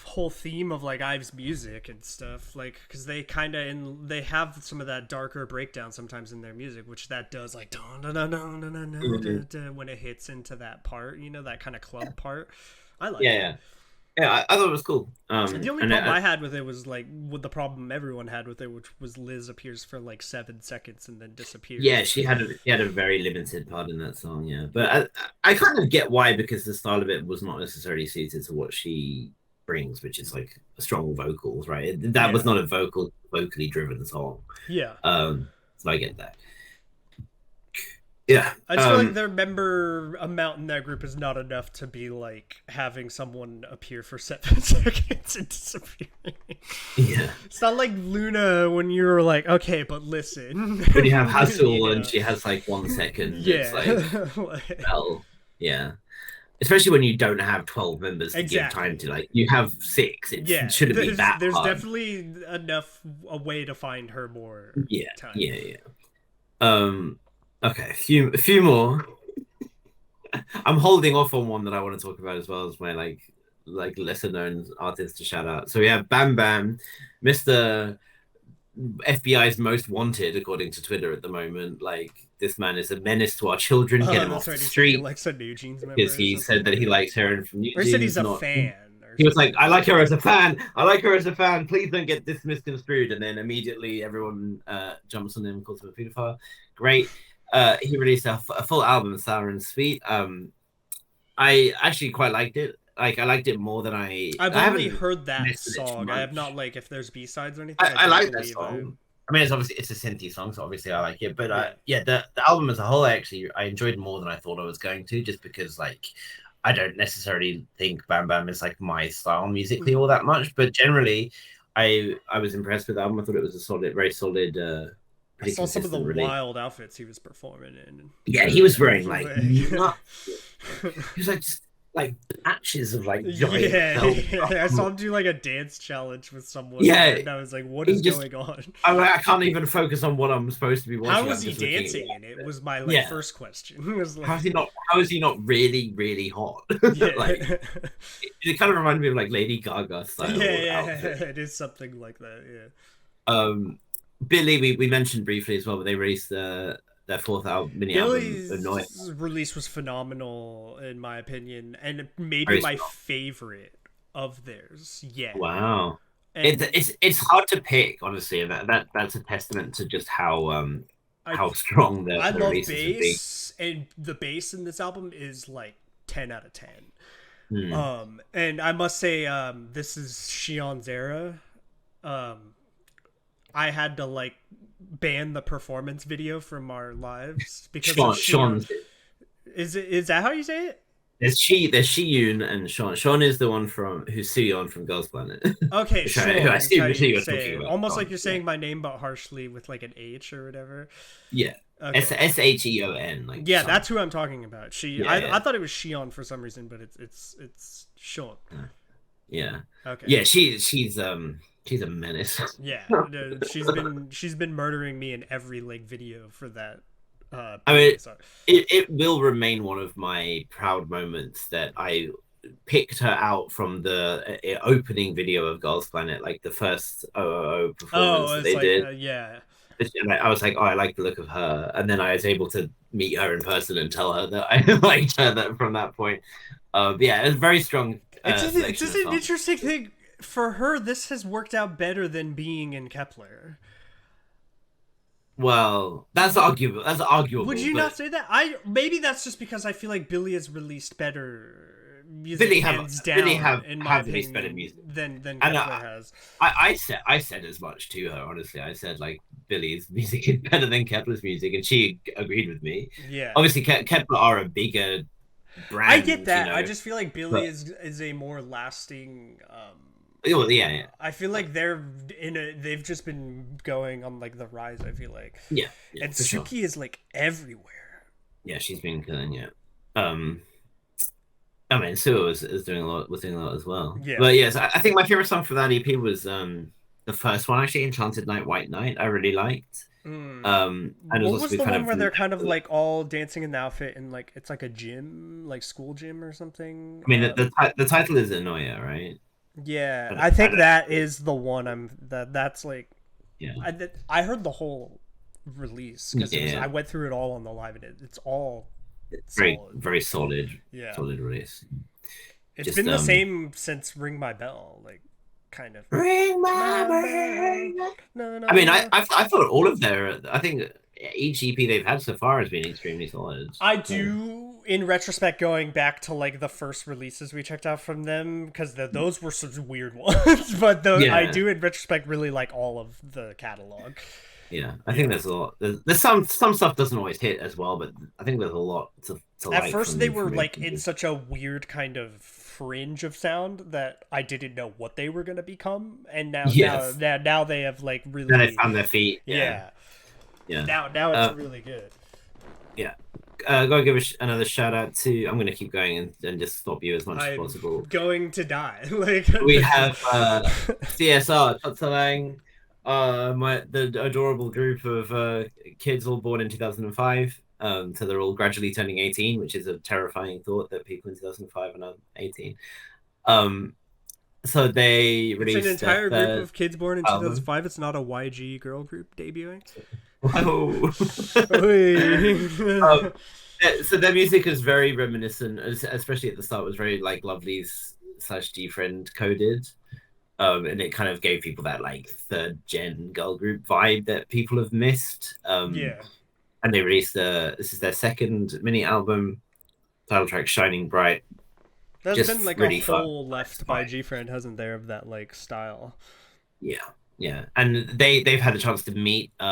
S1: whole theme of like Ive's music and stuff, like because they kind of they have some of that darker breakdown sometimes in their music, which that does like when it hits into that part, you know, that kind of club part. I like it.
S2: Yeah, I thought it was cool.
S1: The only problem I had with it was like with the problem everyone had with it, which was Liz appears for like 7 seconds and then disappears.
S2: Yeah, she had a very limited part in that song. Yeah, but I kind of get why, because the style of it was not necessarily suited to what she brings, which is like strong vocals, right? That was not a vocally driven song.
S1: Yeah.
S2: So I get that. Yeah,
S1: I just feel like their member amount in that group is not enough to be like having someone appear for 7 seconds and disappearing.
S2: Yeah,
S1: it's not like Luna when you're like, okay, but listen.
S2: When you have Hassel and she has like 1 second,
S1: yeah,
S2: it's like, well, yeah. Especially when you don't have 12 members to give time to, like you have 6. It shouldn't be that
S1: there's
S2: hard.
S1: definitely a way to find her more time.
S2: Yeah. Okay, a few more. I'm holding off on one that I want to talk about as well as my like lesser known artists to shout out. So we have Bam Bam, Mr. FBI's most wanted according to Twitter at the moment. Like this man is a menace to our children. Get him off the street.
S1: Like a New Jeans member
S2: because he said that he likes her from New Jeans.
S1: Or he said he's a fan.
S2: He was like, I like her as a fan. I like her as a fan. Please don't get this misconstrued. And then immediately everyone jumps on him and calls him a pedophile. Great. He released a full album, Sour and Sweet. I actually quite liked it. Like I liked it more than
S1: I've only heard that song. I have not like if there's B-sides or anything.
S2: I like that song. I mean, it's a synthy song, so obviously I like it. But the album as a whole, I enjoyed more than I thought I was going to, just because like I don't necessarily think Bam Bam is like my style musically all that much. But generally, I was impressed with the album. I thought it was a very solid
S1: I
S2: pretty
S1: saw some of the
S2: consistent release.
S1: wild outfits he was performing in.
S2: Yeah, he was wearing like
S1: Like,
S2: nuts. He was like just like patches of like giant
S1: yeah,
S2: velvet.
S1: I saw him do like a dance challenge with someone,
S2: Yeah,
S1: and I was like, "What
S2: he
S1: is
S2: just
S1: going on?"
S2: I can't even focus on what I'm supposed to be
S1: How
S2: watching.
S1: was
S2: I'm
S1: he
S2: just looking at
S1: dancing
S2: the
S1: in it? Was my like
S2: yeah.
S1: first question. It was like,
S2: How is he not? How is he not really, really hot? Like
S1: yeah,
S2: it kind of reminded me of like Lady Gaga
S1: yeah,
S2: style
S1: yeah,
S2: outfit.
S1: it is something like that. Yeah.
S2: Um, Billy, we mentioned briefly as well, but they released their fourth album, mini album, Annoying.
S1: Billy's release was phenomenal in my opinion, and maybe
S2: Very
S1: my
S2: strong.
S1: favorite of theirs yet.
S2: Wow.
S1: And
S2: It's hard to pick, honestly, and that's a testament to just
S1: I
S2: how strong
S1: I
S2: the
S1: love
S2: releases have been.
S1: bass, and the bass in this album is like 10 out of 10.
S2: Hmm.
S1: And I must say, this is Shion's era. Um, I had to like ban the performance video from our lives because of Shion.
S2: Sean's
S1: Is that how you say it?
S2: there's Shiyun and Sean. Sean is the one from who's Suyeon from Girls Planet.
S1: Okay,
S2: Who I
S1: Sean is how
S2: assume
S1: you
S2: you're
S1: say
S2: talking
S1: it.
S2: about.
S1: Almost like
S2: Sean.
S1: you're saying my name but harshly with like an H or whatever.
S2: Yeah.
S1: Okay.
S2: Sheon, like
S1: Yeah,
S2: Sean.
S1: that's who I'm talking about. I thought it was Shion for some reason, but it's Sean.
S2: Yeah.
S1: Okay.
S2: Yeah, she's a menace.
S1: Yeah, she's been murdering me in every like video for that.
S2: I mean,
S1: so.
S2: it will remain one of my proud moments that I picked her out from the opening video of Girls Planet, like the first OOO performance
S1: Oh,
S2: that
S1: it's
S2: they
S1: like
S2: did.
S1: yeah.
S2: And I was like, oh, I like the look of her, and then I was able to meet her in person and tell her that I liked her that from that point. Yeah, it was a very strong.
S1: It's just
S2: Of
S1: an
S2: songs.
S1: interesting thing for her. This has worked out better than being in Kepler.
S2: Well, that's arguable. That's arguable.
S1: Would you
S2: but
S1: not say that? I maybe that's just because I feel like Billy has released better music
S2: Billy
S1: hands down
S2: Billy have
S1: in my
S2: released
S1: opinion
S2: better music.
S1: than
S2: And
S1: Kepler has.
S2: I said as much to her. Honestly, I said like Billy's music is better than Kepler's music, and she agreed with me.
S1: Yeah.
S2: Obviously, Kepler are a bigger brand.
S1: I get that.
S2: You know,
S1: I just feel like Billy
S2: but,
S1: is a more lasting.
S2: oh, yeah.
S1: I feel like they've just been going on like the rise. I feel like,
S2: Yeah,
S1: and
S2: for
S1: Suki
S2: sure.
S1: is like everywhere.
S2: Yeah, she's been killing it. I mean, Sue is doing a lot. Was doing a lot as well.
S1: Yeah.
S2: But yes, I think my favorite song from that EP was the first one actually, Enchanted Night, White Night. I really liked.
S1: Mm.
S2: And it
S1: What
S2: was
S1: was
S2: also
S1: the
S2: kind
S1: one
S2: of
S1: where they're kind of like all dancing in the outfit and like it's like a gym, like school gym or something?
S2: I mean, the title is Anoia, right?
S1: Yeah,
S2: I
S1: I think
S2: don't-
S1: that is the one. That's like
S2: Yeah.
S1: I heard the whole release because
S2: Yeah.
S1: I went through it all on the live and it's all
S2: Very
S1: solid.
S2: very solid.
S1: Yeah.
S2: Solid release.
S1: It's
S2: Just
S1: been the same since Ring My Bell, like kind of.
S2: ring my bell.
S1: No,
S2: I mean, I thought all of their. I think each EP they've had so far has been extremely solid.
S1: I do, in retrospect, going back to like the first releases we checked out from them because those were some weird ones. But
S2: Yeah.
S1: I do, in retrospect, really like all of the catalog.
S2: Yeah, I think there's a lot. There's some stuff doesn't always hit as well, but I think there's a lot to
S1: At
S2: like.
S1: first,
S2: from-
S1: they were
S2: from
S1: like
S2: it.
S1: in such a weird kind of fringe of sound that I didn't know what they were gonna become, and
S2: Yes.
S1: now they have like really
S2: Then they found their feet.
S1: yeah.
S2: Yeah.
S1: Now it's really good.
S2: Yeah. Gotta give another shout out to. I'm gonna keep going and just stop you as much as
S1: I'm
S2: possible.
S1: going to die. Like
S2: We have CSR Totsalang, the adorable group of kids all born in 2005. So they're all gradually turning 18, which is a terrifying thought that people in 2005 are not 18. So they
S1: it's
S2: released
S1: an entire
S2: their
S1: group of kids born in
S2: album.
S1: 2005. It's not a YG girl group debuting.
S2: Whoa.
S1: Oy.
S2: So their music is very reminiscent, especially at the start, was very like Lovely's / G Friend coded. And it kind of gave people that like third gen girl group vibe that people have missed.
S1: Yeah.
S2: And they released this is their second mini album, title track Shining Bright.
S1: There's
S2: Just
S1: been like
S2: really
S1: a
S2: fun.
S1: whole left by G Friend, hasn't there, of that like style.
S2: Yeah. And they've had a chance to meet. They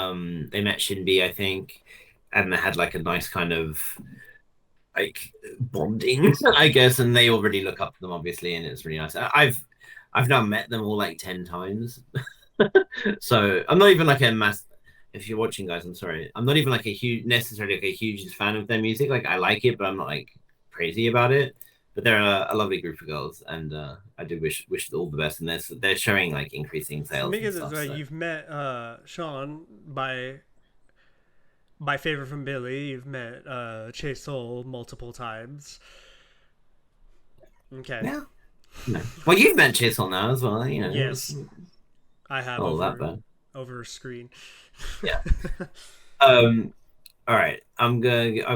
S2: met Shinbi, I think, and they had like a nice kind of like bonding, I guess, and they already look up to them obviously, and it's really nice. I've now met them all like 10 times. So I'm not even like a if you're watching, guys, I'm sorry. I'm not even like necessarily like a huge fan of their music. Like I like it, but I'm not like crazy about it. But they're a lovely group of girls, and I do wish all the best. And they're showing like increasing
S1: So
S2: sales and
S1: because
S2: stuff. So.
S1: you've met Sean by favor from Billy. You've met Chase Soul multiple times. Okay.
S2: Yeah. No. Well, you've met Chisel now as well. You know.
S1: Yes, I have
S2: Oh, that bad.
S1: over screen.
S2: Yeah. All right. I've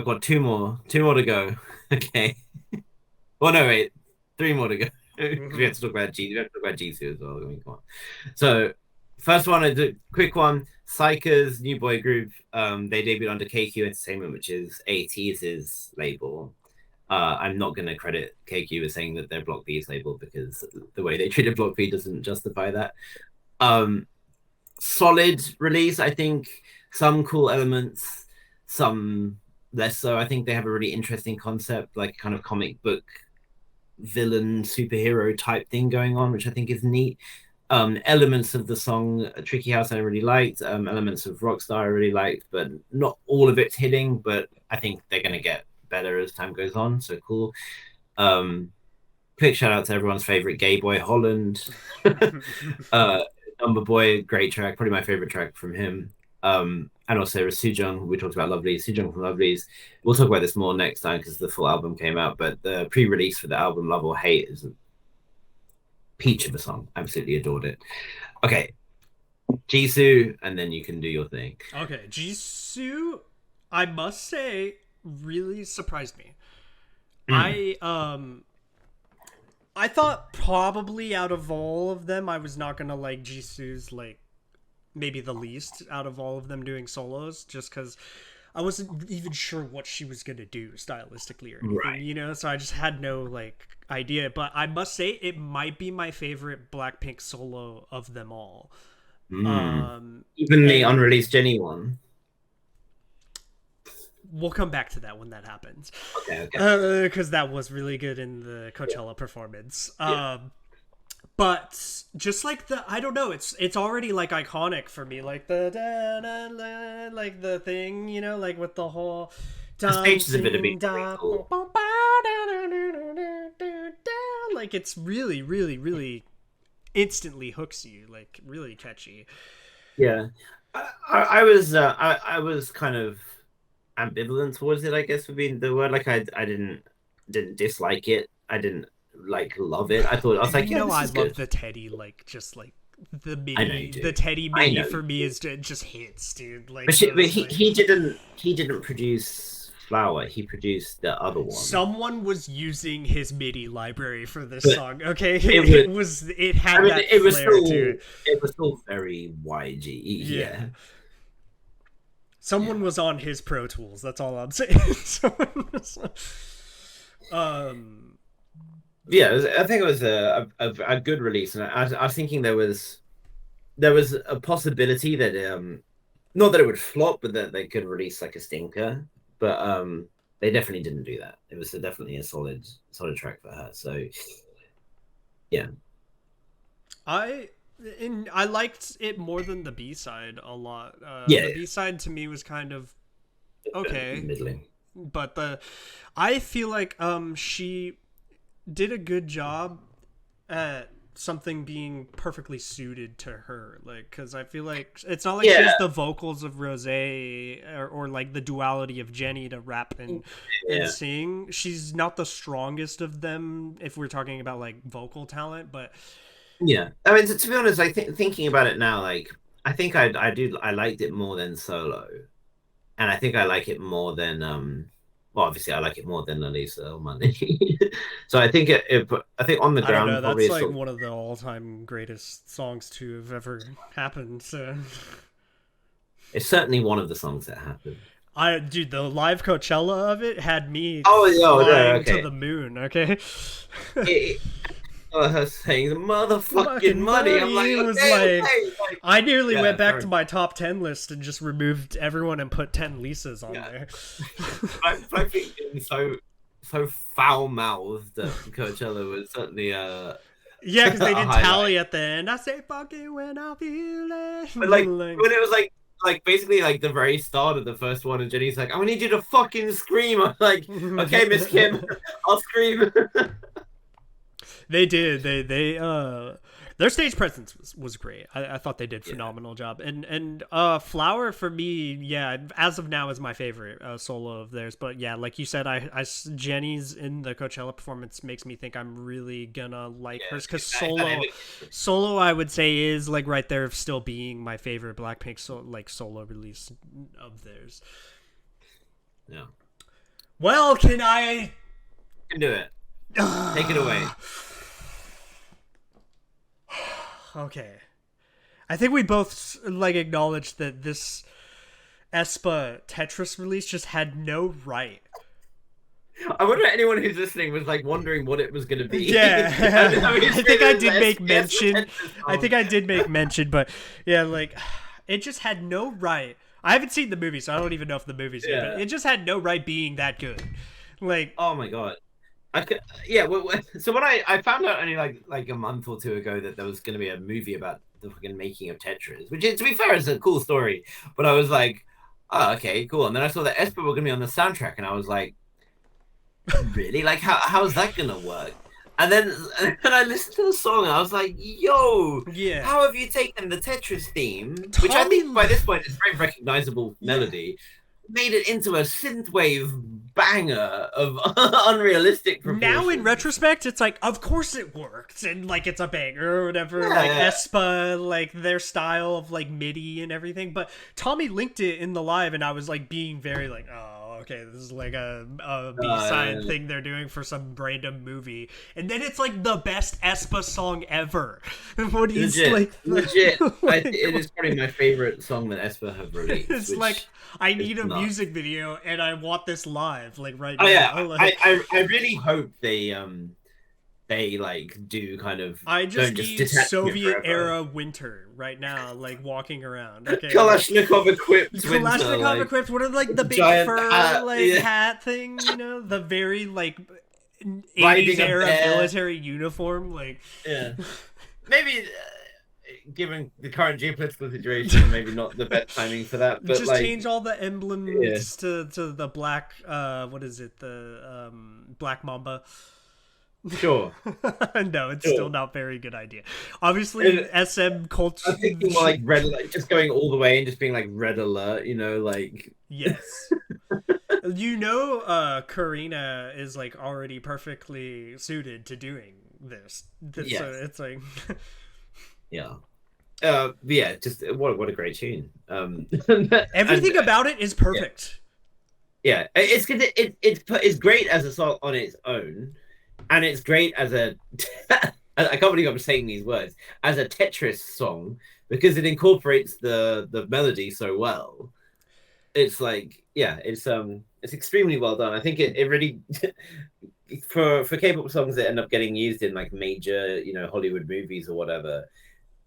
S2: got two more to go. Okay. Well, no, wait. Three more to go. We have to talk about We have to talk about Jisoo as well. I mean, come on. So, first one is a quick one. Psycher's new boy group. They debuted under KQ Entertainment, which is ATEEZ's label. I'm not going to credit KQ with saying that they're Block B's label because the way they treated Block B doesn't justify that. Solid release, I think. Some cool elements, some less so. I think they have a really interesting concept, like kind of comic book villain superhero type thing going on, which I think is neat. Elements of the song Tricky House I really liked. Elements of Rockstar I really liked, but not all of it's hitting. But I think they're going to get better as time goes on. So cool. Quick shout out to everyone's favorite gay boy Holland. Number Boy, great track, probably my favorite track from him. And also Sujung, we talked about Lovelies, Sujung from Lovelies. We'll talk about this more next time because the full album came out, but the pre-release for the album Love or Hate is a peach of a song. Absolutely adored it. Okay, Jisoo, and then you can do your thing.
S1: Okay, Jisoo, I must say, really surprised me. I thought probably out of all of them, I was not gonna like Jisoo's like maybe the least out of all of them doing solos, just because I wasn't even sure what she was gonna do stylistically or anything,
S2: Right.
S1: you know. So I just had no like idea. But I must say, it might be my favorite Blackpink solo of them all.
S2: Even the unreleased Jennie one.
S1: We'll come back to that when that happens.
S2: Okay.
S1: Because that was really good in the Coachella performance.
S2: Yeah.
S1: But just like I don't know, it's already like iconic for me, like the like the thing, you know, like with the whole.
S2: The stage is a bit of beat. Cool.
S1: Like it's really, really, really instantly hooks you, like really catchy.
S2: Yeah, I was kind of ambivalent towards it, I guess would be the word. Like I didn't dislike it. I didn't like love it. I was like,
S1: you know, I
S2: love
S1: the Teddy, like just like the MIDI, the Teddy MIDI for me is just hits, dude. Like,
S2: but he didn't produce Flower. He produced the other one.
S1: Someone was using his MIDI library for this song. Okay, it had that
S2: it was
S1: flair
S2: still,
S1: to it.
S2: It was still very YG. Yeah.
S1: Someone was on his Pro Tools. That's all I'm saying.
S2: I think it was a good release, and I was thinking there was a possibility that not that it would flop, but that they could release like a stinker. But they definitely didn't do that. It was definitely a solid track for her. So yeah,
S1: I liked it more than the B-side a lot.
S2: the
S1: B-side to me was kind of okay,
S2: middling.
S1: But I feel like she did a good job at something being perfectly suited to her, like, because I feel like it's not like she has the vocals of Rose or like the duality of Jennie to rap and sing. She's not the strongest of them if we're talking about like vocal talent, but
S2: yeah, I mean, to be honest, like thinking about it now, like I think I liked it more than solo, and I think I like it more than well, obviously I like it more than Elisa or Money. So I think I think On the Ground,
S1: I don't know,
S2: probably
S1: that's like one of the all-time greatest songs to have ever happened. So
S2: it's certainly one of the songs that happened.
S1: Dude, the live Coachella of it had me
S2: flying
S1: to the moon. Okay.
S2: Her saying the motherfucking money. I'm like,
S1: was like, I nearly went back to my top 10 list and just removed everyone and put 10 Lisas on there.
S2: Blackpink being so foul mouthed that Coachella was certainly
S1: yeah, because they did tally at the end. I say fucking when I feel it.
S2: But like when it was like like basically like the very start of the first one, and Jenny's like, "I need you to fucking scream." I'm like, "Okay, Miss Kim, I'll scream."
S1: They did. Their stage presence was great. I thought they did phenomenal job. And Flower for me, yeah, as of now is my favorite solo of theirs. But yeah, like you said, Jenny's in the Coachella performance makes me think I'm really gonna like hers, because solo I would say is like right there still being my favorite Blackpink solo release of theirs.
S2: Yeah.
S1: Well, can I?
S2: You can do it. Take it away.
S1: Okay. I think we both like acknowledged that this aespa Tetris release just had no right.
S2: I wonder if anyone who's listening was like wondering what it was going to be.
S1: Yeah. I think I did make mention. I think I did make mention, but yeah, like it just had no right. I haven't seen the movie, so I don't even know if the movie's good, but it just had no right being that good. Like,
S2: oh my god. So when I found out only like a month or two ago that there was going to be a movie about the fucking making of Tetris, which is, to be fair, is a cool story. But I was like, oh, okay, cool. And then I saw that aespa were going to be on the soundtrack, and I was like, really? Like, how's that going to work? And then I listened to the song, and I was like, yo, how have you taken the Tetris theme, which I think by this point is a very recognizable melody, made it into a synthwave banger of unrealistic proportions.
S1: Now in retrospect, it's like, of course it worked, and like it's a banger or whatever. Like aespa, like their style of like MIDI and everything. But Tommy linked it in the live, and I was like being very like, oh, okay, this is like a B-side thing they're doing for some random movie, and then it's like the best aespa song ever. What is
S2: legit? It is probably my favorite song that aespa have released.
S1: It's like, I need a music video, and I want this live, like right
S2: now.
S1: Yeah,
S2: like, I really hope they like do kind of.
S1: I just need Soviet era winter right now, like walking around. Okay,
S2: Kalashnikov equipped.
S1: Kalashnikov equipped. What are like the big fur hat thing? You know, the very like 80s era military uniform. Like,
S2: maybe. Given the current geopolitical situation, maybe not the best timing for that. But
S1: just like, change all the emblems to the black. What is it? The black mamba.
S2: Sure.
S1: No, it's still not very good idea. Obviously, SM culture.
S2: I'm thinking more like red, like just going all the way and just being like red alert. You know, like
S1: yes. You know, Karina is like already perfectly suited to doing this. So it's like.
S2: Yeah, just what a great tune.
S1: Everything about it is perfect.
S2: Yeah, it's great as a song on its own, and it's great as a I can't believe I'm saying these words, as a Tetris song, because it incorporates the melody so well. It's like, it's extremely well done. I think it really for K-pop songs that end up getting used in like major, Hollywood movies or whatever.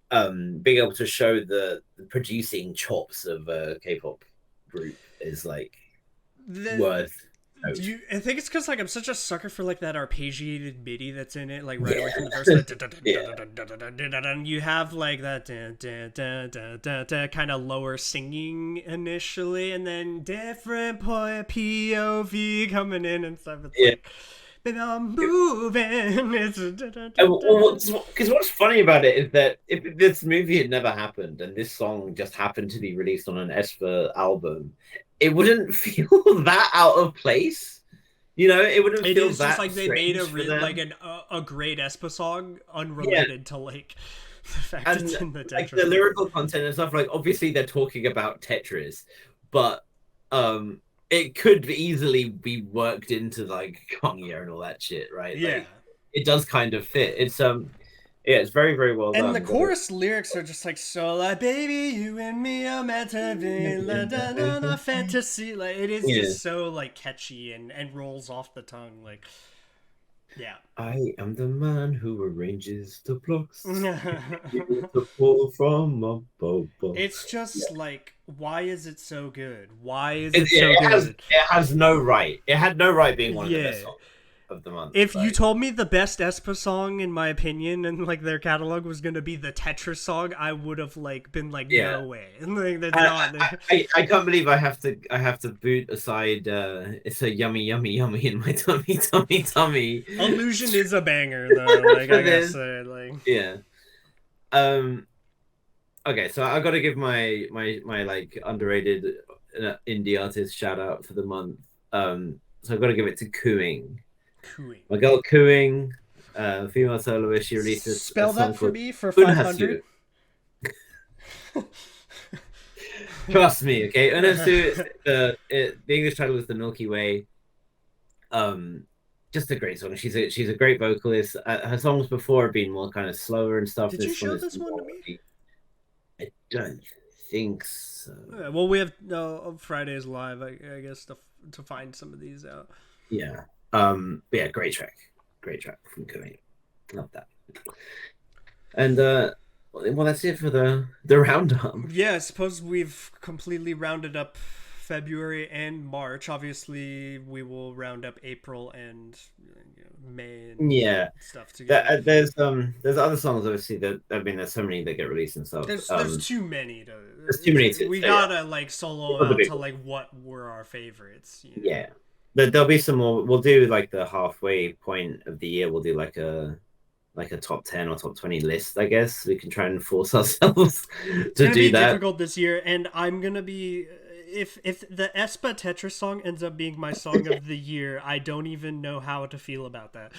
S2: Being able to show the producing chops of a K-pop group is like worth.
S1: I think it's because like I'm such a sucker for like that arpeggiated MIDI that's in it, like right away from the verse. You have like that kind of lower singing initially, and then different POV coming in and stuff. It's like, I'm moving.
S2: Because what's funny about it is that if this movie had never happened and this song just happened to be released on an aespa album, it wouldn't feel that out of place. It wouldn't feel that. It is just
S1: like they made a great aespa song unrelated to like the fact it's in the Tetris.
S2: Like the lyrical content and stuff. Like obviously they're talking about Tetris, but it could easily be worked into like Kanye and all that shit, right?
S1: Yeah,
S2: like, it does kind of fit. It's it's very, very well done.
S1: And the chorus lyrics are just like, so like, baby, you and me are meant to be la fantasy. Like it is just so like catchy and rolls off the tongue. Like, yeah.
S2: I am the man who arranges the blocks to pull from a bobo.
S1: It's just like, why is it so good? Why is it so good?
S2: It has no right. It had no right being one of the best songs. of the month.
S1: If you
S2: Like,
S1: told me the best aespa song, in my opinion, and like their catalog was gonna be the Tetris song, I would have like been like,
S2: yeah.
S1: no way. Like that's
S2: I,
S1: not.
S2: I can't believe I have to boot aside it's a yummy yummy yummy in my tummy
S1: Illusion is a banger though. Like
S2: for
S1: I gotta
S2: this.
S1: say, like
S2: Yeah. Um. Okay, so I got to give my like underrated indie artist shout out for the month. So I've got to give it to Cooing.
S1: cooing.
S2: My girl Cooing, female soloist. She released a
S1: Spell that
S2: song
S1: for
S2: called
S1: me for 500.
S2: Unhasu. Trust me, okay. Unhasu. The English title is The Milky Way. Um, just a great song. She's a great vocalist. Her songs before have been more kind of slower and stuff.
S1: Did you
S2: This one
S1: show
S2: is
S1: this one to
S2: more.
S1: me?
S2: I don't think so.
S1: Well, we have Fridays live, I guess, to find some of these out.
S2: Yeah. But yeah, great track from Kobe. Love that. And well, that's it for the roundup.
S1: Yeah, I suppose we've completely rounded up February and March. Obviously, we will round up April and May and
S2: Yeah,
S1: stuff together.
S2: there's other songs obviously that I mean there's so many that get released and stuff.
S1: There's too many to.
S2: There's too many
S1: We
S2: so, yeah.
S1: gotta like solo
S2: The
S1: out
S2: big
S1: to
S2: one.
S1: like what were our favorites. You know?
S2: Yeah, there'll be some more. We'll do like the halfway point of the year. We'll do like a top 10 or top 20 list. I guess we can try and force ourselves
S1: It's
S2: to
S1: gonna
S2: do
S1: be
S2: that.
S1: difficult this year, and I'm gonna be if the aespa Tetris song ends up being my song of the year, I don't even know how to feel about that.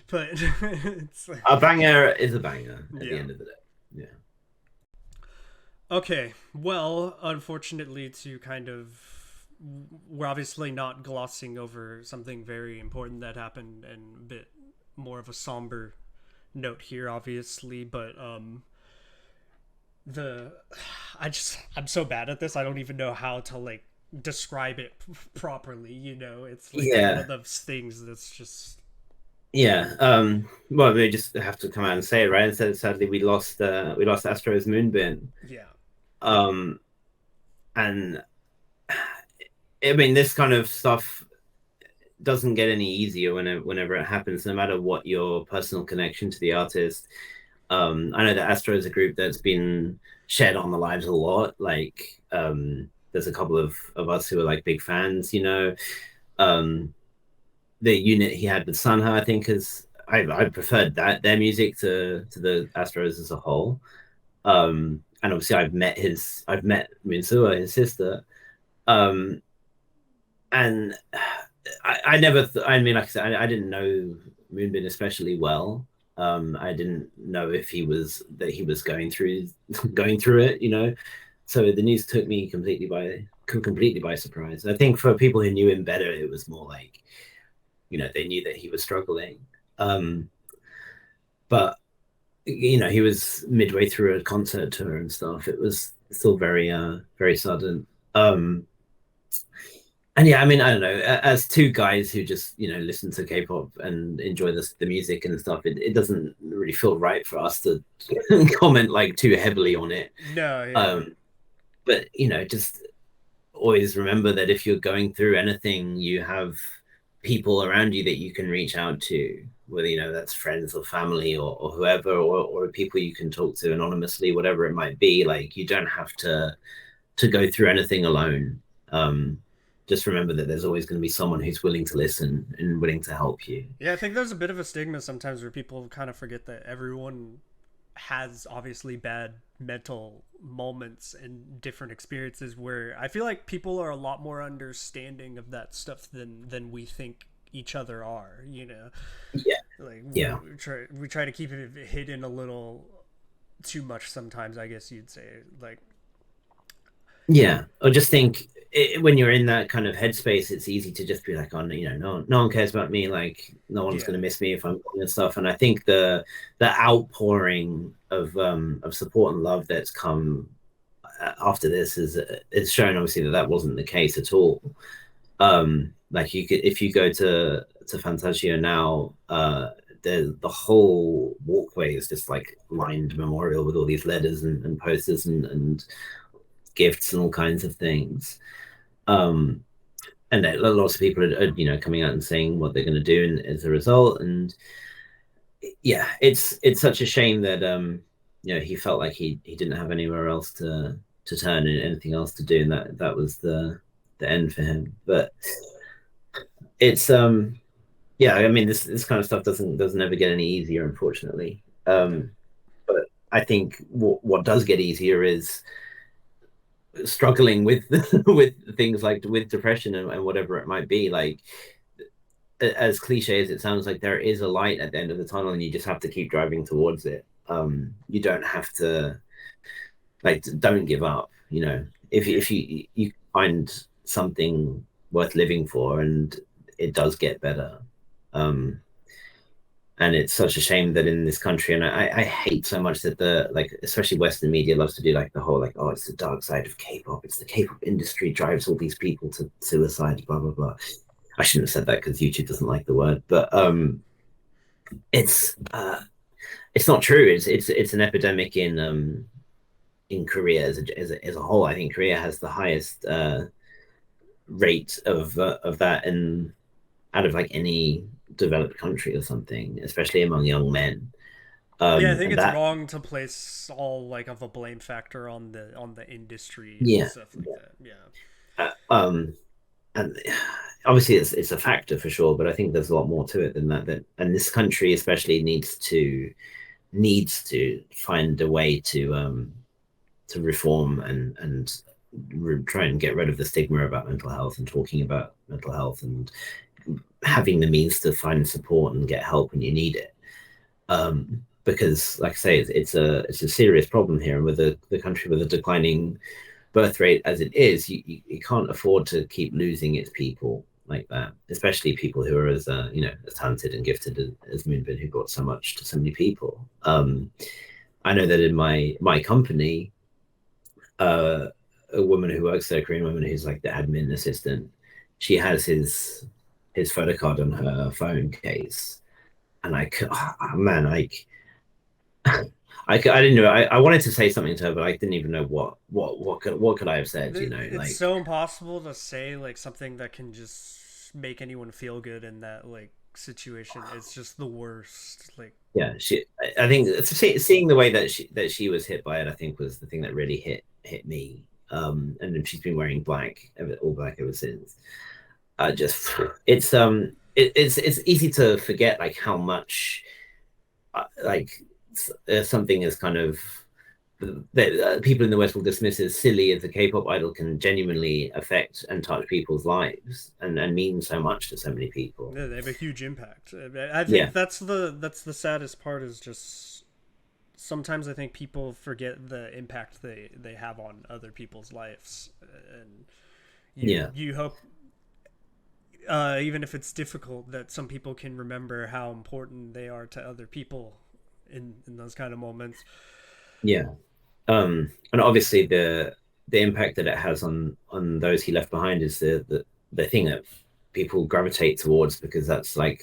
S1: But it's like,
S2: A banger is a banger at
S1: Yeah.
S2: the end of the day. Yeah.
S1: okay. Well, unfortunately, to kind of we're obviously not glossing over something very important that happened and a bit more of a somber note here, obviously, but the I'm so bad at this. I don't even know how to like describe it properly. It's like
S2: Yeah.
S1: one of those things that's just
S2: Yeah. Well, we just have to come out and say it, right? And so sadly, we lost Astro's Moonbin.
S1: yeah.
S2: Um, and I mean, this kind of stuff doesn't get any easier whenever it happens, no matter what your personal connection to the artist. I know that Astro is a group that's been shed on the lives a lot. Like, there's a couple of us who are like big fans, the unit he had with Sunha, I think, is I preferred their music to the Astros as a whole. And obviously I've met Minsua, his sister. And I never I mean, like I said, I didn't know Moonbin especially well. I didn't know if he was going through it. So the news took me completely by surprise. I think for people who knew him better, it was more like, they knew that he was struggling. But he was midway through a concert tour and stuff. It was still very very sudden. And yeah, I mean, I don't know, as two guys who just listen to K-pop and enjoy the music and stuff, it doesn't really feel right for us to comment like too heavily on it.
S1: No, yeah.
S2: But just always remember that if you're going through anything, you have people around you that you can reach out to, whether that's friends or family or whoever, or people you can talk to anonymously, whatever it might be. Like, you don't have to go through anything alone. Just remember that there's always going to be someone who's willing to listen and willing to help you.
S1: Yeah, I think there's a bit of a stigma sometimes where people kind of forget that everyone has obviously bad mental moments and different experiences, where I feel like people are a lot more understanding of that stuff than we think each other are.
S2: Yeah.
S1: Like,
S2: Yeah.
S1: we try to keep it hidden a little too much sometimes, I guess you'd say. Like,
S2: yeah, or just think when you're in that kind of headspace, it's easy to just be like, oh, no one cares about me. Like, no one's
S1: Yeah.
S2: going to miss me if I'm gone and stuff. And I think the outpouring of support and love that's come after this is showing obviously that wasn't the case at all. Like, if you go to Fantasia now, the whole walkway is just like lined memorial with all these letters and posters and gifts and all kinds of things. and lots of people are, coming out and saying what they're going to do as a result. And yeah, it's such a shame that he felt like he didn't have anywhere else to turn and anything else to do, and that was the end for him. But it's yeah, I mean, this kind of stuff doesn't ever get any easier, unfortunately.
S1: Yeah.
S2: But I think what does get easier is struggling with with things like with depression and whatever it might be. Like, as cliche as it sounds, like there is a light at the end of the tunnel, and you just have to keep driving towards it. You don't have to, like, don't give up. If you find something worth living for, and it does get better. Um, and it's such a shame that in this country, and I hate so much that the, like, especially Western media loves to do like the whole, like, oh, it's the dark side of K-pop, it's the K-pop industry drives all these people to suicide, blah blah blah. I shouldn't have said that because YouTube doesn't like the word, but it's not true. It's an epidemic in Korea as a whole. I think Korea has the highest rate of that, and out of like any developed country or something, especially among young men.
S1: Yeah, I think
S2: And
S1: it's
S2: that,
S1: wrong to place all like of a blame factor on the industry and
S2: yeah,
S1: stuff like that. Yeah.
S2: uh, um, and obviously it's a factor for sure, but I think there's a lot more to it than that. And this country especially needs to find a way to reform and try and get rid of the stigma about mental health and talking about mental health and having the means to find support and get help when you need it. Because, like I say, it's a serious problem here, and with the country with a declining birth rate as it is, you can't afford to keep losing its people like that, especially people who are as talented and gifted as Moonbin, who brought so much to so many people. I know that in my company, uh, a woman who works there, a Korean woman who's like the admin assistant, she has his photo card on her phone case, and oh, man, like I didn't know. I wanted to say something to her, but I didn't even know what could I have said.
S1: It's
S2: Like,
S1: so impossible to say like something that can just make anyone feel good in that like situation. It's just the worst. Like,
S2: yeah, I think seeing the way that she was hit by it, I think was the thing that really hit me. And then she's been wearing all black ever since. Just it's easy to forget like how much like something is kind of that people in the West will dismiss as silly as a K-pop idol can genuinely affect and touch people's lives and mean so much to so many people.
S1: yeah, they have a huge impact. I
S2: Yeah,
S1: think that's the saddest part is just sometimes I think people forget the impact they have on other people's lives, and you
S2: yeah,
S1: you hope even if it's difficult that some people can remember how important they are to other people in those kind of moments.
S2: yeah. And obviously the impact that it has on those he left behind is the thing that people gravitate towards, because that's like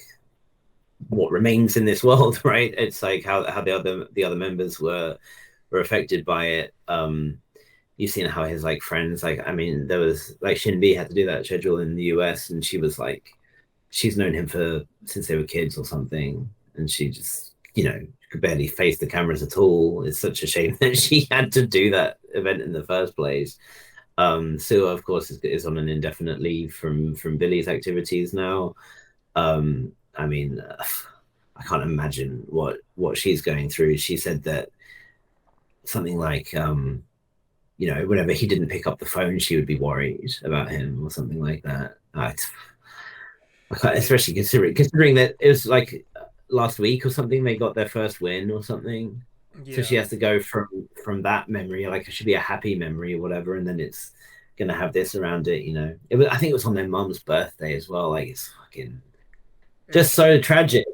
S2: what remains in this world, right? It's like how the other members were affected by it. You've seen how his like friends, like, I mean, there was like Shinbi had to do that schedule in the US, and she was like, she's known him for since they were kids or something, and she just could barely face the cameras at all. It's such a shame that she had to do that event in the first place. Sue, of course, is on an indefinite leave from Billy's activities now. I mean, I can't imagine what she's going through. She said that something like whenever he didn't pick up the phone, she would be worried about him or something like that. I can't,
S1: Like,
S2: especially considering that it was like last week or something they got their first win or something. So
S1: yeah,
S2: she has to go from that memory, like it should be a happy memory or whatever, and then it's gonna have this around it. I think it was on their mum's birthday as well. Like, it's fucking just
S1: it's
S2: so tragic.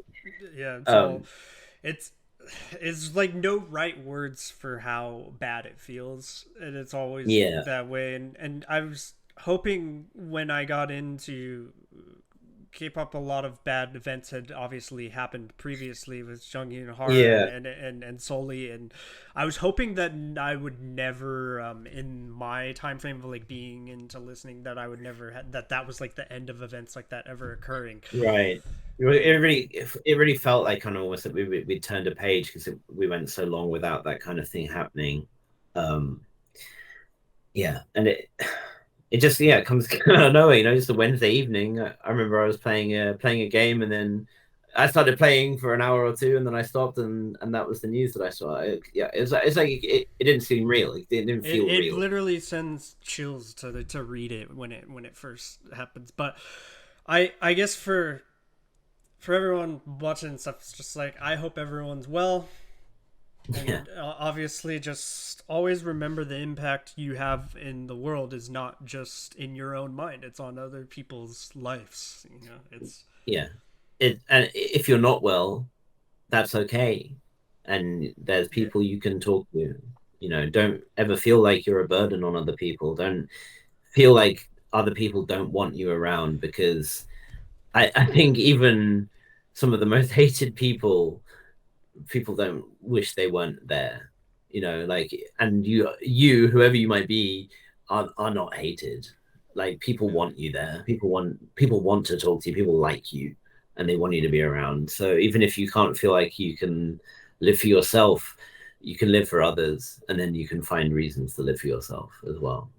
S1: yeah, it's all
S2: Um,
S1: it's it's like no right words for how bad it feels, and it's always
S2: yeah,
S1: that way. And I was hoping when I got into K-pop, a lot of bad events had obviously happened previously with Jungin Har
S2: Yeah,
S1: and Soli, and I was hoping that I would never, in my time frame of like being into listening, that I would never that was like the end of events like that ever occurring.
S2: right. It really felt like kind of almost that we turned a page because we went so long without that kind of thing happening. Um, yeah, and it just it comes out of nowhere. Just a Wednesday evening. I remember I was playing a game, and then I started playing for an hour or two, and then I stopped, and that was the news that I saw. It's like it didn't seem real. It didn't feel
S1: It
S2: real.
S1: literally sends chills to read it when it first happens. But I guess for everyone watching stuff, it's just like I hope everyone's well.
S2: Yeah,
S1: And obviously, just always remember the impact you have in the world is not just in your own mind; it's on other people's lives. It's
S2: yeah. And if you're not well, that's okay. And there's
S1: yeah,
S2: people you can talk to. Don't ever feel like you're a burden on other people. Don't feel like other people don't want you around because I think even some of the most hated people don't wish they weren't there. Like, and whoever you might be, are not hated. Like, people
S1: yeah.
S2: want you there. People want to talk to you. People like you, and they want you to be around. So even if you can't feel like you can live for yourself, you can live for others, and then you can find reasons to live for yourself as well.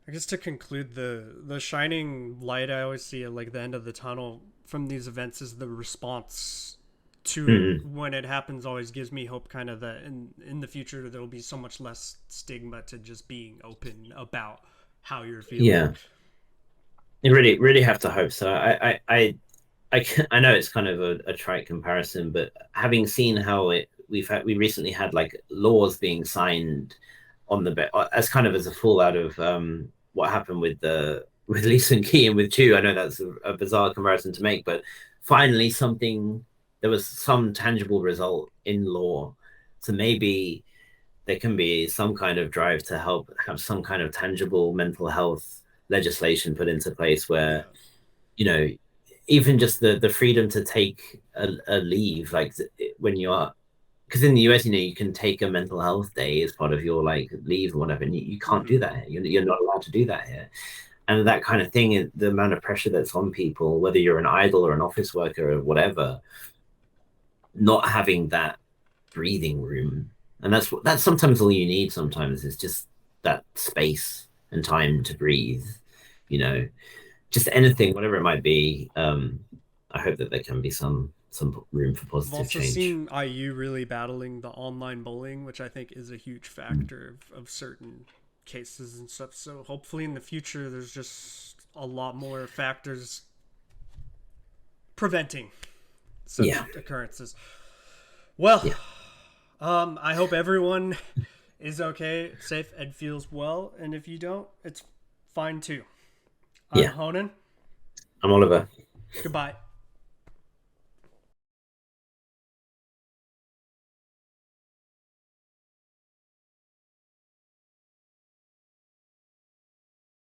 S1: I guess to conclude, the shining light I always see at like the end of the tunnel from these events is the response to it
S2: Mm-hmm.
S1: when it happens. Always gives me hope, kind of that in the future there will be so much less stigma to just being open about how you're feeling.
S2: Yeah, you really, really have to hope so. I know it's kind of a trite comparison, but having seen how we recently had like laws being signed on the as kind of as a fallout of what happened with Lee Sun Ki and with Chu. I know that's a bizarre comparison to make, but finally there was some tangible result in law. So maybe there can be some kind of drive to help have some kind of tangible mental health legislation put into place where
S1: Yeah.
S2: you know even just the freedom to take a leave, like when you are, because in the US, you can take a mental health day as part of your like leave or whatever, and you can't do
S1: Mm-hmm.
S2: that here. You're not allowed to do that here. And that kind of thing, the amount of pressure that's on people, whether you're an idol or an office worker or whatever, not having that breathing room. And that's sometimes all you need. Sometimes is just that space and time to breathe. You know, just anything, whatever it might be. I hope that there can be some room for
S1: I've
S2: positive
S1: also
S2: change.
S1: seen IU really battling the online bullying, which I think is a huge factor of certain cases and stuff. So hopefully in the future, there's just a lot more factors preventing such
S2: Yeah,
S1: occurrences. Well,
S2: yeah,
S1: I hope everyone is okay, safe, and feels well. And if you don't, it's fine too. I'm
S2: yeah.
S1: Honan.
S2: I'm Oliver.
S1: Goodbye.